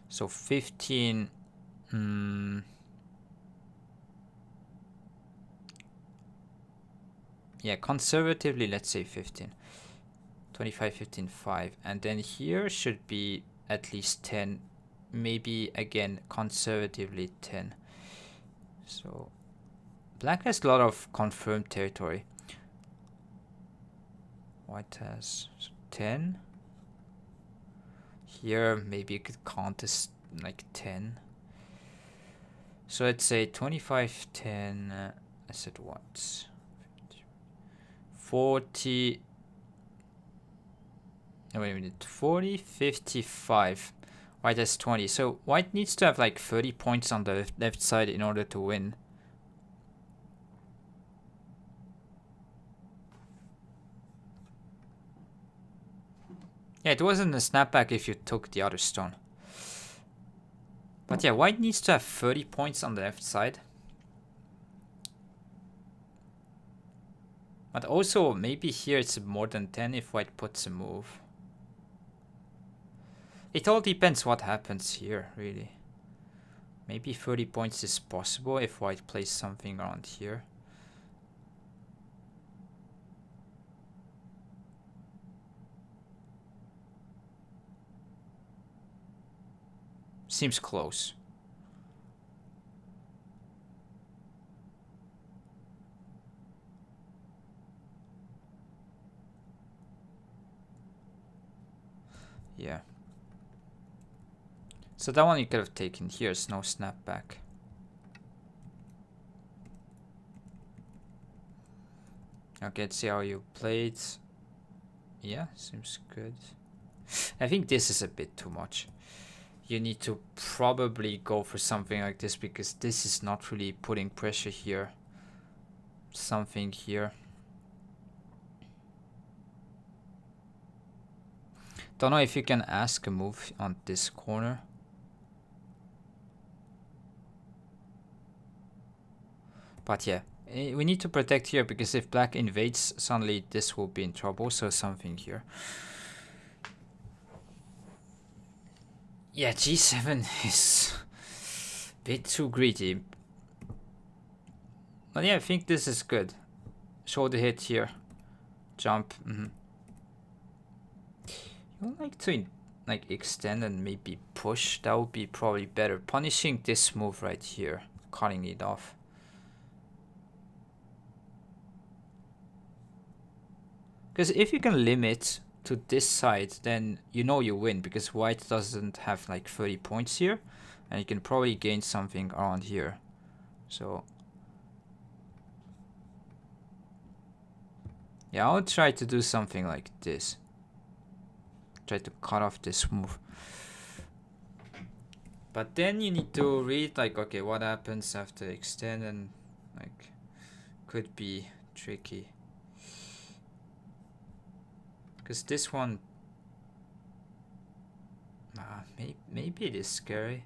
so 15. Yeah, conservatively, let's say 15. 25, 15, 5. And then here should be at least 10. Maybe, again, conservatively 10. So black has a lot of confirmed territory. White has 10. Here, maybe you could count as like 10. So let's say 25, 10. I said what? 40. No, wait a minute. 40, 55. White has 20. So white needs to have like 30 points on the left side in order to win. Yeah, it wasn't a snapback if you took the other stone. But yeah, white needs to have 30 points on the left side. But also, maybe here it's more than 10 if white puts a move. It all depends what happens here, really. Maybe 30 points is possible if white plays something around here. Seems close. Yeah. So that one you could have taken. Here's no snapback. Okay, let's see how you played. Yeah, seems good. I think this is a bit too much. You need to probably go for something like this because this is not really putting pressure here. Something here. Don't know if you can ask a move on this corner. But yeah, we need to protect here because if black invades, suddenly this will be in trouble. So something here. Yeah, g7 is a bit too greedy. But yeah, I think this is good. Shoulder hit here. Jump. You would like to like extend and maybe push. That would be probably better. Punishing this move right here. Cutting it off. Because if you can limit to this side, then you know you win because white doesn't have like 30 points here, and you can probably gain something around here. So yeah, I'll try to do something like this. Try to cut off this move. But then you need to read like, okay, what happens after extend, and like could be tricky. Because this one, maybe it is scary.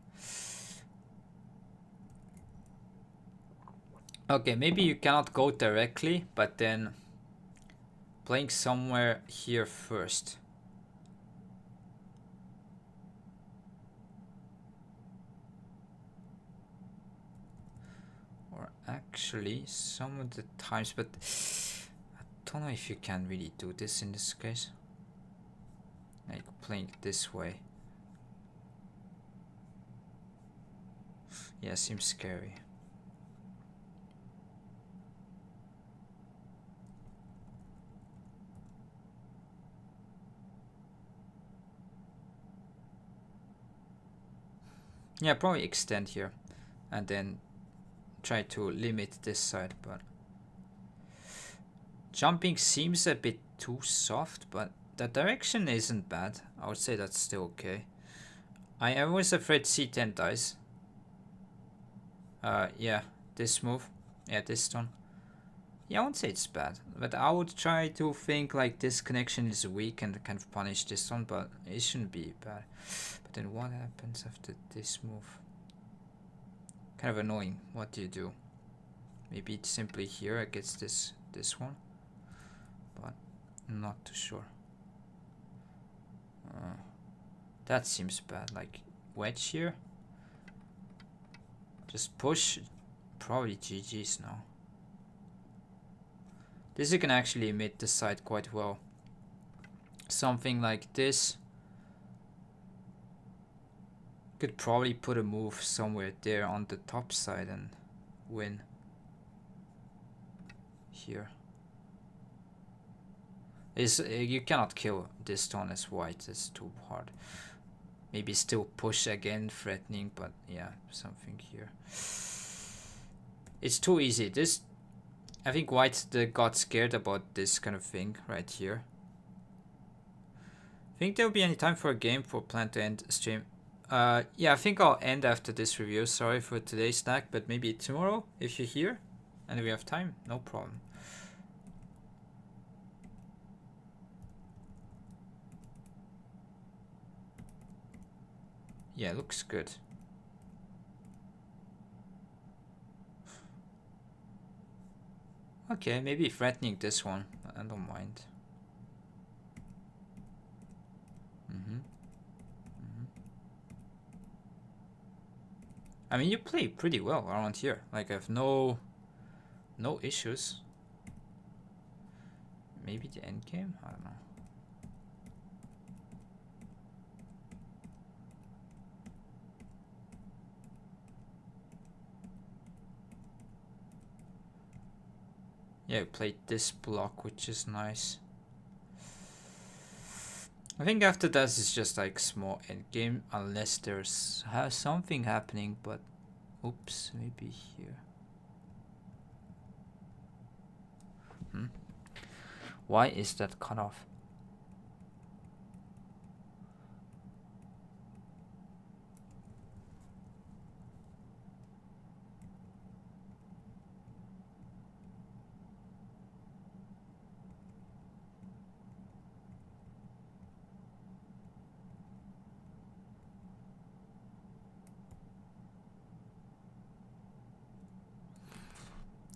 Okay, maybe you cannot go directly, but then playing somewhere here first. Or actually, some of the times, but I don't know if you can really do this in this case. Like playing this way. Yeah, seems scary. Yeah, probably extend here and then try to limit this side, but jumping seems a bit too soft, but the direction isn't bad. I would say that's still okay. I was afraid c10 dies. Yeah, this move. Yeah, this stone. Yeah, I won't say it's bad, but I would try to think like this connection is weak and kind of punish this one, but it shouldn't be bad. But then what happens after this move? Kind of annoying. What do you do? Maybe it's simply here against this one, but I'm not too sure. That seems bad. Like wedge here. Just push. Probably GG's now. This you can actually emit the side quite well. Something like this. Could probably put a move somewhere there on the top side and win. Here. You cannot kill this stone as white. It's too hard. Maybe still push again, threatening, but yeah, something here. It's too easy. This, I think white got scared about this kind of thing right here. Think there'll be any time for a game for plan to end stream? Yeah, I think I'll end after this review. Sorry for today's snack, but maybe tomorrow if you're here and we have time, no problem. Yeah, looks good. Okay, maybe threatening this one. I don't mind. I mean, you play pretty well around here. Like, I have no issues. Maybe the end game? I don't know. Yeah, we played this block, which is nice. I think after that it's just like small end game, unless there's something happening, but oops, maybe here. Why is that cut off?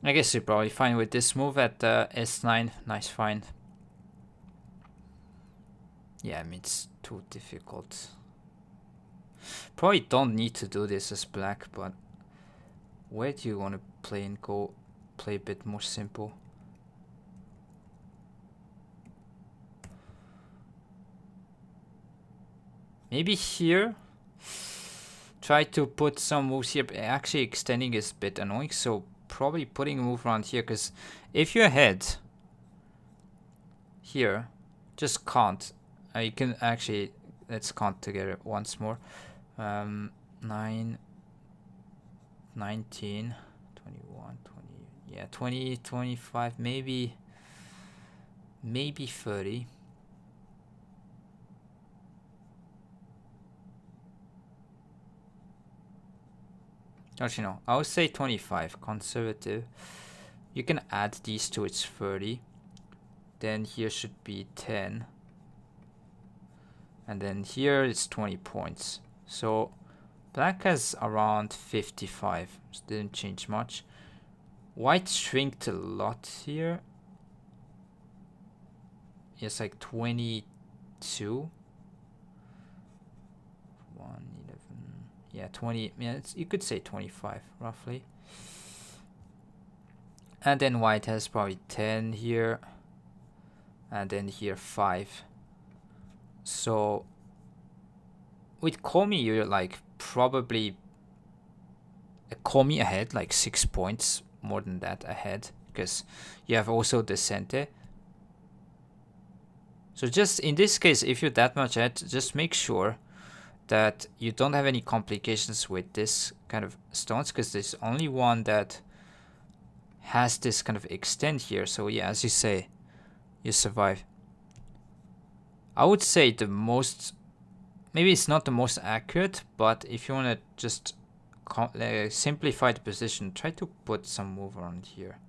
I guess you're probably fine with this move at S9. Nice find. Yeah, I mean, it's too difficult. Probably don't need to do this as black, but where do you want to play and go play a bit more simple? Maybe here. Try to put some moves here. Actually, extending is a bit annoying, so probably putting a move around here, because if you're ahead here, just count. You can actually, let's count together once more. 9, 19, 21, 20, yeah, 20, 25, maybe 30. Actually, no, I would say 25, conservative. You can add these two, it's 30. Then here should be 10. And then here it's 20 points. So black has around 55. So didn't change much. White shrinked a lot here. Yes, like 22. 1, 11. Yeah, 20. Yeah, you could say 25 roughly. And then white has probably 10 here. And then here 5. So with komi, you're like probably a komi ahead, like 6 points more than that ahead, because you have also the sente. So just in this case, if you're that much ahead, just make sure that you don't have any complications with this kind of stones, because there's only one that has this kind of extend here. So yeah, as you say, you survive. I would say the most, maybe it's not the most accurate, but if you want to just simplify the position, try to put some move around here.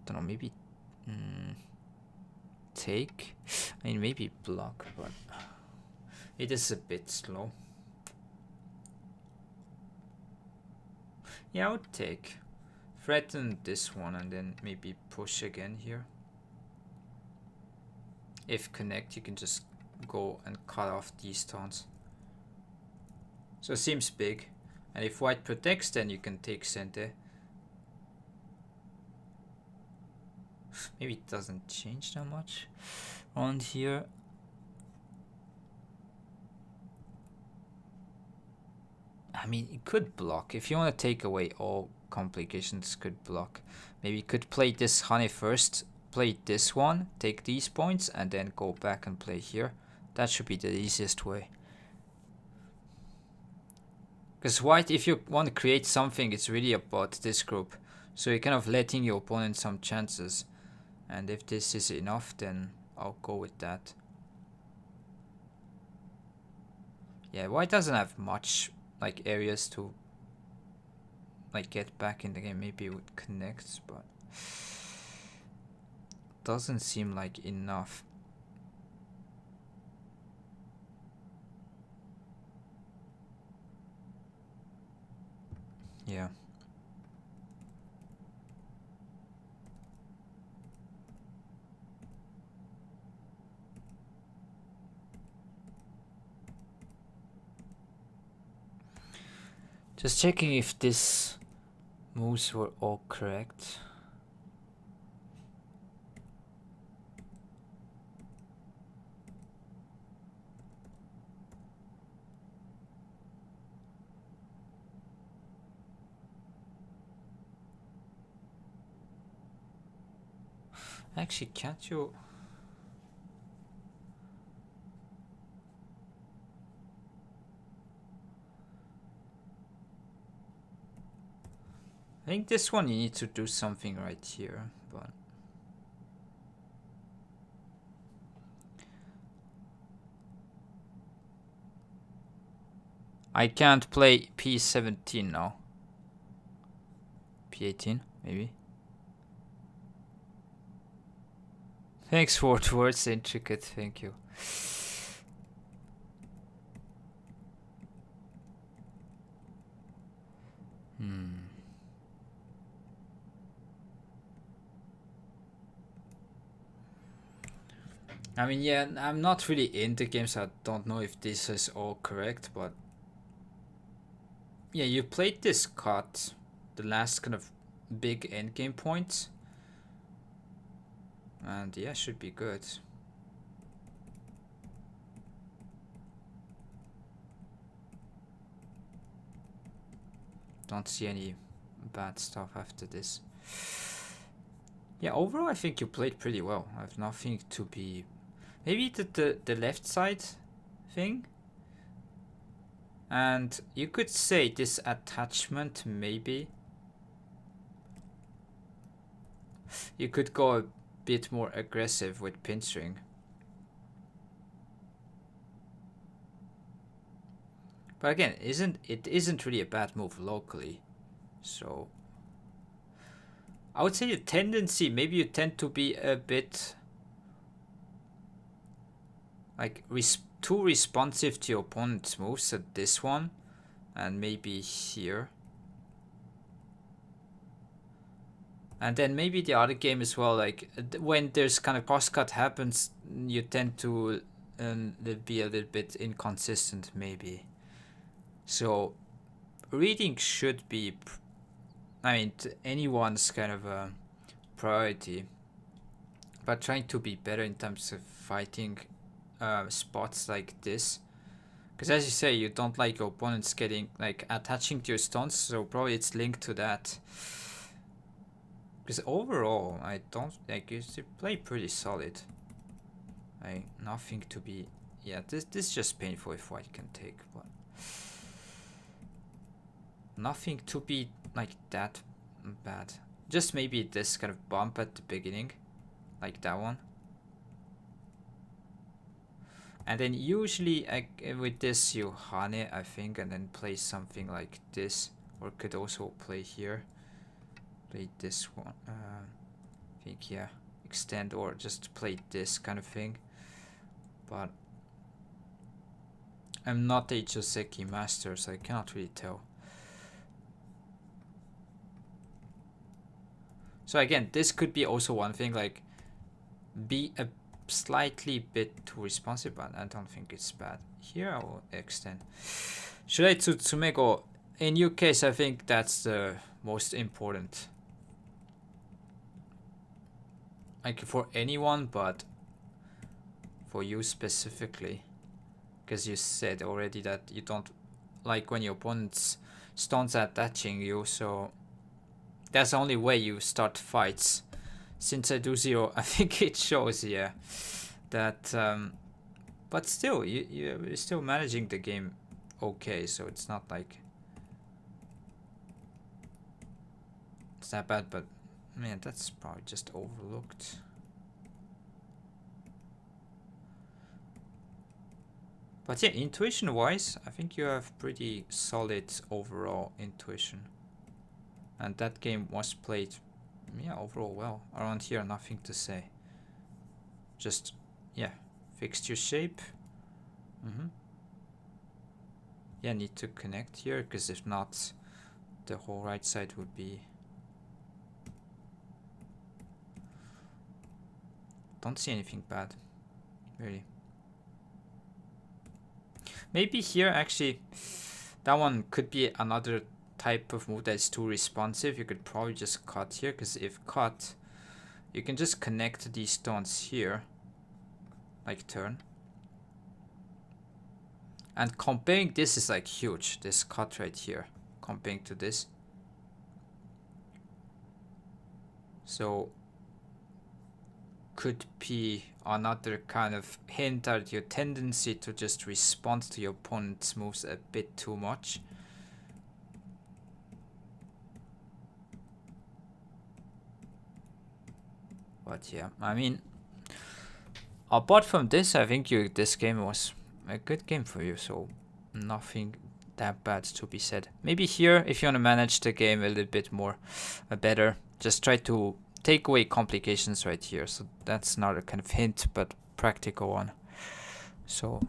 Don't know, maybe take. I mean, maybe block, but it is a bit slow. Yeah, I would take. Threaten this one and then maybe push again here. If connect, you can just go and cut off these stones. So it seems big. And if white protects, then you can take sente. Maybe it doesn't change that much around here. I mean, it could block. If you want to take away all complications, could block. Maybe you could play this honey first, play this one, take these points, and then go back and play here. That should be the easiest way. Because white, if you want to create something, it's really about this group. So you're kind of letting your opponent some chances. And if this is enough, then I'll go with that. Yeah, white doesn't have much like areas to like get back in the game. Maybe it would connect, but doesn't seem like enough. Yeah. Just checking if these moves were all correct. Actually, can't you? I think this one you need to do something right here, but I can't play P17 now. P18, maybe. Thanks for towards intricate, thank you. I mean, yeah, I'm not really into games, so I don't know if this is all correct, but yeah, you played this cut, the last kind of big endgame point, and yeah, should be good. Don't see any bad stuff after this. Yeah, overall I think you played pretty well. I have nothing to be... Maybe the left side thing? And you could say this attachment, maybe. You could go a bit more aggressive with pin string. But again, it isn't really a bad move locally. So I would say the tendency, maybe you tend to be a bit like too responsive to your opponent's moves. So this one, and maybe here. And then maybe the other game as well, like when there's kind of crosscut happens, you tend to be a little bit inconsistent maybe. So reading should be, I mean, anyone's kind of a priority, but trying to be better in terms of fighting spots like this. Because as you say, you don't like your opponents getting, like, attaching to your stones, so probably it's linked to that. Because overall, I don't, like, you play pretty solid. Like, nothing to be, yeah, this is just painful if white can take, but nothing to be, like, that bad. Just maybe this kind of bump at the beginning, like that one. And then usually with this you hane, I think, and then play something like this, or could also play here. Play this one, I think, yeah, extend, or just play this kind of thing. But I'm not a Joseki master, so I cannot really tell. So again, this could be also one thing, like, be a slightly bit too responsive, but I don't think it's bad. Here I will extend. Should I Tsumego? In your case, I think that's the most important. Like for anyone, but for you specifically. Because you said already that you don't like when your opponent's stones are attaching you, so that's the only way you start fights. Since I do 0, I think it shows, yeah, that, but still, you're still managing the game okay, so it's not like it's that bad, but man, that's probably just overlooked. But yeah, intuition-wise, I think you have pretty solid overall intuition. And that game was played, yeah, overall well. Around here, nothing to say. Just, yeah, fixed your shape. Yeah, need to connect here, because if not, the whole right side would be... Don't see anything bad, really. Maybe here, actually, that one could be another type of move that's too responsive. You could probably just cut here, because if cut, you can just connect these stones here, like turn. And comparing this is like huge, this cut right here, comparing to this. So could be another kind of hint at your tendency to just respond to your opponent's moves a bit too much. But yeah, I mean, apart from this, I think this game was a good game for you, so nothing that bad to be said. Maybe here, if you want to manage the game a little bit more better, just try to take away complications right here. So that's not a kind of hint, but practical one. So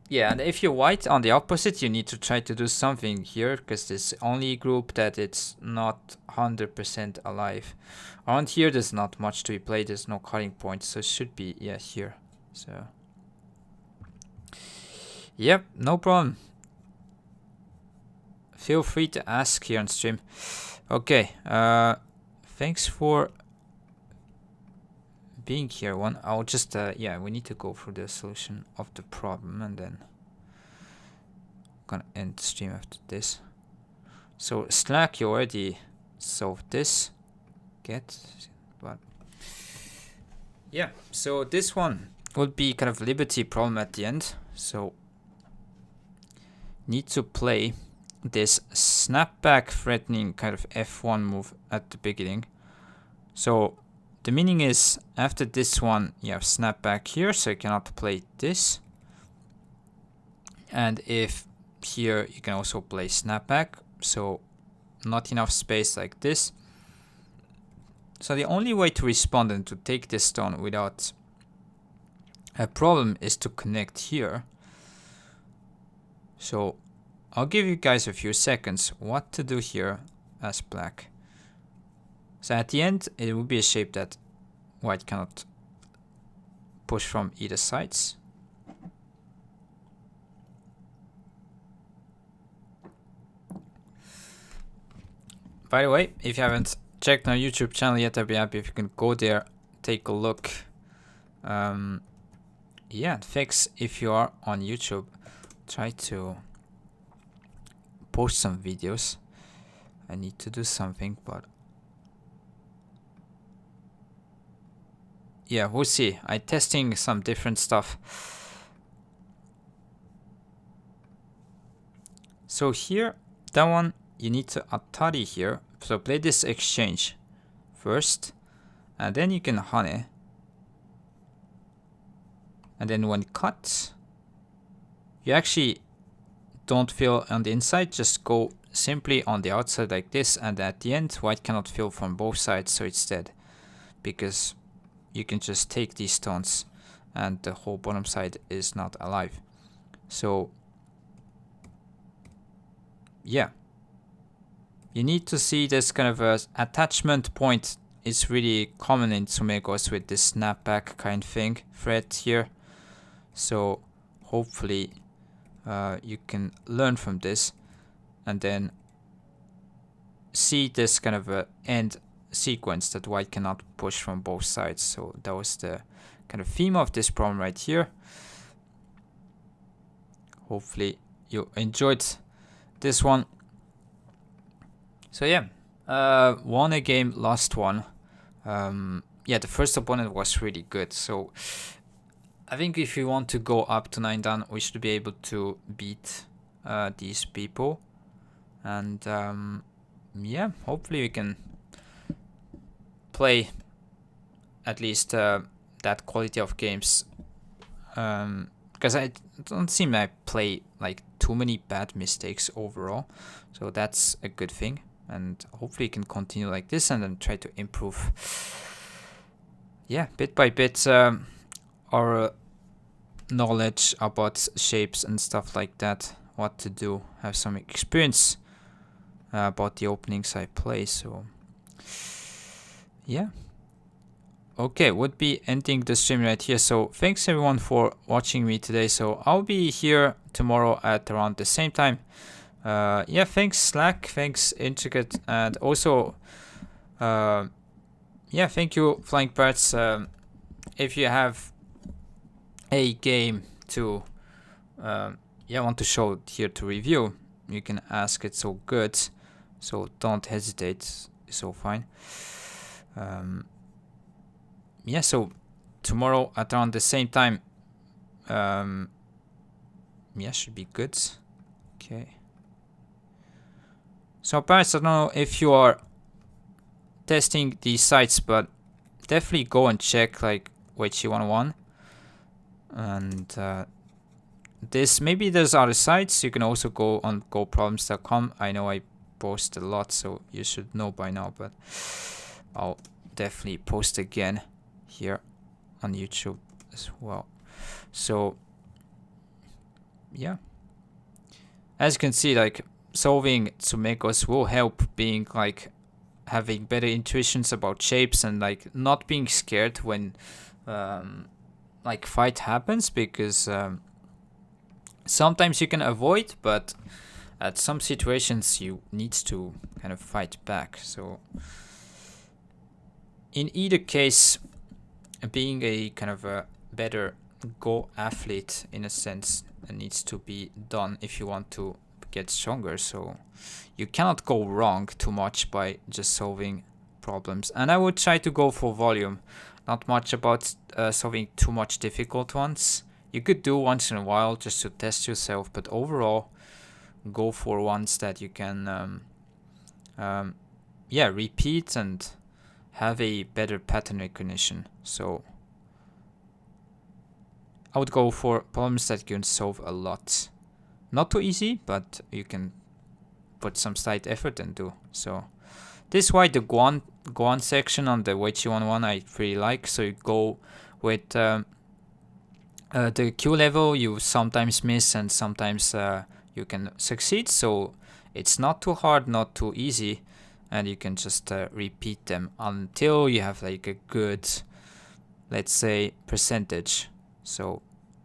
yeah, and if you're white on the opposite, you need to try to do something here, because this only group that it's not 100% alive. Around here, there's not much to be played. There's no cutting points, so it should be, yeah, here. So yep, no problem. Feel free to ask here on stream. Okay, thanks for being here. I'll just, yeah, we need to go through the solution of the problem, and then I'm gonna end the stream after this. So Slack, you already solved this. But yeah, so this one would be kind of liberty problem at the end. So need to play this snapback threatening kind of F1 move at the beginning. So the meaning is after this one you have snapback here, so you cannot play this. And if here you can also play snapback, so not enough space like this. So the only way to respond and to take this stone without a problem is to connect here. So I'll give you guys a few seconds what to do here as black. So at the end, it will be a shape that white cannot push from either sides. By the way, if you haven't checked our YouTube channel yet, I'd be happy if you can go there, take a look. Yeah, thanks if you are on YouTube. Try to post some videos. I need to do something, but yeah, we'll see. I'm testing some different stuff. So here, that one, you need to atari here. So play this exchange first, and then you can hane. And then when cut, you actually don't fill on the inside, just go simply on the outside like this, and at the end, white cannot fill from both sides, so it's dead. Because you can just take these stones, and the whole bottom side is not alive. So, yeah. You need to see this kind of attachment point is really common in Tsumegos with this snapback kind of thing, thread here. So hopefully you can learn from this and then see this kind of end sequence that white cannot push from both sides. So that was the kind of theme of this problem right here. Hopefully you enjoyed this one. So yeah, won a game, lost one. Yeah, the first opponent was really good. So I think if we want to go up to 9 dan, we should be able to beat these people. And yeah, hopefully we can play at least that quality of games. Because I don't seem I play like too many bad mistakes overall. So that's a good thing. And hopefully you can continue like this and then try to improve. Yeah, bit by bit our knowledge about shapes and stuff like that, what to do, have some experience about the openings I play. So yeah, okay, would be ending the stream right here. So thanks everyone for watching me today. So I'll be here tomorrow at around the same time. Yeah, thanks Slack, thanks Intricate, and also yeah, thank you Flying Parts. If you have a game to yeah, want to show here to review, you can ask. It's so good, so don't hesitate. It's so fine. Yeah, so tomorrow at around the same time, yeah, should be good. Okay. So perhaps I don't know if you are testing these sites, but definitely go and check like weiqi 101. And this, maybe there's other sites. You can also go on goproblems.com. I know I post a lot, so you should know by now, but I'll definitely post again here on YouTube as well. So yeah, as you can see, like solving Tsumegos will help being like having better intuitions about shapes and like not being scared when like fight happens, because sometimes you can avoid, but at some situations you need to kind of fight back. So in either case, being a kind of a better Go athlete in a sense needs to be done if you want to get stronger. So you cannot go wrong too much by just solving problems. And I would try to go for volume, not much about solving too much difficult ones. You could do once in a while just to test yourself, but overall go for ones that you can yeah, repeat and have a better pattern recognition. So I would go for problems that you can solve a lot. Not too easy, but you can put some slight effort and do. So this is why the Guan section on the weiqi 101 I really like. So you go with the Q level, you sometimes miss and sometimes you can succeed. So it's not too hard, not too easy. and you can just repeat them until you have like a good, let's say, percentage. So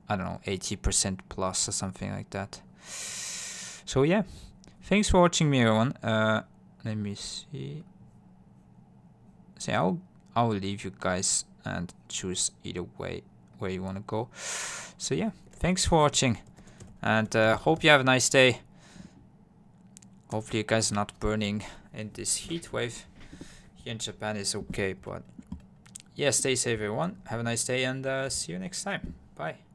I don't know, 80% plus or something like that. So yeah, thanks for watching me, everyone. Let me see. So I'll leave you guys and choose either way where you want to go. So yeah, thanks for watching, and hope you have a nice day. Hopefully you guys are not burning in this heat wave. Here in Japan is okay, but yeah, stay safe everyone. Have a nice day, and see you next time. Bye.